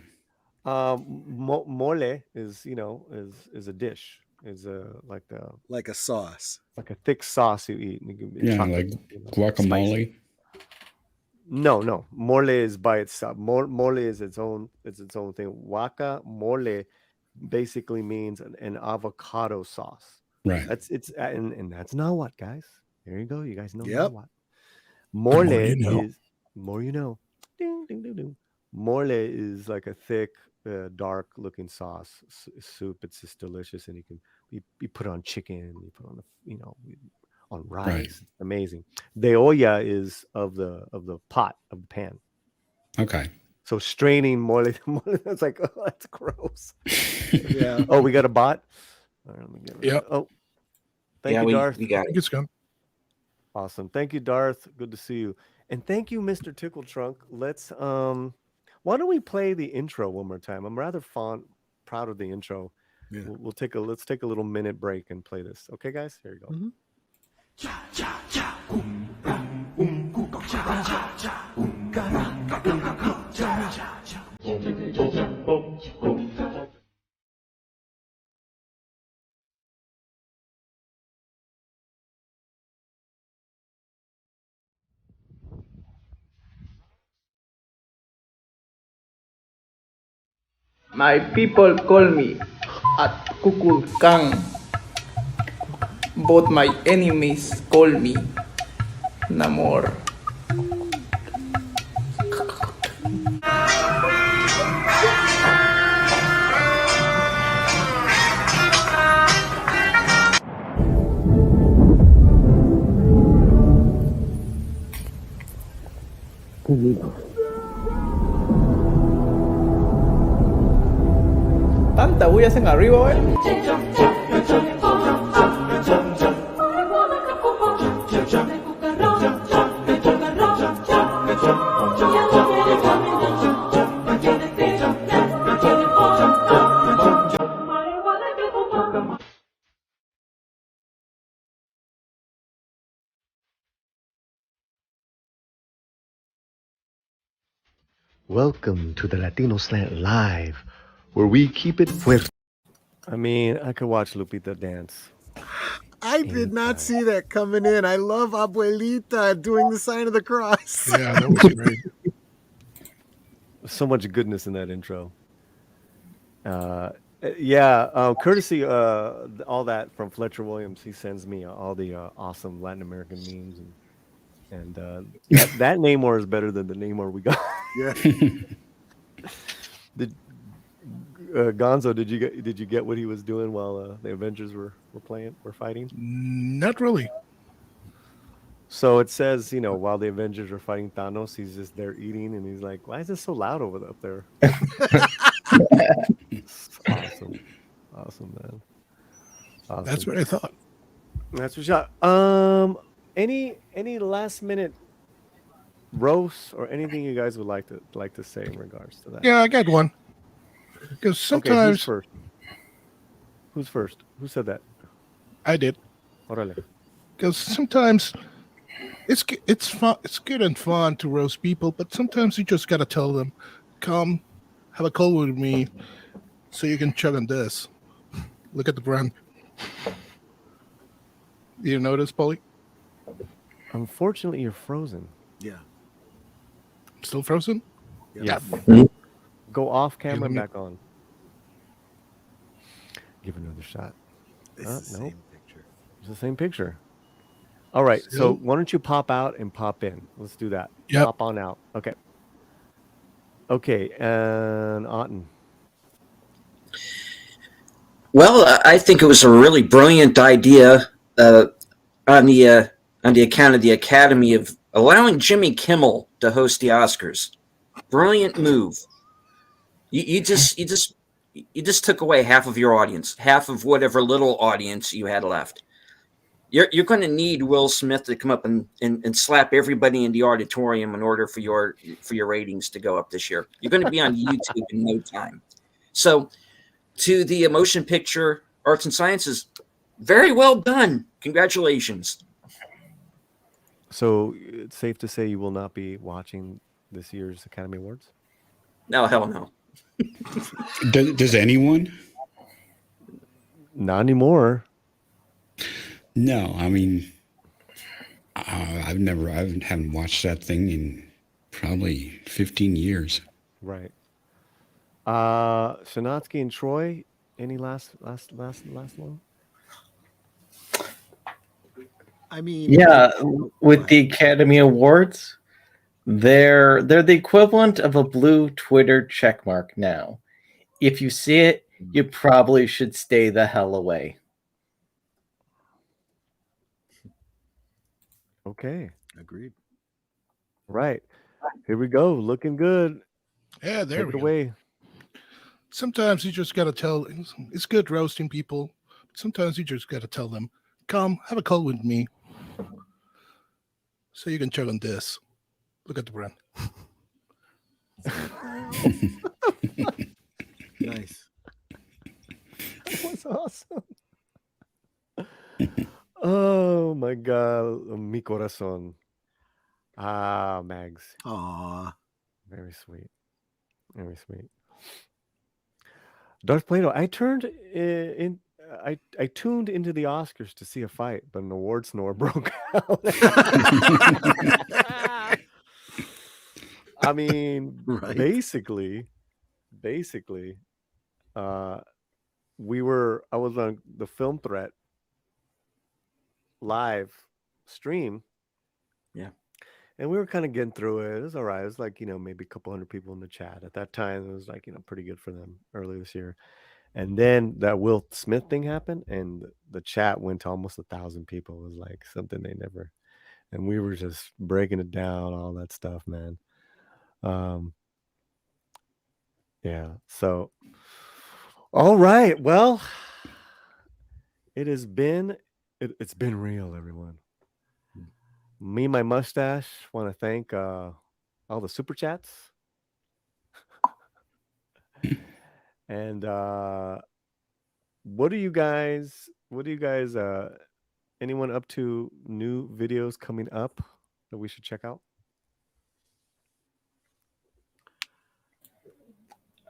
Mole is is a dish. Is like a sauce, like a thick sauce you eat. And you can, Yeah, chocolate, like you know, guacamole. spicy. No. Mole is by itself. Mole is its own thing. Guacamole basically means an avocado sauce. Right. And that's not what, guys. There you go. You guys know Yep. what. Mole more you know. is more you know. Ding, ding, ding, ding. Mole is like a thick, dark looking sauce soup. It's just delicious, and you put it on chicken. You put on on rice. Right. Amazing. The olla is of the pot of the pan. Okay. So straining mole, that's like, oh, that's gross. Yeah. Oh, we got a bot. All right, let me get rid of Yep. it. Oh, thank you, Darth. We got I it. think it's gone. Awesome. Thank you, Darth. Good to see you. And thank you, Mr. Tickle Trunk. Let's why don't we play the intro one more time? I'm rather proud of the intro. Yeah. Let's take a little minute break and play this. Okay, guys? Here you go. Mm-hmm. My people call me at Kukulkang. Both my enemies call me Namor. Tanta bulla hacen arriba, Welcome to the Latino Slant Live, where we keep it fuerte. I mean, I could watch Lupita dance. I did not see that coming in. I love Abuelita doing the sign of the cross. Yeah, that was great. So much goodness in that intro. Courtesy all that from Fletcher Williams. He sends me all the awesome Latin American memes, and that Namor is better than the Namor we got. Yeah. Gonzo, did you get what he was doing while the Avengers were fighting? Not really. So it says, while the Avengers were fighting Thanos, he's just there eating, and he's like, "Why is it so loud up there?" Awesome, man. Awesome. That's what I thought. That's for sure. Any last minute roast or anything you guys would like to say in regards to that? Yeah, I got one. Because sometimes who's first? Who said that? I did. Orale. Because sometimes it's fun. It's good and fun to roast people, but sometimes you just gotta tell them, "Come, have a call with me, so you can chug on this. Look at the ground." You notice, Paulie? Unfortunately, you're frozen. Yeah. Still frozen? Yeah. Go off camera and back on. Give another shot. It's the no. same picture. It's the same picture. All right. So why don't you pop out and pop in? Let's do that. Yep. Pop on out. Okay. Okay. And Otten. Well, I think it was a really brilliant idea on the account of the Academy of allowing Jimmy Kimmel to host the Oscars. Brilliant move. You just took away half of your audience, half of whatever little audience you had left. You're going to need Will Smith to come up and slap everybody in the auditorium in order for your ratings to go up this year. You're going to be on YouTube in no time. So, to the motion picture arts and sciences, very well done. Congratulations. So it's safe to say you will not be watching this year's Academy Awards? No, hell no. Does anyone? Not anymore. No, I mean, I haven't watched that thing in probably 15 years. Right. Shanatsky and Troy, any last one? I mean, Yeah, with the Academy Awards, they're the equivalent of a blue Twitter checkmark now. If you see it, you probably should stay the hell away. Okay. Agreed. Right. Here we go. Looking good. Yeah, there Take we it go. away. Sometimes you just got to tell, it's good roasting people. Sometimes you just got to tell them, come have a call with me so you can check on this. Look at the brand. Nice. That was awesome. Oh my God. Mi corazón. Ah, Mags. Aw. Very sweet. Very sweet. Darth Plato, I tuned into the Oscars to see a fight, but an award snore broke out. I mean, Right. basically, I was on the Film Threat live stream. Yeah. And we were kind of getting through it. It was all right. It was like, maybe a couple hundred people in the chat. At that time, it was like, pretty good for them earlier this year. And then that Will Smith thing happened, and the chat went to almost 1,000 people. It was like something they never. And we were just breaking it down, all that stuff, man. Yeah. So, all right. Well, it's been real, everyone. Me and my mustache want to thank all the super chats. And what do you guys anyone up to new videos coming up that we should check out?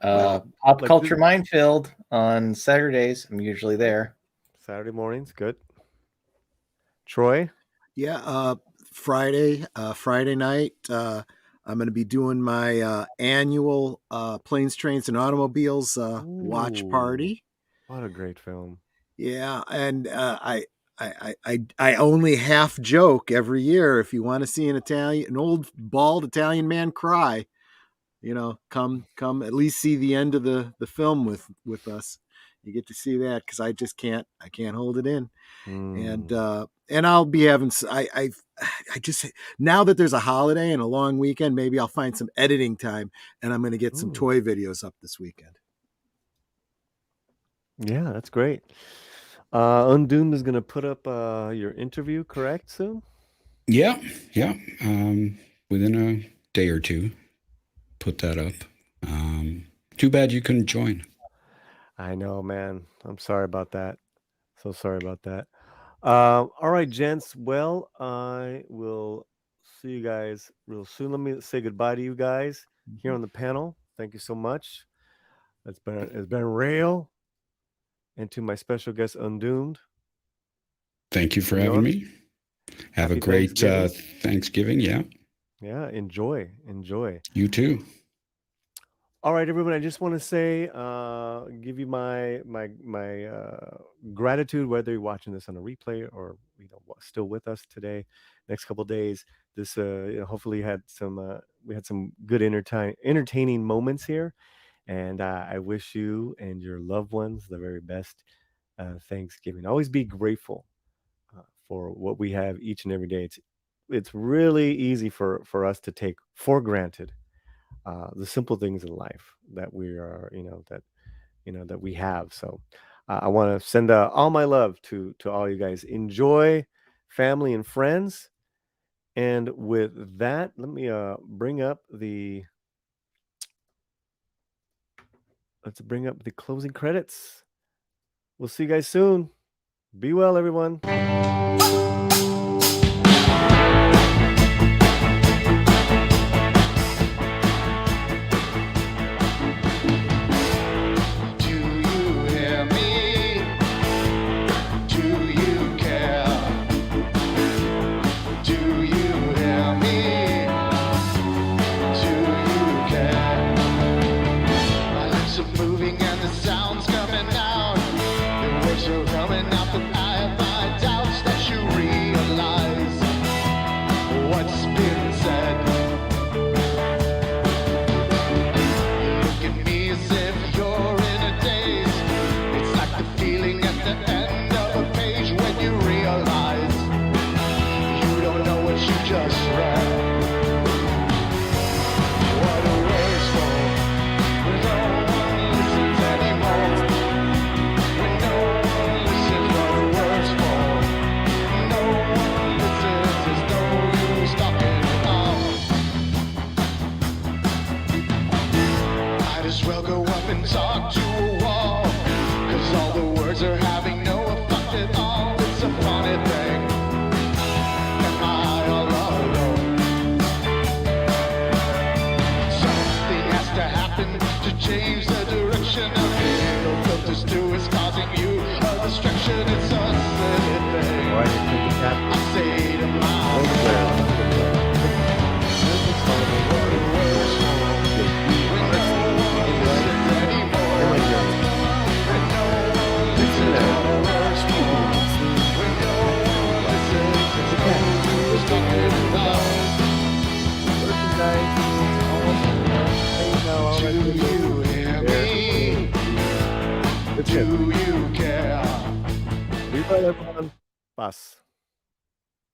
Pop Culture Minefield on Saturdays. I'm usually there. Saturday mornings, good. Troy? Yeah, Friday night, I'm going to be doing my annual Planes, Trains, and Automobiles watch party. What a great film! Yeah, and I only half joke every year. If you want to see an old bald Italian man cry, come at least see the end of the film with us. You get to see that because I can't hold it in. And I'll be having, I just, now that there's a holiday and a long weekend, maybe I'll find some editing time, and I'm going to get some toy videos up this weekend. Yeah, that's great. Undoomed is going to put up your interview, correct, Sue? Yeah. Within a day or two, put that up. Too bad you couldn't join. I know, man. I'm sorry about that. So sorry about that. All right, gents. Well, I will see you guys real soon. Let me say goodbye to you guys here on the panel. Thank you so much. It's been real. And to my special guest, Undoomed. Thank you for having me. Have a great Thanksgiving. Yeah. Yeah. Enjoy. You too. All right, everyone. I just want to say, give you my gratitude, whether you're watching this on a replay or still with us today. Next couple of days, this hopefully we had some good entertaining moments here, and I wish you and your loved ones the very best Thanksgiving. Always be grateful for what we have each and every day. It's really easy for us to take for granted the simple things in life that we are, that we have. So I want to send all my love to all you guys. Enjoy family and friends. And with that, let me bring up the closing credits. We'll see you guys soon. Be well, everyone. That's it. Do you care? Viva everyone. Paz.